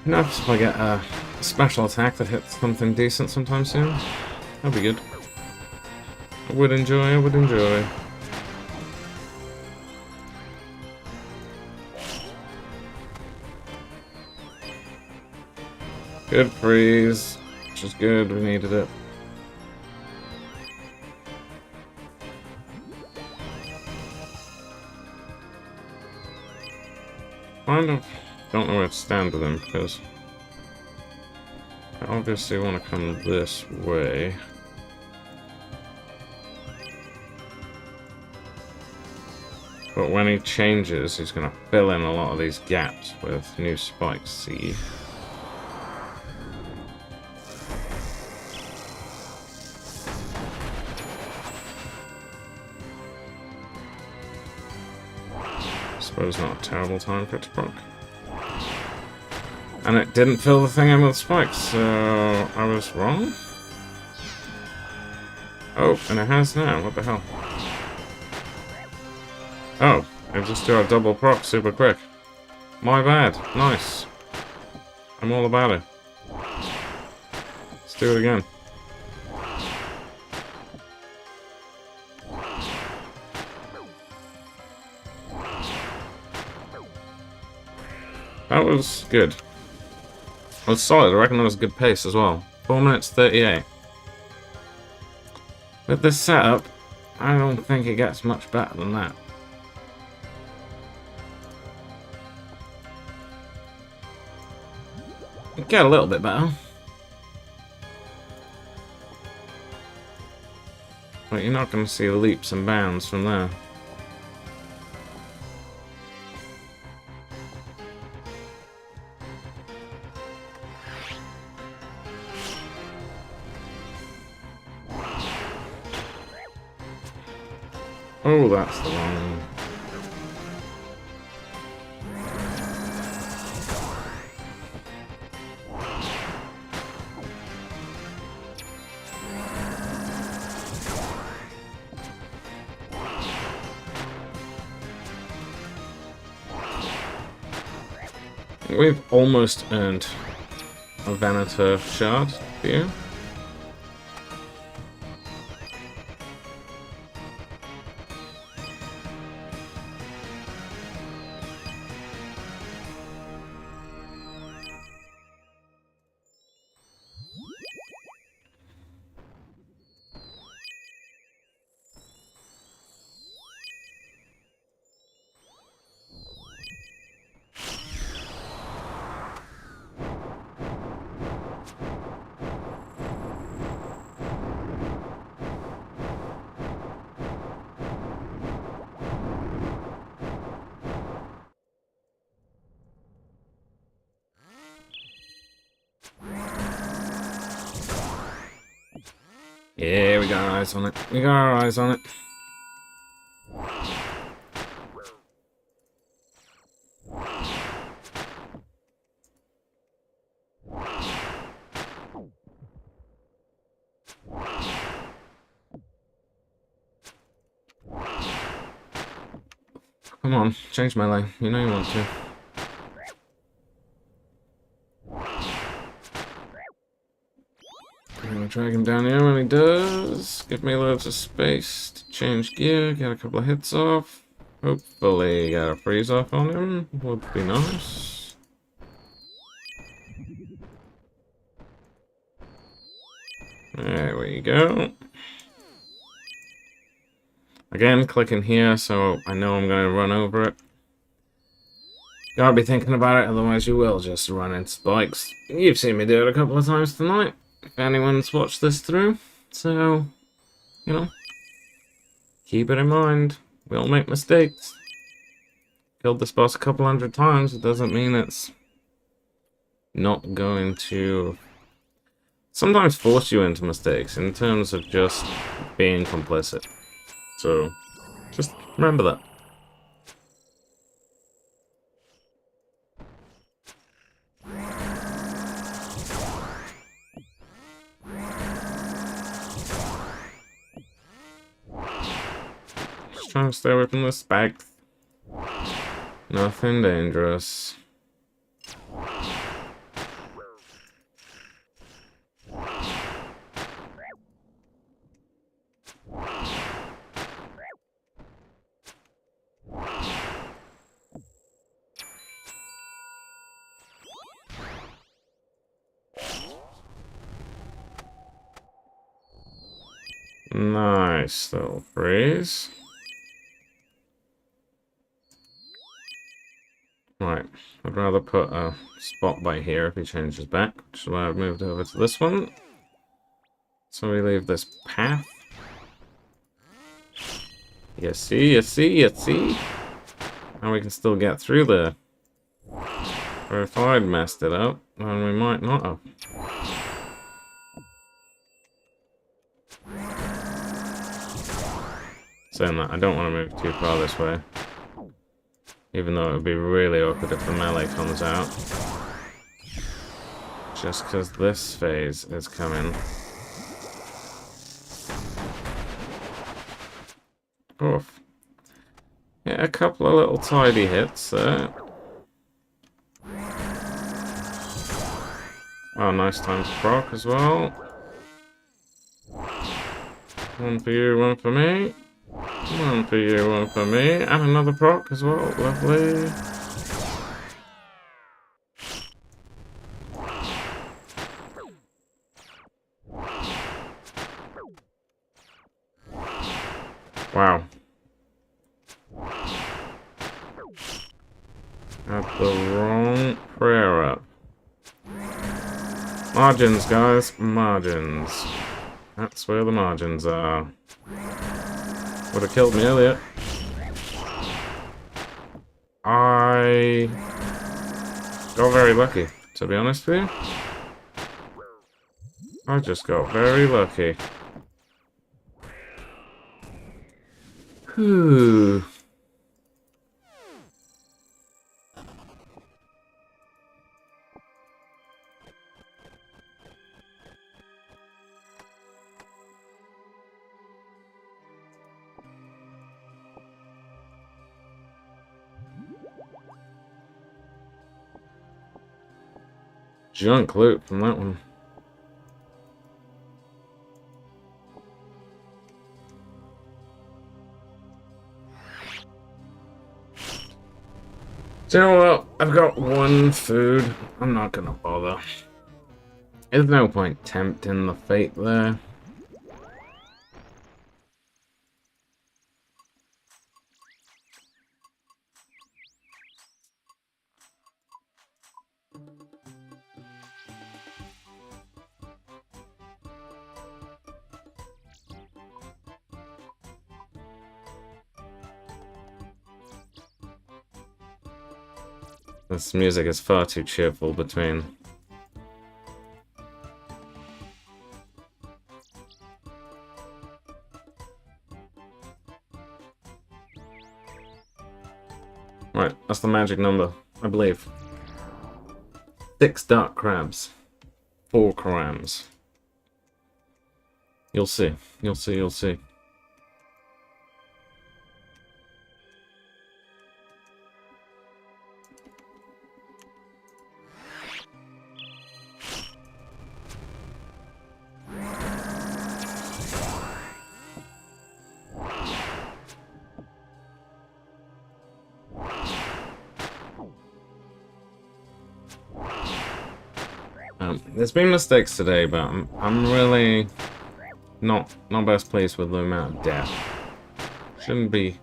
Enough if I get a special attack that hits something decent sometime soon. That'd be good. I would enjoy, I would enjoy. Good freeze, which is good, we needed it. Kind of don't know where to stand with him, because I obviously want to come this way. But when he changes, he's going to fill in a lot of these gaps with new spikes, see? Suppose not a terrible time for it to proc. And it didn't fill the thing in with spikes, so I was wrong? Oh, and it has now, what the hell? Oh, I just do a double proc super quick. My bad, nice. I'm all about it. Let's do it again. That was good. It was solid, I reckon that was a good pace as well. 4 minutes 38. With this setup, I don't think it gets much better than that. It get a little bit better. But you're not going to see the leaps and bounds from there. Oh, that's the one. We've almost earned a Vanaturf shard here. Yeah, we got our eyes on it. We got our eyes on it. Come on, change my lane. You know you want to. I'm gonna drag him down here when he does. Give me loads of space to change gear, get a couple of hits off. Hopefully get a freeze off on him. Would be nice. There we go. Again, clicking here so I know I'm going to run over it. Gotta be thinking about it, otherwise you will just run into spikes. You've seen me do it a couple of times tonight, if anyone's watched this through. So, you know, keep it in mind. We all make mistakes. Killed this boss a couple hundred times, it doesn't mean it's not going to sometimes force you into mistakes in terms of just being complicit. So, just remember that. Just trying to stay away from the spikes. Nothing dangerous. Nice little freeze. Right, I'd rather put a spot by here if he changes back, which is why I've moved over to this one. So we leave this path. You see, you see, you see. And we can still get through there. Or if I'd messed it up, then we might not have. Saying that, I don't want to move too far this way. Even though it would be really awkward if the melee comes out. Just because this phase is coming. Oof. Yeah, a couple of little tidy hits there. Oh, nice time to proc as well. One for you, one for me. One for you, one for me. And another proc as well. Lovely. Wow. Had the wrong prayer up. Margins, guys. Margins. That's where the margins are. Would have killed me earlier. I got very lucky, to be honest with you. I just got very lucky. Whew. Junk loot from that one. Do you know what? I've got one food. I'm not gonna bother. There's no point tempting the fate there. This music is far too cheerful between. Right, that's the magic number, I believe. 6 dark crabs. 4 crams. You'll see. You'll see, you'll see. There's been mistakes today, but I'm really not best pleased with the amount of death. Shouldn't be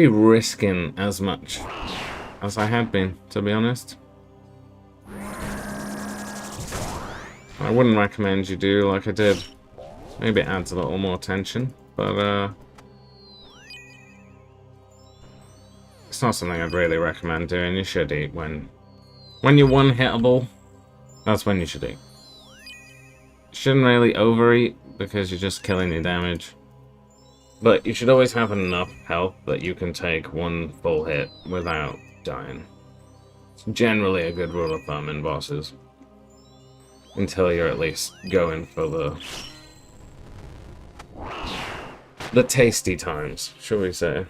risking as much as I had been, to be honest. I wouldn't recommend you do like I did. Maybe it adds a little more tension, but it's not something I'd really recommend doing. You should eat when you're one-hittable, that's when you should eat. Shouldn't really overeat, because you're just killing your damage. But you should always have enough health that you can take one full hit without dying. It's generally a good rule of thumb in bosses. Until you're at least going for the tasty times, shall we say.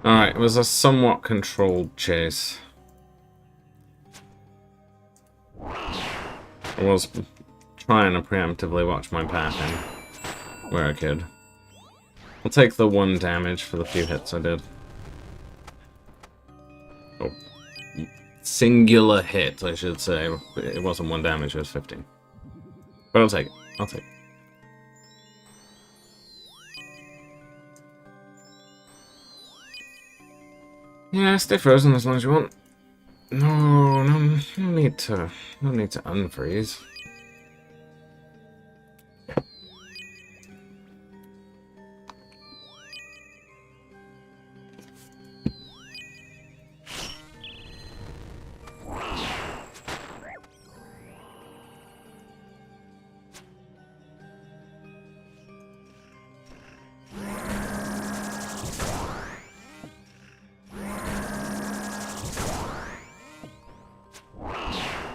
Alright, it was a somewhat controlled chase. was trying to preemptively watch my pattern where I could. I'll take the 1 damage for the few hits I did. Oh. Singular hit, I should say. It wasn't 1 damage, it was 15. But I'll take it. I'll take it. Yeah, stay frozen as long as you want. No need to unfreeze.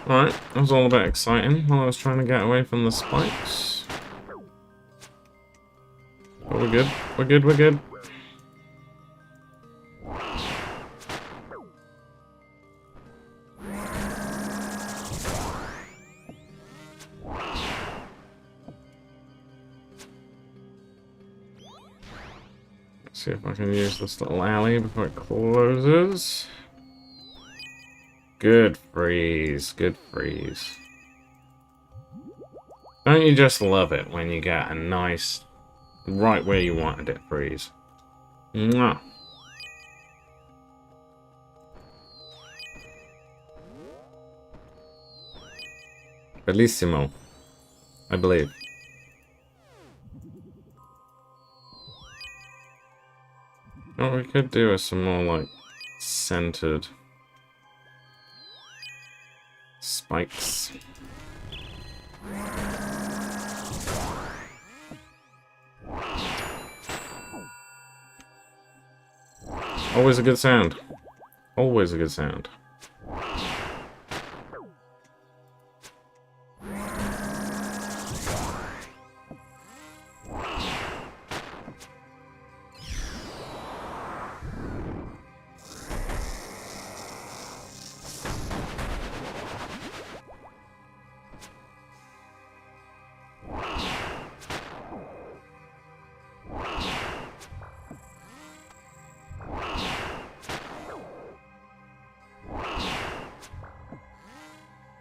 Alright, that was all a bit exciting while I was trying to get away from the spikes. But we're good, we're good, we're good. Let's see if I can use this little alley before it closes. Good freeze, good freeze. Don't you just love it when you get a nice, right where you wanted it freeze? Mwah. Bellissimo, I believe. What we could do is some more, like, centered spikes. Always a good sound. Always a good sound.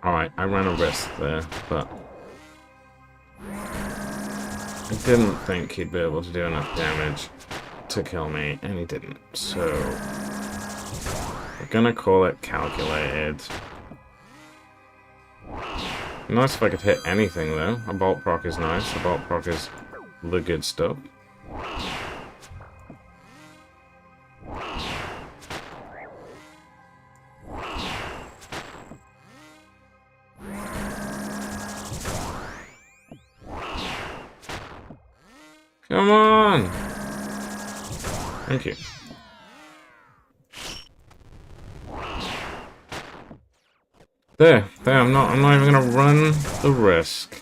Alright, I ran a risk there, but I didn't think he'd be able to do enough damage to kill me, and he didn't. So we're gonna call it calculated. Nice if I could hit anything though. A bolt proc is nice. A bolt proc is the good stuff. Come on! Thank you. There, I'm not even gonna run the risk.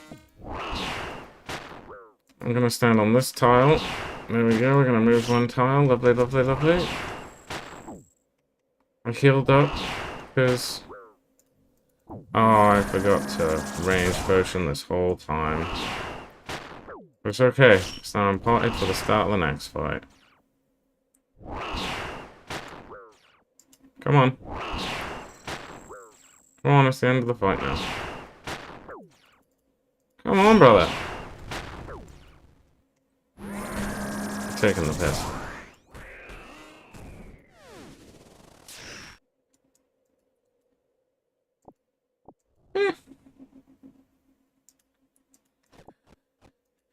I'm gonna stand on this tile. There we go, we're gonna move 1 tile. Lovely, lovely, lovely. I healed up, because... Oh, I forgot to range potion this whole time. It's okay, it's now I'm parted for the start of the next fight. Come on. Come on, it's the end of the fight now. Come on, brother. I'm taking the piss.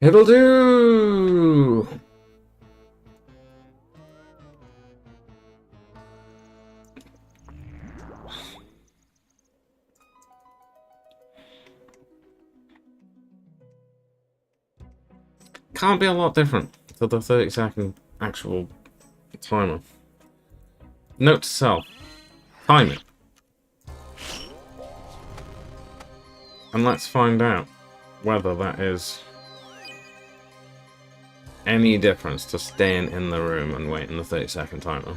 It'll do! Can't be a lot different to the 30-second actual timer. Note to self. Time it. And let's find out whether that is any difference to staying in the room and waiting the 30-second timer.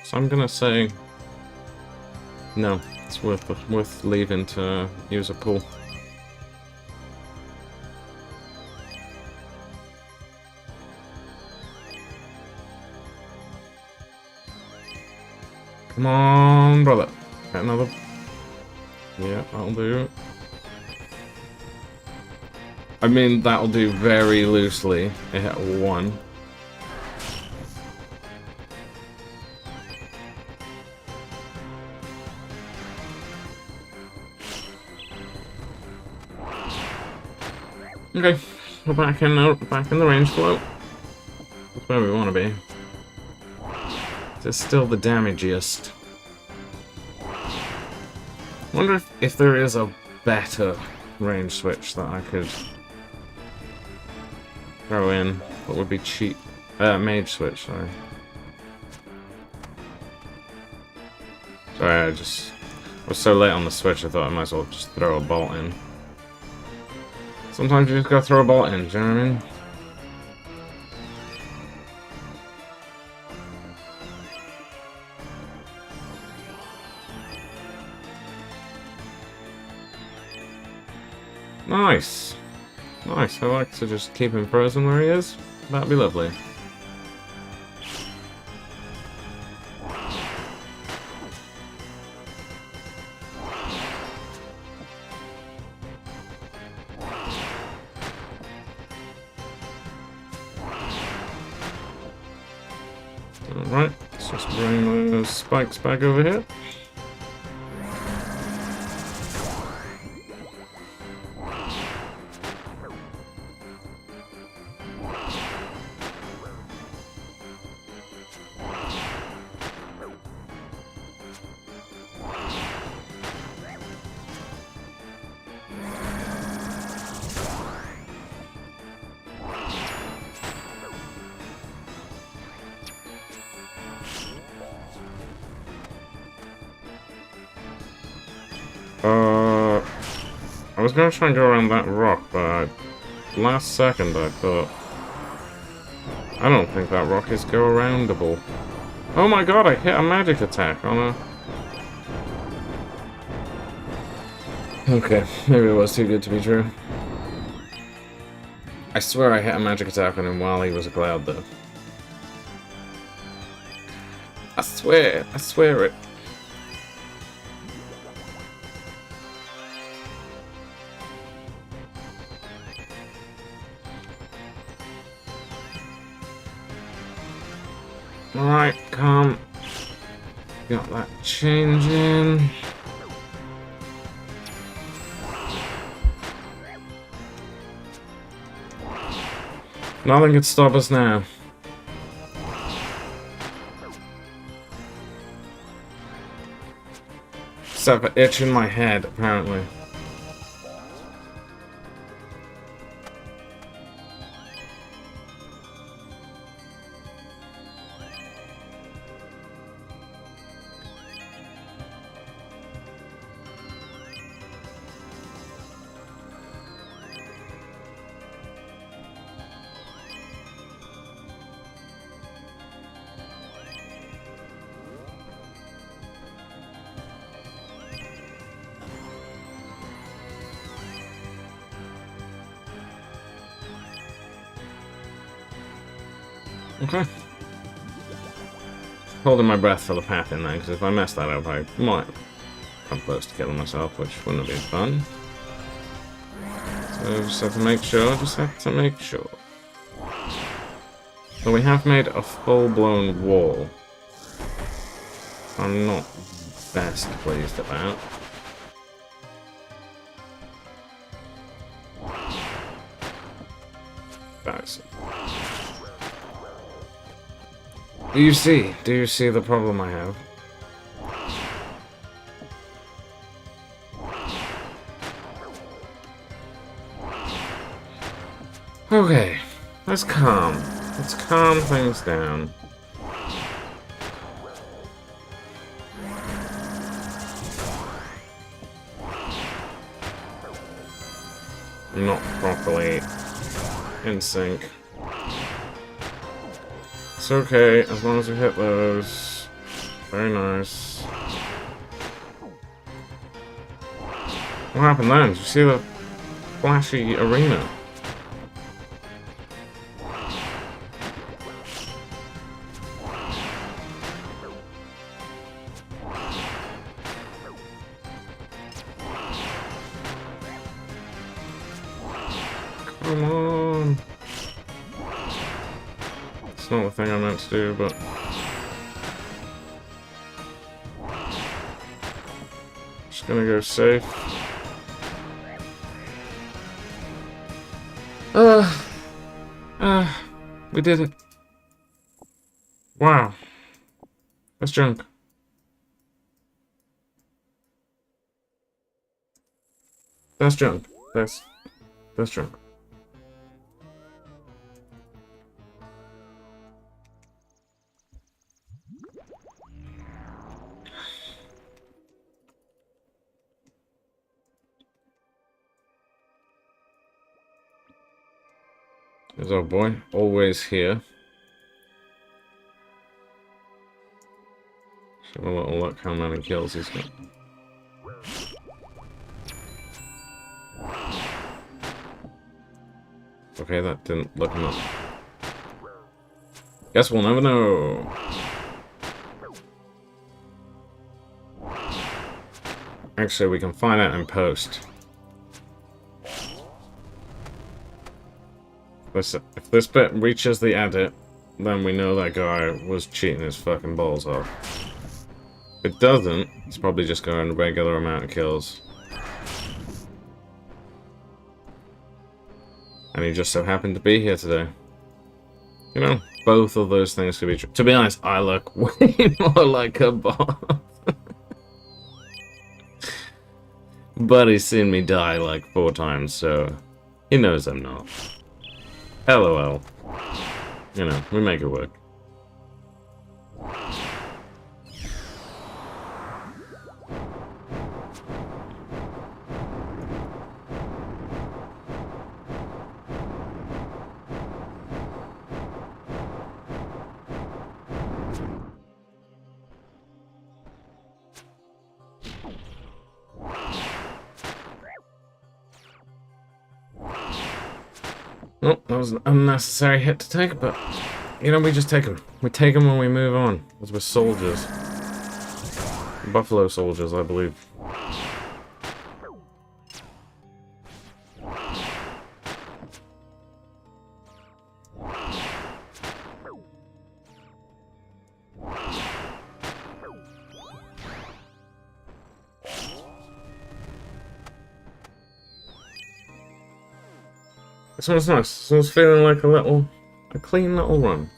So I'm gonna say no, it's worth leaving to use a pool. Come on, brother. Get another. Yeah, that'll do. I mean, that'll do very loosely. It hit 1. Okay, we're back in the range flow. That's where we want to be. It's still the damagiest. Wonder if there is a better range switch that I could throw in that would be cheap. Mage switch, sorry. Sorry, I was so late on the switch I thought I might as well just throw a bolt in. Sometimes you just gotta throw a bolt in, do you know what I mean? Nice. Nice. I like to just keep him frozen where he is. That'd be lovely. Alright, let's just bring those spikes back over here. I was gonna try and go around that rock, but last second I thought, I don't think that rock is go-aroundable. Oh my god, I hit a magic attack on a... Okay, maybe it was too good to be true. I swear I hit a magic attack on him while he was a cloud, though. I swear it. Alright, calm. Got that changing. Nothing can stop us now. Except for itch in my head, apparently. Okay. Holding my breath for the path in there, because if I mess that up, I might come close to killing myself, which wouldn't have been fun. So just have to make sure, So we have made a full-blown wall. I'm not best pleased about. That's... Do you see the problem I have? Okay, let's calm things down. Not properly in sync. It's okay, as long as we hit those. Very nice. What happened then? Did you see the flashy arena? Come on. It's not the thing I meant to do, but... Just gonna go safe. We did it. Wow. That's junk. That's junk. That's junk. There's our boy, always here. Show a little look how many kills he's got. Okay, that didn't look enough. Guess we'll never know. Actually, we can find out in post. If this bit reaches the edit, then we know that guy was cheating his fucking balls off. If it doesn't, it's probably just going a regular amount of kills. And he just so happened to be here today. You know, both of those things could be true. To be honest, I look way more like a bot. But he's seen me die like 4 times, so he knows I'm not. LOL. You know, we make it work. Oh, that was an unnecessary hit to take, but, you know, we just take them. We take them when we move on, because we're soldiers. Buffalo soldiers, I believe. This one's nice. This one's feeling like a clean little run.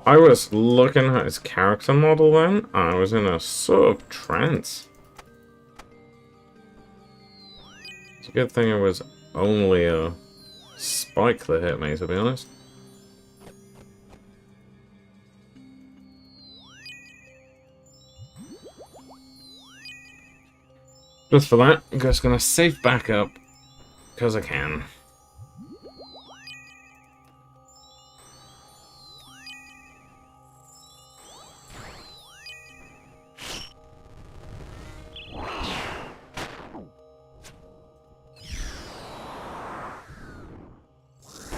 I was looking at his character model then, I was in a sort of trance. It's a good thing it was only a spike that hit me, to be honest. Just for that, I'm just gonna save back up, because I can.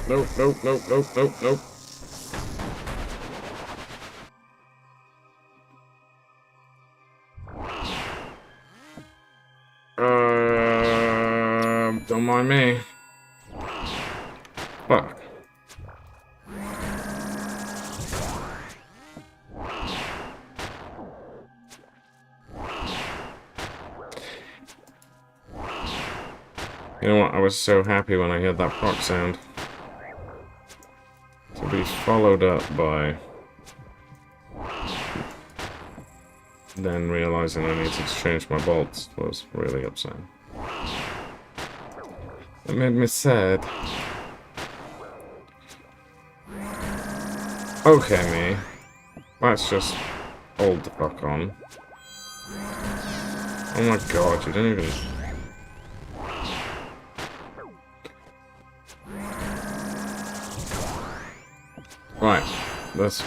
Nope, nope, nope, nope, nope, nope. Don't mind me. Fuck. You know what? I was so happy when I heard that proc sound. To be followed up by then realizing I needed to change my bolts was really upsetting. That made me sad. Okay, me. Let's just hold the fuck on. Oh my god, you don't even... Right, this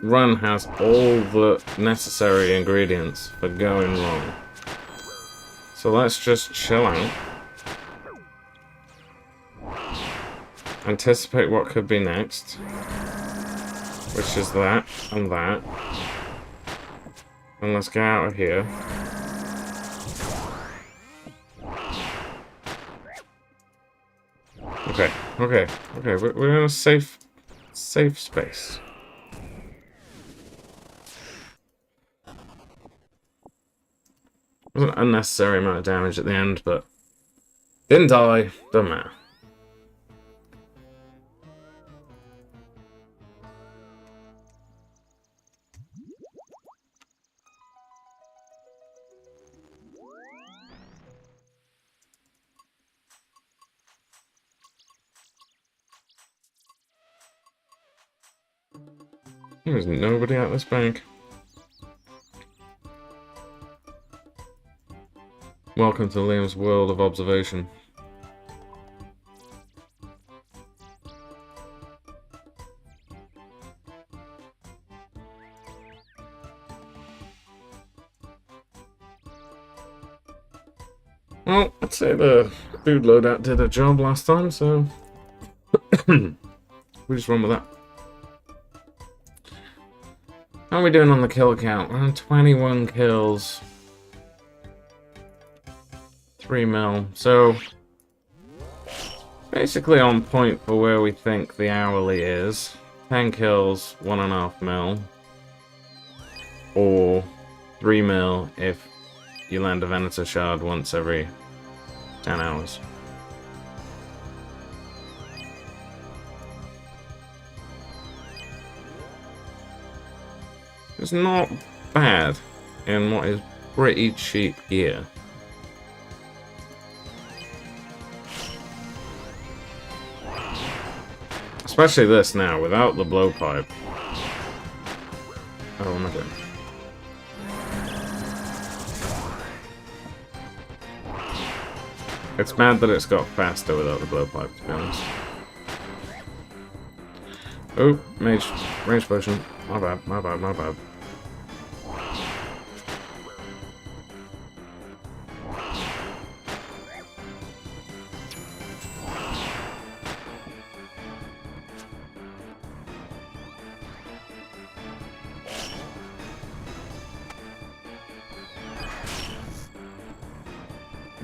run has all the necessary ingredients for going wrong. So let's just chill out. Anticipate what could be next. Which is that, and that. And let's get out of here. Okay, we're in a safe space. Wasn't an unnecessary amount of damage at the end, but didn't die, doesn't matter. There's nobody at this bank. Welcome to Liam's world of observation. Well, I'd say the food loadout did a job last time, so we just run with that. How are we doing on the kill count? We're on 21 kills. 3 mil. So, basically on point for where we think the hourly is. 10 kills, 1.5 mil. Or 3 mil if you land a Venator shard once every 10 hours. It's not bad in what is pretty cheap gear. Especially this now, without the blowpipe. Oh, what am I doing? It's mad that it's got faster without the blowpipe, to be honest. Oh, range potion. My bad.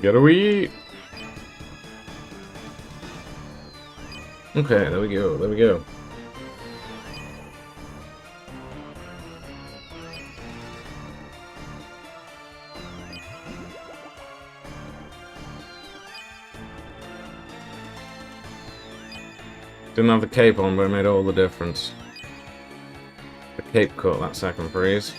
Get away! Okay, there we go. Didn't have the cape on, but it made all the difference. The cape caught that second freeze.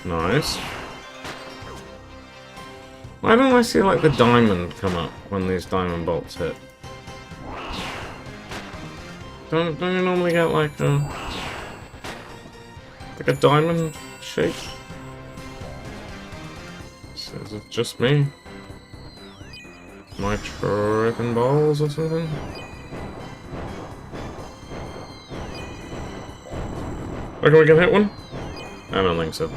Nice. Why don't I see like the diamond come up when these diamond bolts hit? Don't you normally get like a diamond shape? Is it just me? Am I tripping balls or something? Reckon we can hit one? I don't think so.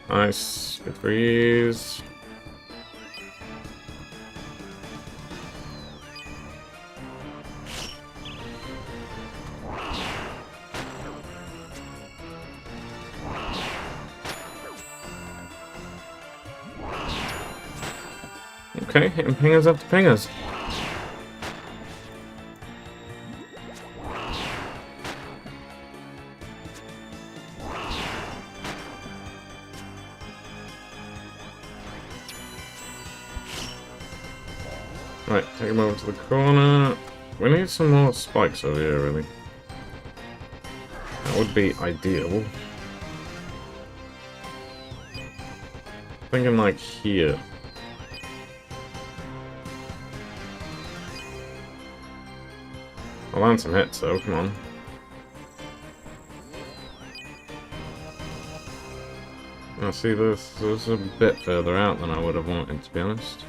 Nice. Good freeze. Okay, hitting pingers after pingers. Right, take him over to the corner. We need some more spikes over here, really. That would be ideal. Thinking like here. I'll land some hits though, come on. I see this is a bit further out than I would have wanted, to be honest.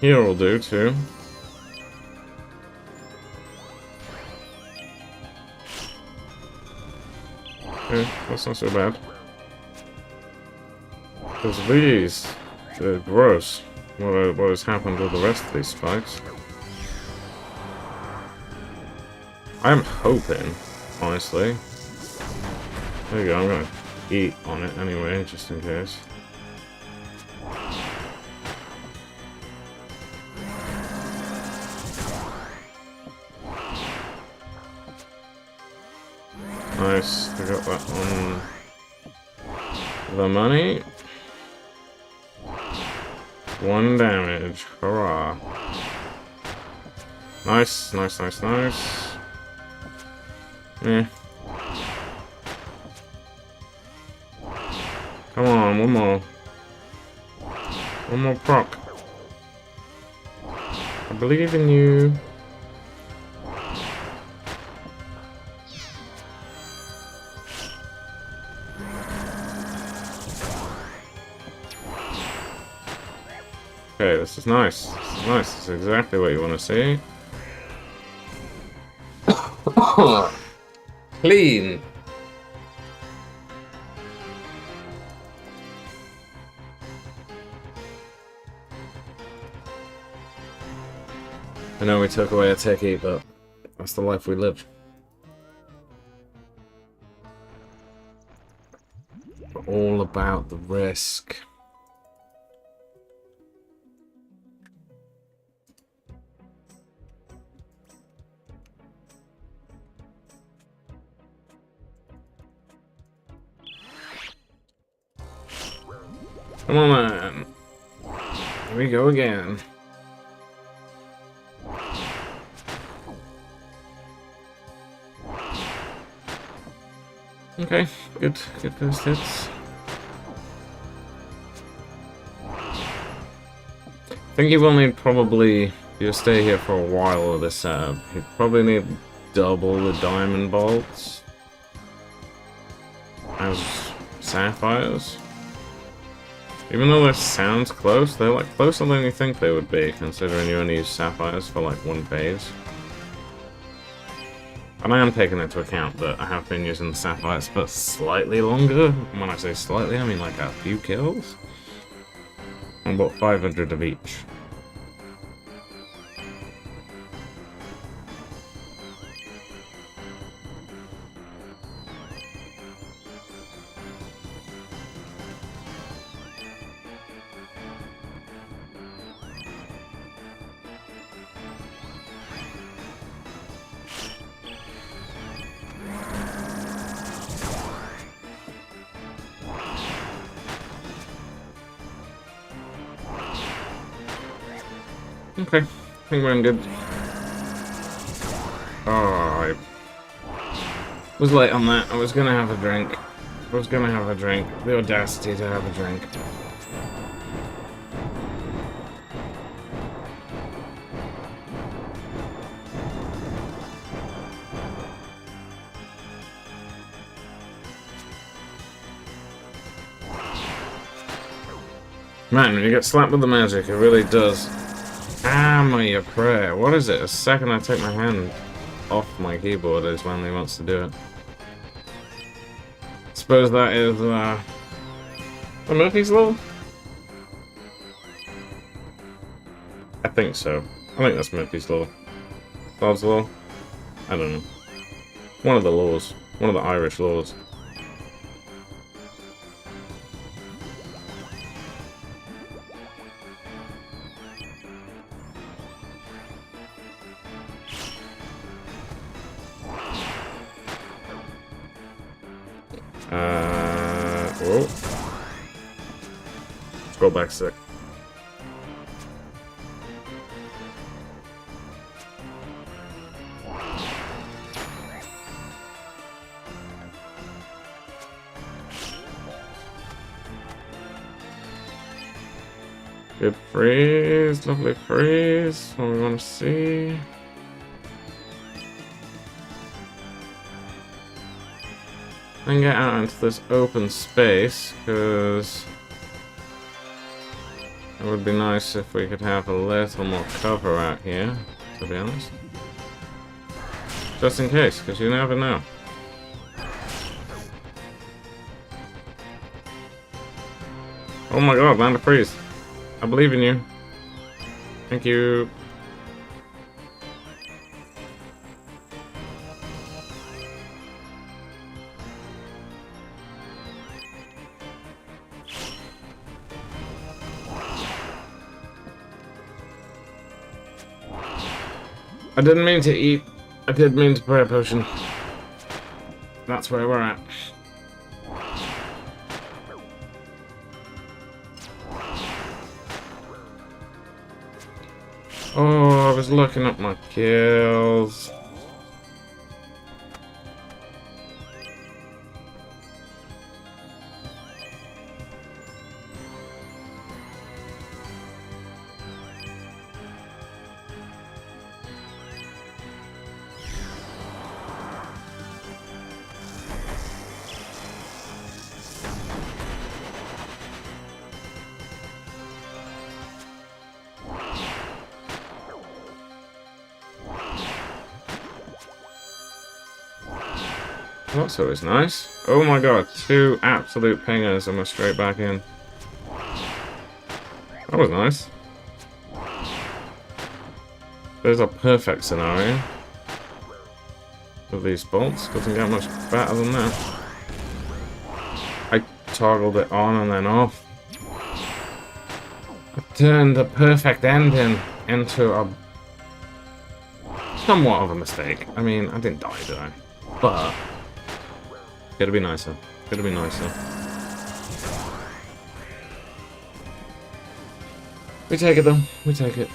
Here will do too. Okay, that's not so bad. Because these, they're gross. What has happened with the rest of these spikes? I'm hoping, honestly. There you go, I'm gonna eat on it anyway, just in case. Nice, I got that on the money. 1 damage, hurrah. Nice, nice, nice, nice. Eh. Come on, one more. One more proc. I believe in you. Okay, this is nice. This is nice. This is exactly what you want to see. Clean. I know we took away a techie, but that's the life we live. All about the risk. Come on, man. Here we go again. Okay, good first hits. I think you will need probably, if you stay here for a while with this setup, you probably need double the diamond bolts as sapphires. Even though this sounds close, they're like closer than you think they would be, considering you only use sapphires for like 1 phase. And I am taking into account that I have been using the sapphires for slightly longer. When I say slightly, I mean like a few kills. And about 500 of each. Okay, I think we're in good. Oh, I was late on that. I was gonna have a drink. The audacity to have a drink. Man, when you get slapped with the magic, it really does. Hammer your prayer. What is it? The second I take my hand off my keyboard is when he wants to do it. Suppose that is a Murphy's Law? I think so. I think that's Murphy's Law. God's Law? I don't know. One of the laws. One of the Irish laws. Whoa. Let's go back sick. Good freeze, lovely freeze. What we want to see. And get out into this open space, because it would be nice if we could have a little more cover out here, to be honest. Just in case, because you never know. Oh my god, land of freeze. I believe in you. Thank you. I didn't mean to eat. I did mean to play a potion. That's where we're at. Oh, I was looking at my kills. That's always nice. Oh my god, 2 absolute pingers and we're straight back in. That was nice. There's a perfect scenario of these bolts. Doesn't get much better than that. I toggled it on and then off. I turned the perfect ending into a somewhat of a mistake. I mean, I didn't die, did I? But gotta be nicer. Gotta be nicer. We take it though. We take it.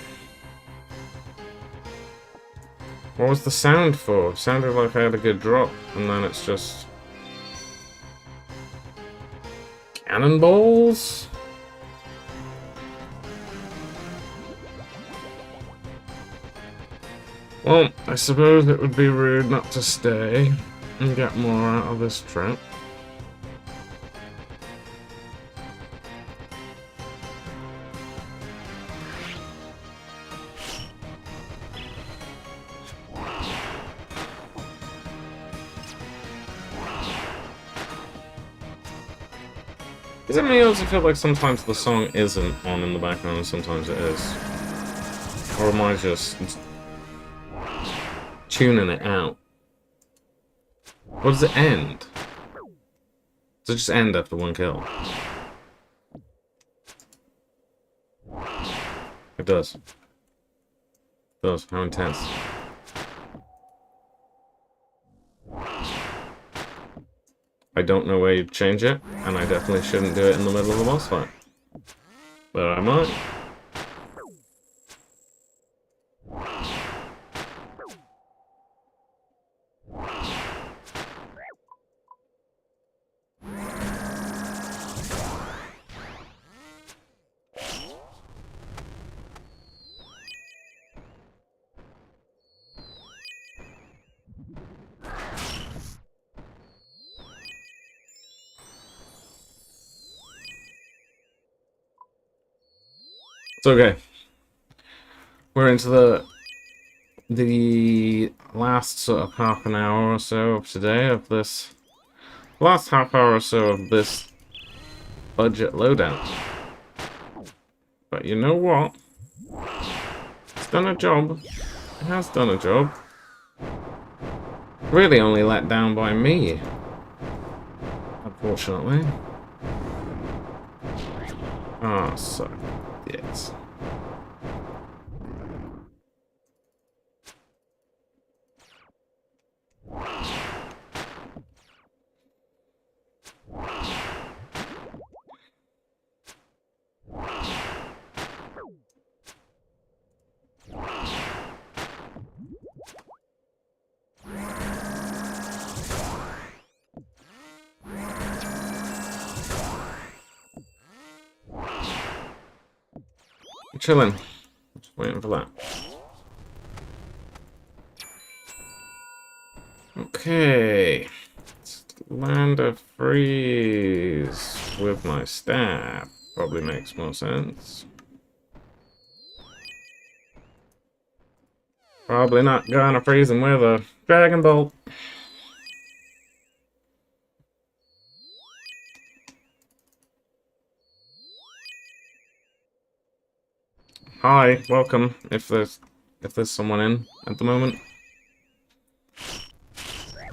What was the sound for? It sounded like I had a good drop, and then it's just cannonballs? Well, I suppose it would be rude not to stay and get more out of this trip. Is it me, or does it feel like sometimes the song isn't on in the background and sometimes it is? Or am I just tuning it out? Or does it end? Does it just end after 1 kill? It does. It does. How intense. I don't know where you'd change it, and I definitely shouldn't do it in the middle of a boss fight. But I might. It's okay. We're into the last sort of half an hour or so of today of this. Last half hour or so of this budget loadout. But you know what? It's done a job. It has done a job. Really only let down by me. Unfortunately. Ah, so yes. Chilling. Just waiting for that. Okay. Let's land a freeze with my staff. Probably makes more sense. Probably not gonna freeze him with a Dragon Bolt. Hi, welcome. If there's someone in at the moment.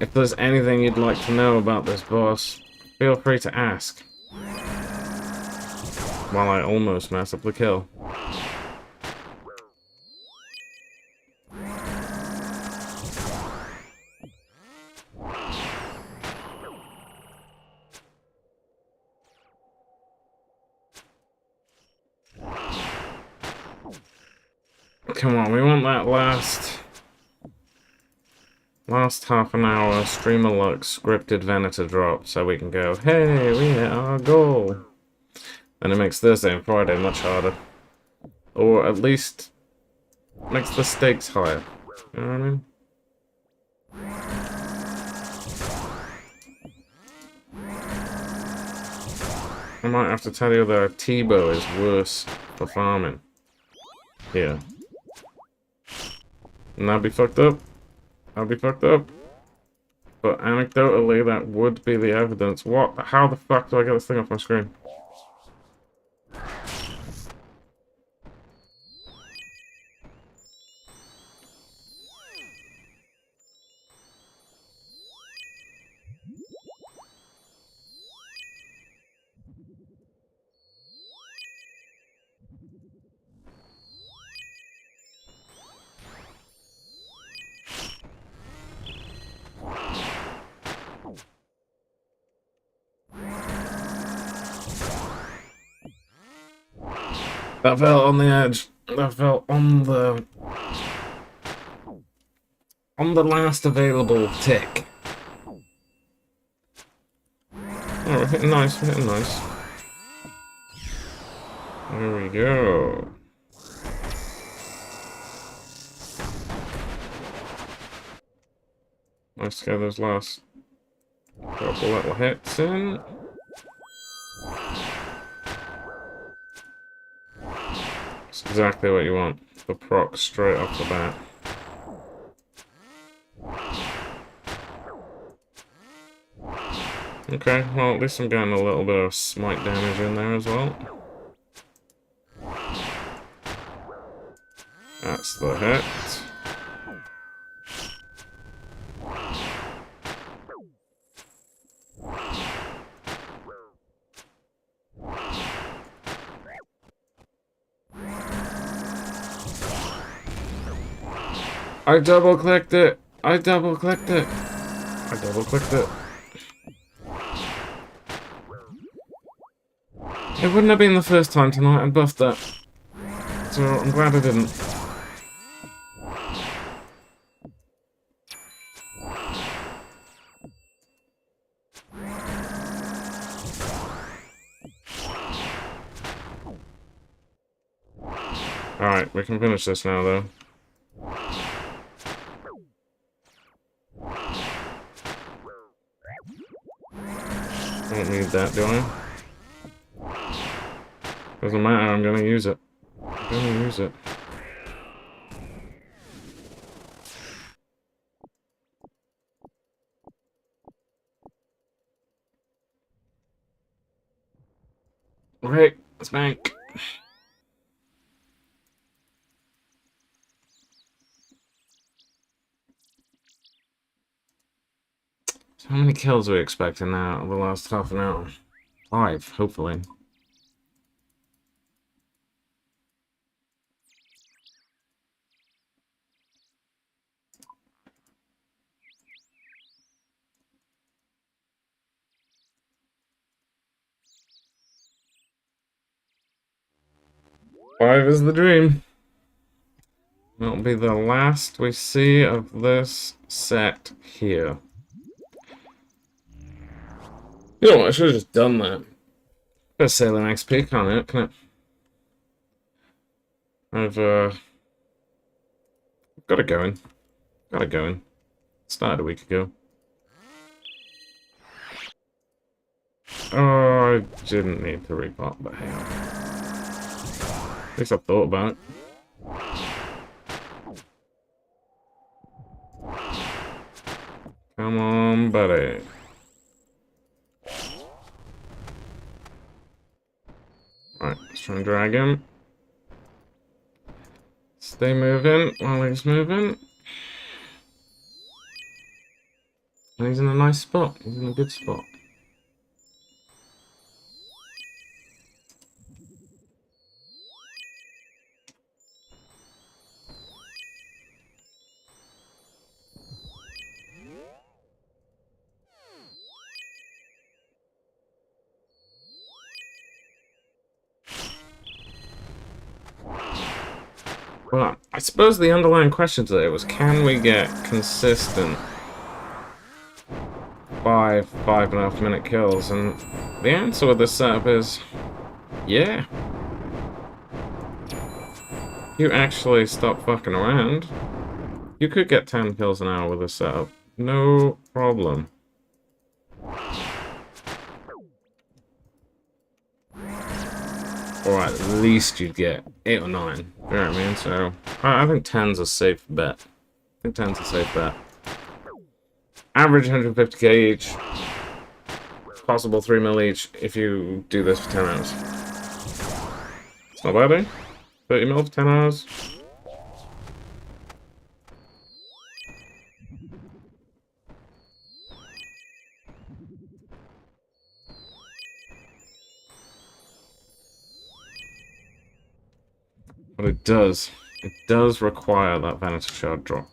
If there's anything you'd like to know about this boss, feel free to ask. While I almost mess up the kill. Come on, we want that last half an hour streamer luck scripted Venator drop so we can go, hey, we hit our goal. And it makes Thursday and Friday much harder. Or at least makes the stakes higher. You know what I mean? I might have to tell you that T-bow is worse for farming. Here. And that'd be fucked up. That'd be fucked up. But anecdotally, that would be the evidence. What? How the fuck do I get this thing off my screen? That fell on the edge. That fell on the last available tick. Oh, we're hitting nice, we're hitting nice. There we go. Nice to get those last couple little hits in. That's exactly what you want. The proc straight off the bat. Okay, well at least I'm getting a little bit of smite damage in there as well. That's the hit. I double clicked it! I double clicked it! I double clicked it. It wouldn't have been the first time tonight I buffed that. So I'm glad I didn't. Alright, we can finish this now though. I don't need that, do I? Doesn't matter, I'm gonna use it. I'm gonna use it. Okay, let's bank. So how many kills are we expecting now over the last half an hour? 5, hopefully. Five is the dream. That'll be the last we see of this set here. You know what, I should have just done that. Let's sail an XP, can't it? Can it? I've got it going. Got it going. Started a week ago. Oh, I didn't need to repot, but hey. At least I thought about it. Come on, buddy. Right, let's try and drag him. Stay moving while he's moving. And he's in a nice spot. He's in a good spot. Well, I suppose the underlying question today was, can we get consistent 5.5 minute kills? And the answer with this setup is, yeah. You actually stop fucking around, you could get 10 kills an hour with this setup. No problem. Or at least you'd get 8 or 9. You know what I mean? So, I think 10's a safe bet. I think 10's a safe bet. Average 150k each. Possible 3 mil each if you do this for 10 hours. It's not bad, eh? 30 mil for 10 hours. But it does require that vanity shard drop.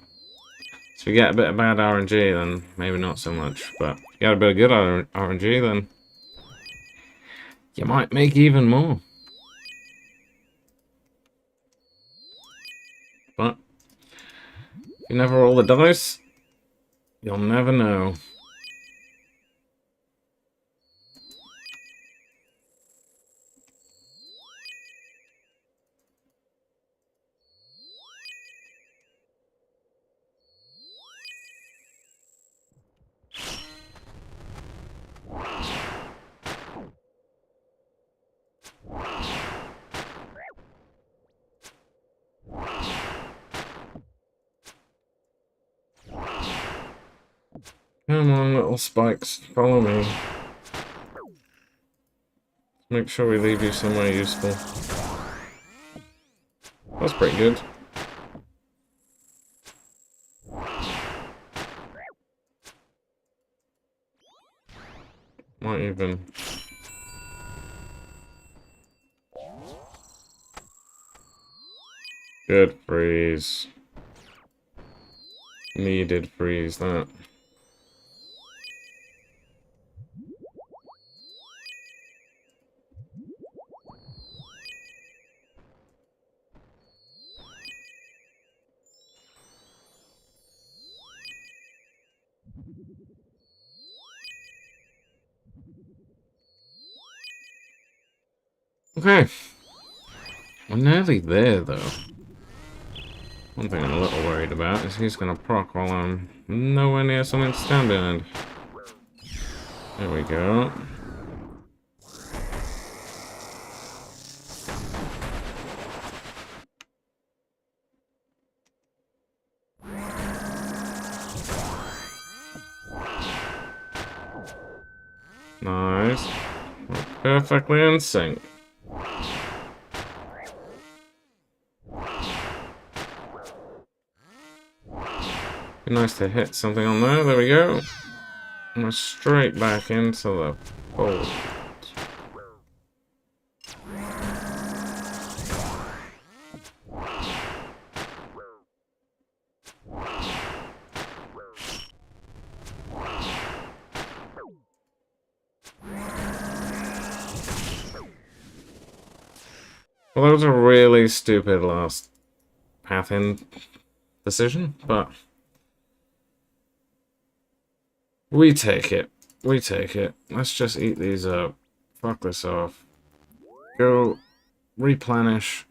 So if you get a bit of bad RNG, then maybe not so much. But if you get a bit of good RNG, then you might make even more. But if you never roll the dice, you'll never know. Come on, little spikes, follow me. Make sure we leave you somewhere useful. That's pretty good. Might even... Good freeze. Needed freeze, that. Okay. We're nearly there, though. One thing I'm a little worried about is he's gonna proc while I'm nowhere near something to stand behind. There we go. Nice. We're perfectly in sync. Be nice to hit something on there. There we go. And we're straight back into the fold. Well, that was a really stupid last path in decision, but we take it. We take it. Let's just eat these up. Fuck this off. Go replenish.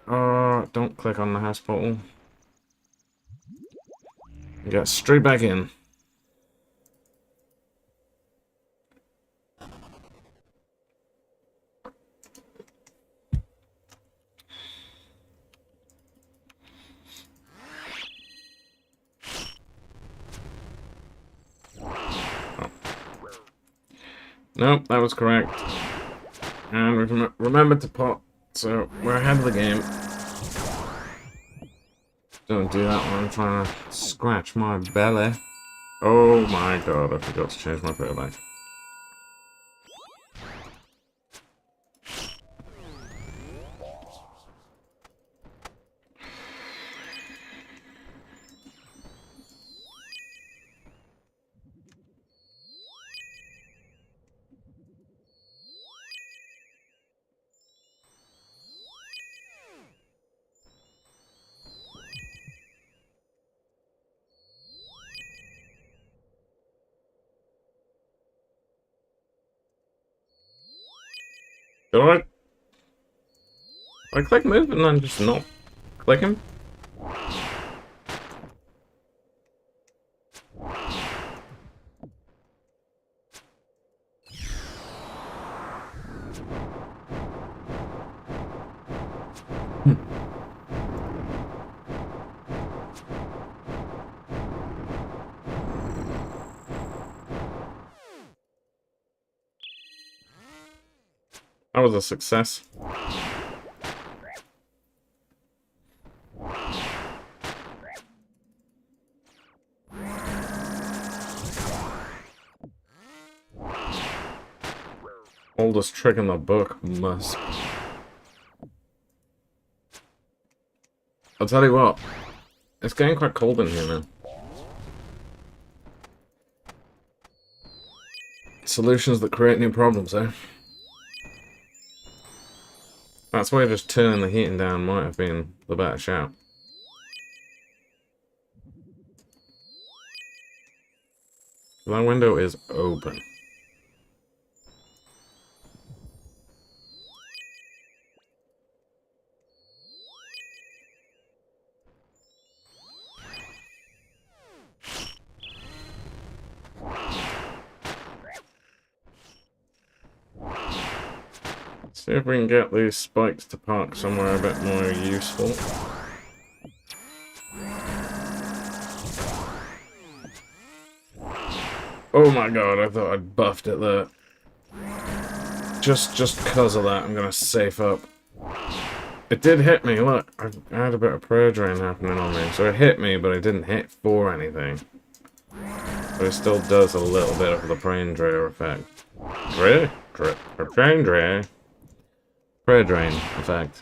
Don't click on the house portal. Get straight back in. Nope, that was correct. And we've remembered to pot, so we're ahead of the game. Don't do that when I'm trying to scratch my belly. Oh my god, I forgot to change my payback. Alright. I click move and then just not click him. That was a success. Oldest trick in the book, Muspah. I'll tell you what, it's getting quite cold in here now. Solutions that create new problems, eh? That's why just turning the heating down might have been the better shout. That window is open. See if we can get these spikes to park somewhere a bit more useful. Oh my god, I thought I'd buffed it there. Just because of that, I'm gonna safe up. It did hit me, look. I had a bit of prayer drain happening on me. So it hit me, but it didn't hit for anything. But it still does a little bit of the prayer drain effect. Prayer drain effect.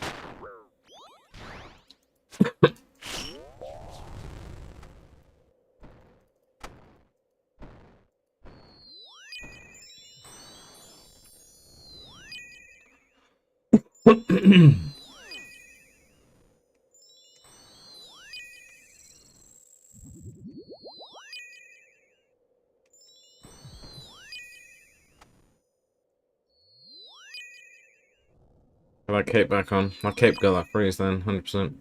Put that cape back on. My cape got that freeze then, 100%.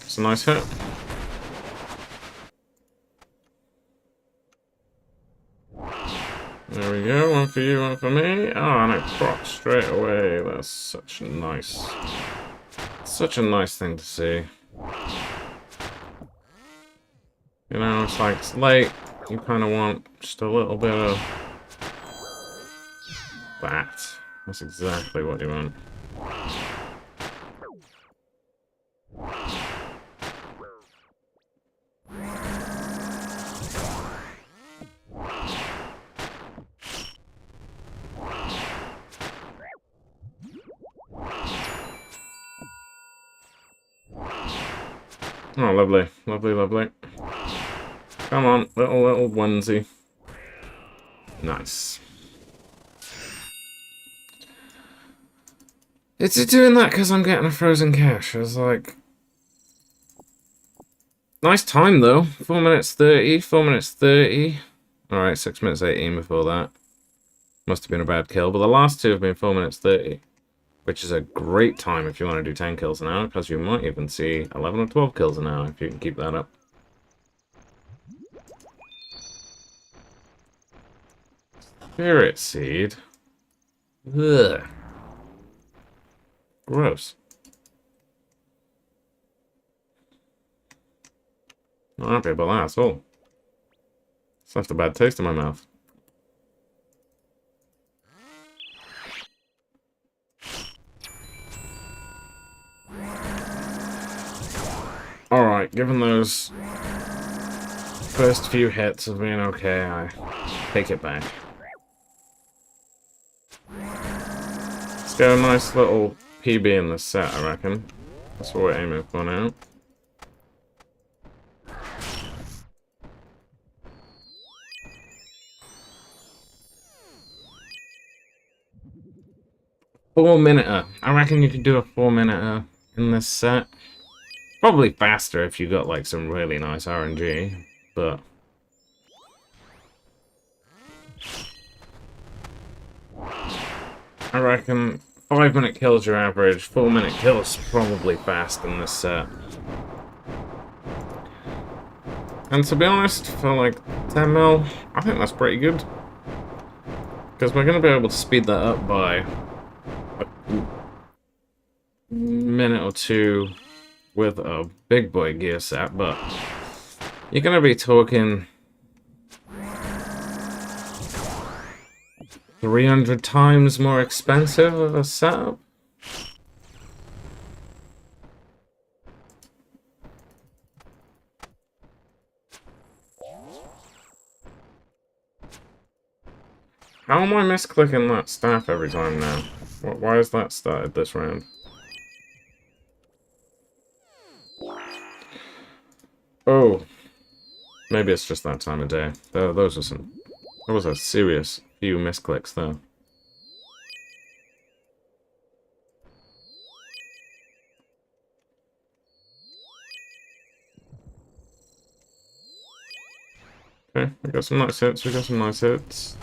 It's a nice hit. There we go, one for you, one for me. Oh, and I proc straight away. That's such a nice thing to see. You know, it's like, it's late. You kind of want just a little bit of that. That's exactly what you want. Oh, lovely. Lovely, lovely. Come on, little onesie. Nice. It's doing that because I'm getting a frozen cache. I was like... Nice time, though. 4 minutes 30, 4 minutes 30. Alright, 6 minutes 18 before that. Must have been a bad kill, but the last two have been 4 minutes 30. Which is a great time if you want to do 10 kills an hour, because you might even see 11 or 12 kills an hour if you can keep that up. Spirit Seed. Ugh. Gross. Not happy about that at all. It's left a bad taste in my mouth. Alright, given those first few hits have been okay, I take it back. Let's get a nice little PB in this set, I reckon. That's what we're aiming for now. Four-minuter. I reckon you could do a 4-minuter in this set. Probably faster if you got like some really nice RNG, but... I reckon 5-minute kills your average, 4-minute kills probably fast in this set. And to be honest, for like 10 mil, I think that's pretty good. Because we're going to be able to speed that up by a minute or two with a big boy gear set, but you're going to be talking 300 times more expensive of a setup. How am I misclicking that staff every time now? Why has that started this round? Oh, maybe it's just that time of day. Those are some... There was a serious few misclicks though. Okay, we got some nice hits, we got some nice hits.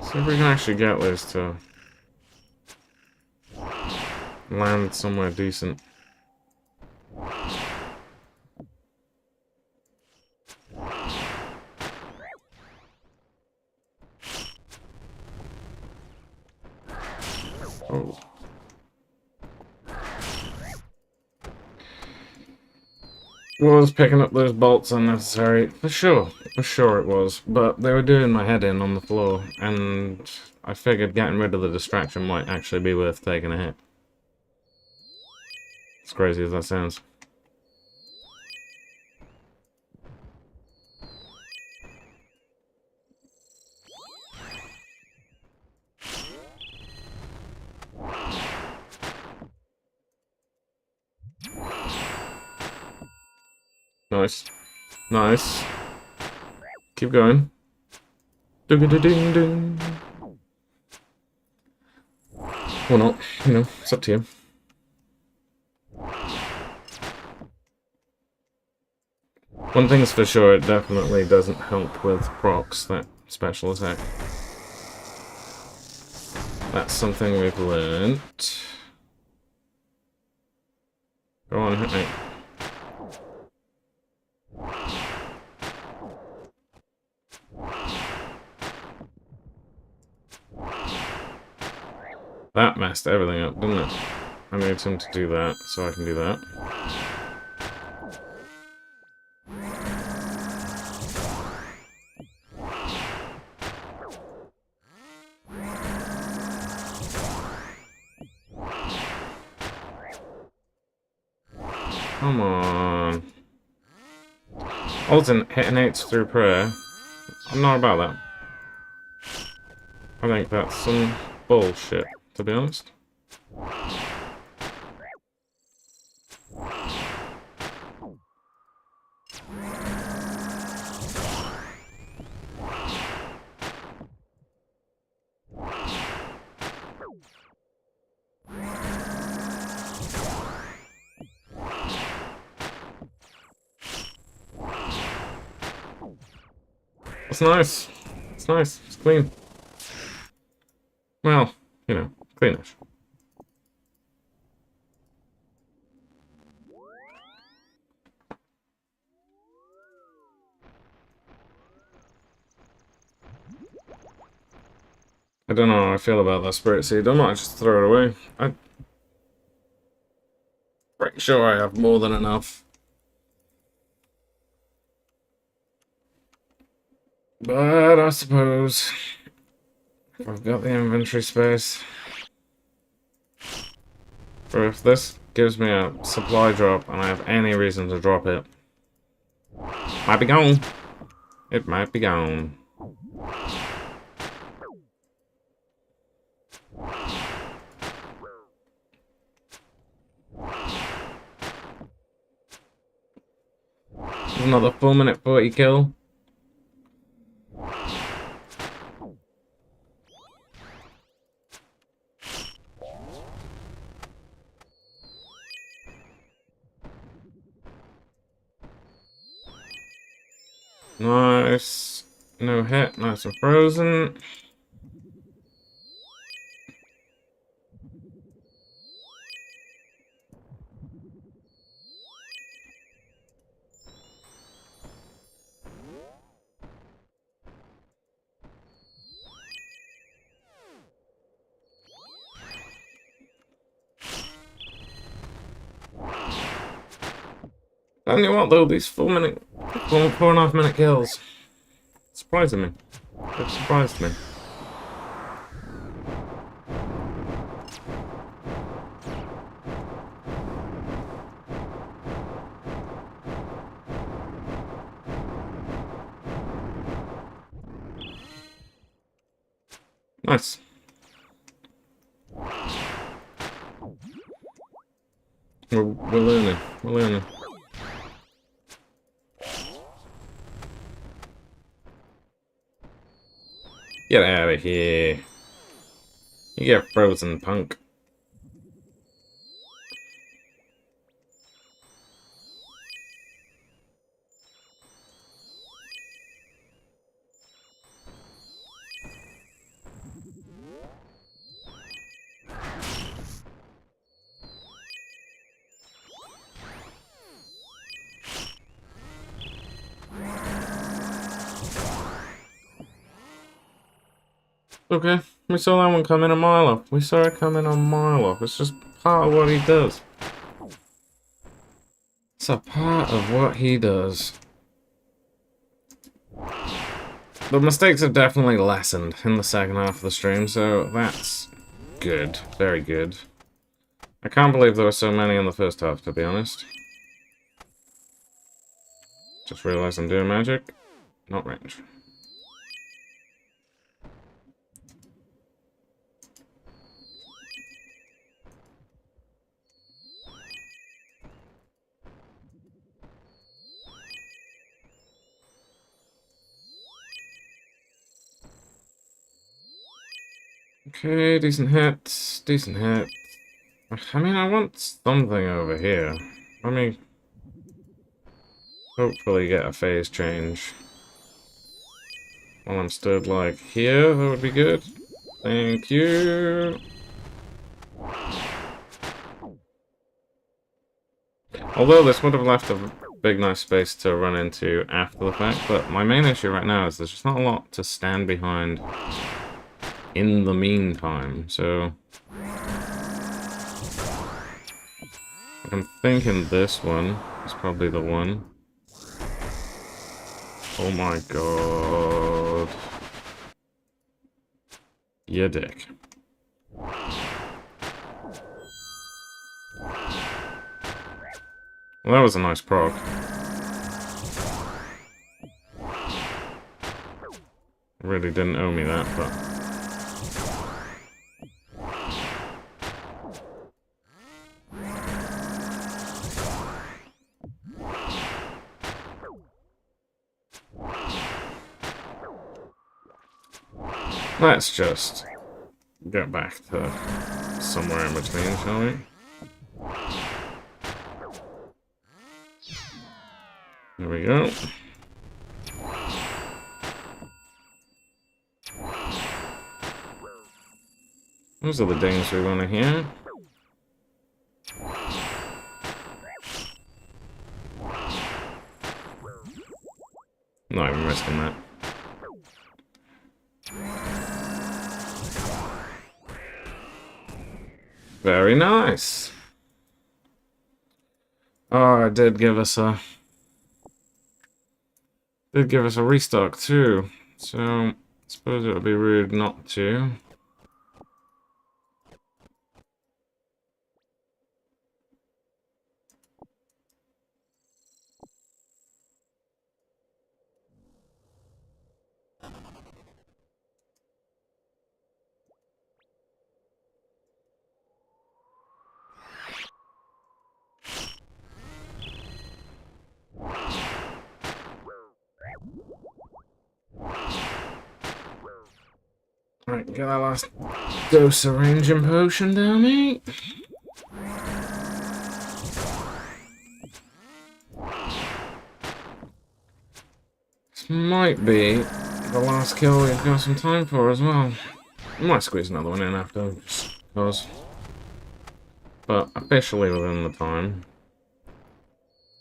See if we can actually get Liz to land somewhere decent. Oh. Was picking up those bolts unnecessary? For sure it was. But they were doing my head in on the floor, and I figured getting rid of the distraction might actually be worth taking a hit. As crazy as that sounds. Nice. Nice. Keep going. Ding-a-ding-ding. Or not, you know, it's up to you. One thing's for sure, it definitely doesn't help with procs, that special attack. That's something we've learned. Go on, hit me. That messed everything up, didn't it? I need him to do that, so I can do that. Come on. Alton hitting 8s through prayer. I'm not about that. I think that's some bullshit, to be honest. It's nice. It's nice. It's clean. Well, you know, cleanish. I don't know how I feel about that spirit seed. I might just throw it away. I'm pretty sure I have more than enough. But I suppose if I've got the inventory space, or if this gives me a supply drop and I have any reason to drop it, might be gone. It might be gone. Another 4-minute 40 kill. Nice. No hit. Nice and frozen. And you know what though, these 4.5 minute kills. Surprising me. It surprised me. Nice. We're learning. We're learning. Get out of here. You get frozen, punk. Okay, we saw that one coming a mile off. We saw it coming a mile off. It's just part of what he does. It's a part of what he does. The mistakes have definitely lessened in the second half of the stream, so that's good. Very good. I can't believe there were so many in the first half, to be honest. Just realized I'm doing magic, not range. Okay, decent hit, decent hit. I mean, I want something over here. Let me hopefully get a phase change. While I'm stood like here, that would be good. Thank you. Although this would have left a big nice space to run into after the fact, but my main issue right now is there's just not a lot to stand behind in the meantime, so I'm thinking this one is probably the one. Oh my god. You dick. Well, that was a nice proc. Really didn't owe me that, but... Let's just get back to somewhere in between, shall we? There we go. Those are the dings we want to hear. Not even risking that. Very nice. Oh, it did give us a restock too. So I suppose it would be rude not to. Right, get that last dose of ranging potion down, mate. This might be the last kill we've got some time for as well. I might squeeze another one in after, just because. But officially within the time.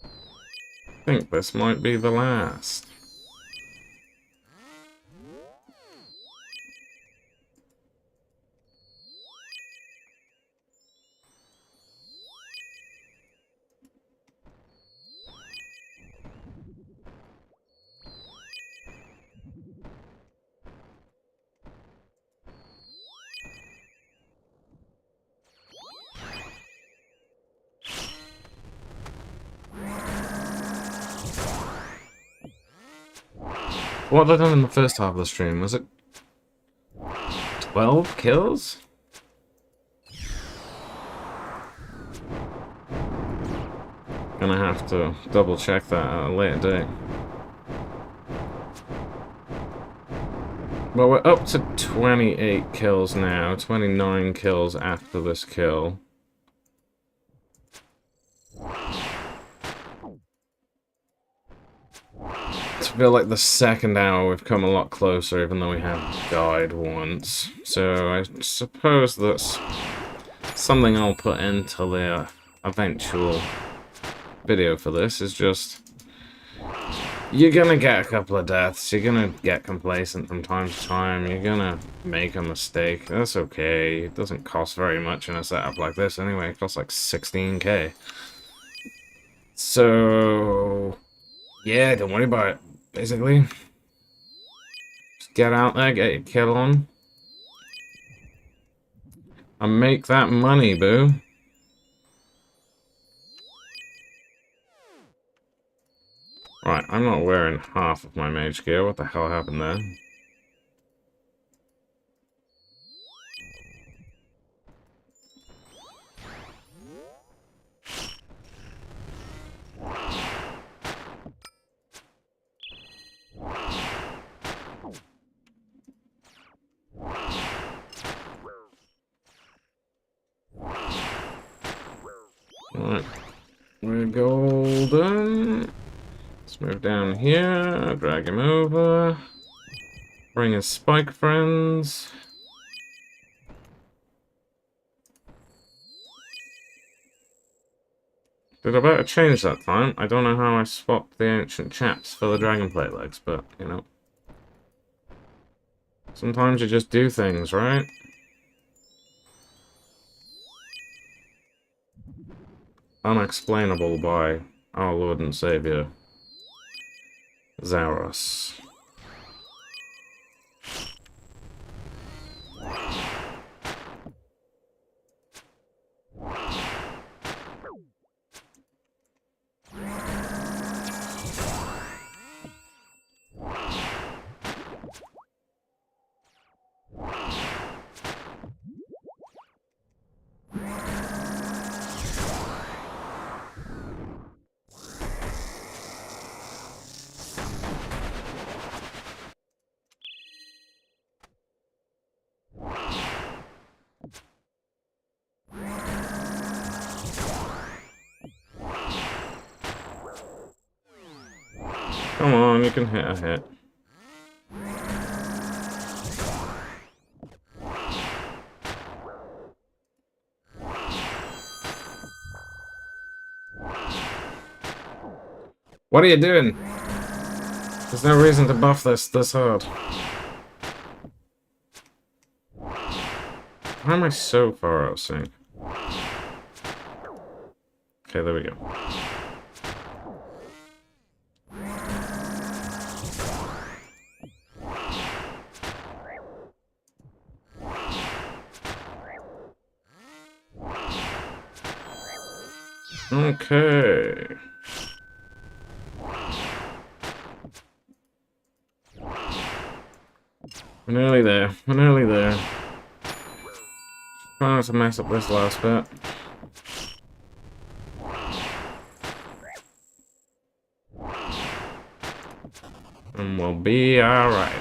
I think this might be the last. What have I done in the first half of the stream? Was it 12 kills? Gonna have to double check that at a later date. Well, we're up to 28 kills now, 29 kills after this kill. I feel like the second hour we've come a lot closer, even though we have died once. So I suppose that's something I'll put into the eventual video for this, is just... You're gonna get a couple of deaths, you're gonna get complacent from time to time, you're gonna make a mistake. That's okay, it doesn't cost very much in a setup like this anyway, it costs like 16k. So... yeah, don't worry about it. Basically, just get out there, get your kill on, and make that money, boo. Right, I'm not wearing half of my mage gear. What the hell happened there? Alright, we're golden. Let's move down here, drag him over, bring his spike friends. Did I better change that time? I don't know how I swapped the ancient chaps for the dragonplate legs, but, you know. Sometimes you just do things, right? Unexplainable by our Lord and Savior, Zaros. Come on, you can hit a hit. What are you doing? There's no reason to buff this hard. Why am I so far out of sync? Okay, there we go. Okay. We're nearly there. We're nearly there. Trying not to mess up this last bit. And we'll be alright.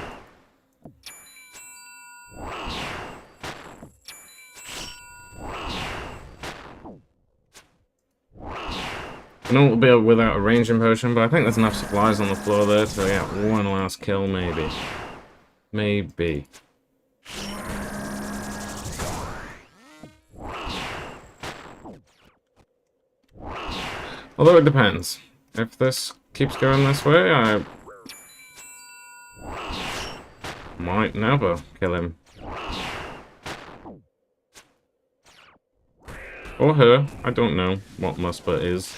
I know we'll be able without a ranging potion, but I think there's enough supplies on the floor there to get one last kill, maybe. Maybe. Although it depends. If this keeps going this way, I might never kill him. Or her. I don't know what Muspah is.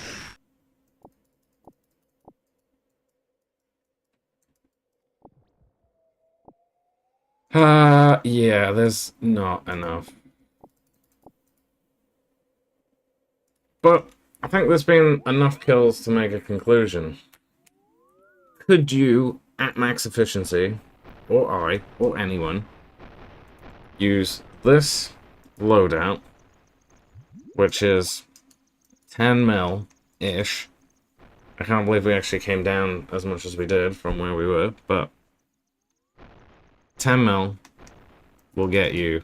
Yeah, there's not enough. But I think there's been enough kills to make a conclusion. Could you, at max efficiency, or I, or anyone, use this loadout, which is 10 mil-ish. I can't believe we actually came down as much as we did from where we were, but 10 mil will get you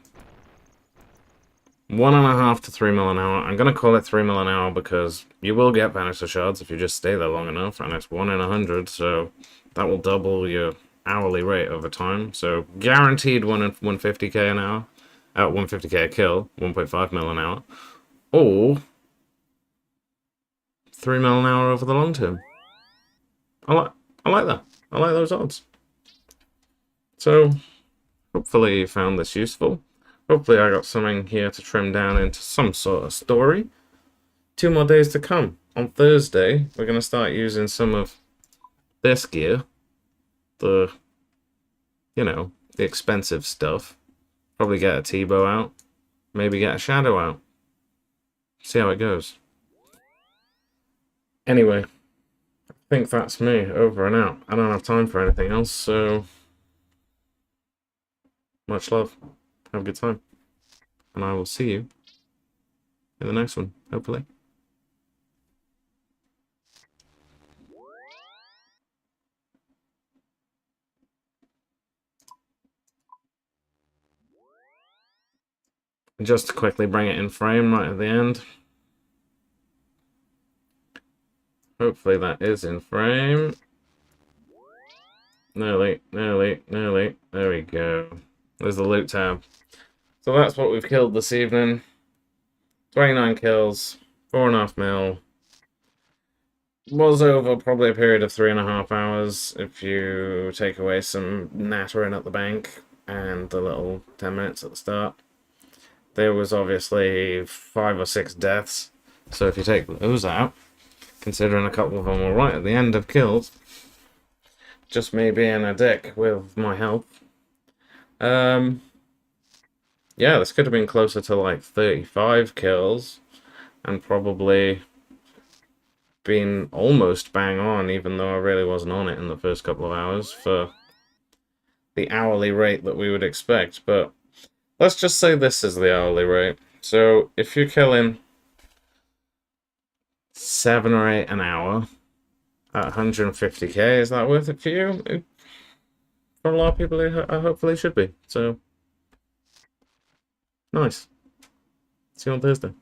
1.5 to 3 mil an hour. I'm going to call it 3 mil an hour because you will get Vanisher Shards if you just stay there long enough, and it's 1 in 100, so that will double your hourly rate over time. So guaranteed 150k an hour, 150k a kill, 1.5 mil an hour, or 3 mil an hour over the long term. I like that. I like those odds. So, hopefully you found this useful. Hopefully I got something here to trim down into some sort of story. 2 more days to come. On Thursday, we're going to start using some of this gear. The, you know, the expensive stuff. Probably get a T-bow out. Maybe get a shadow out. See how it goes. Anyway, I think that's me. Over and out. I don't have time for anything else, so much love. Have a good time. And I will see you in the next one, hopefully. Just to quickly bring it in frame right at the end. Hopefully that is in frame. Nearly, nearly, nearly. There we go. There's the loot tab. So that's what we've killed this evening. 29 kills, 4.5 mil. Was over probably a period of 3.5 hours if you take away some nattering at the bank and the little 10 minutes at the start. There was obviously 5 or 6 deaths, so if you take those out, considering a couple of them were right at the end of kills, just me being a dick with my health. Yeah, this could have been closer to like 35 kills, and probably been almost bang on, even though I really wasn't on it in the first couple of hours for the hourly rate that we would expect. But let's just say this is the hourly rate. So if you're killing 7 or 8 an hour at 150k, is that worth it for you? For a lot of people, it hopefully should be. So, nice. See you on Thursday.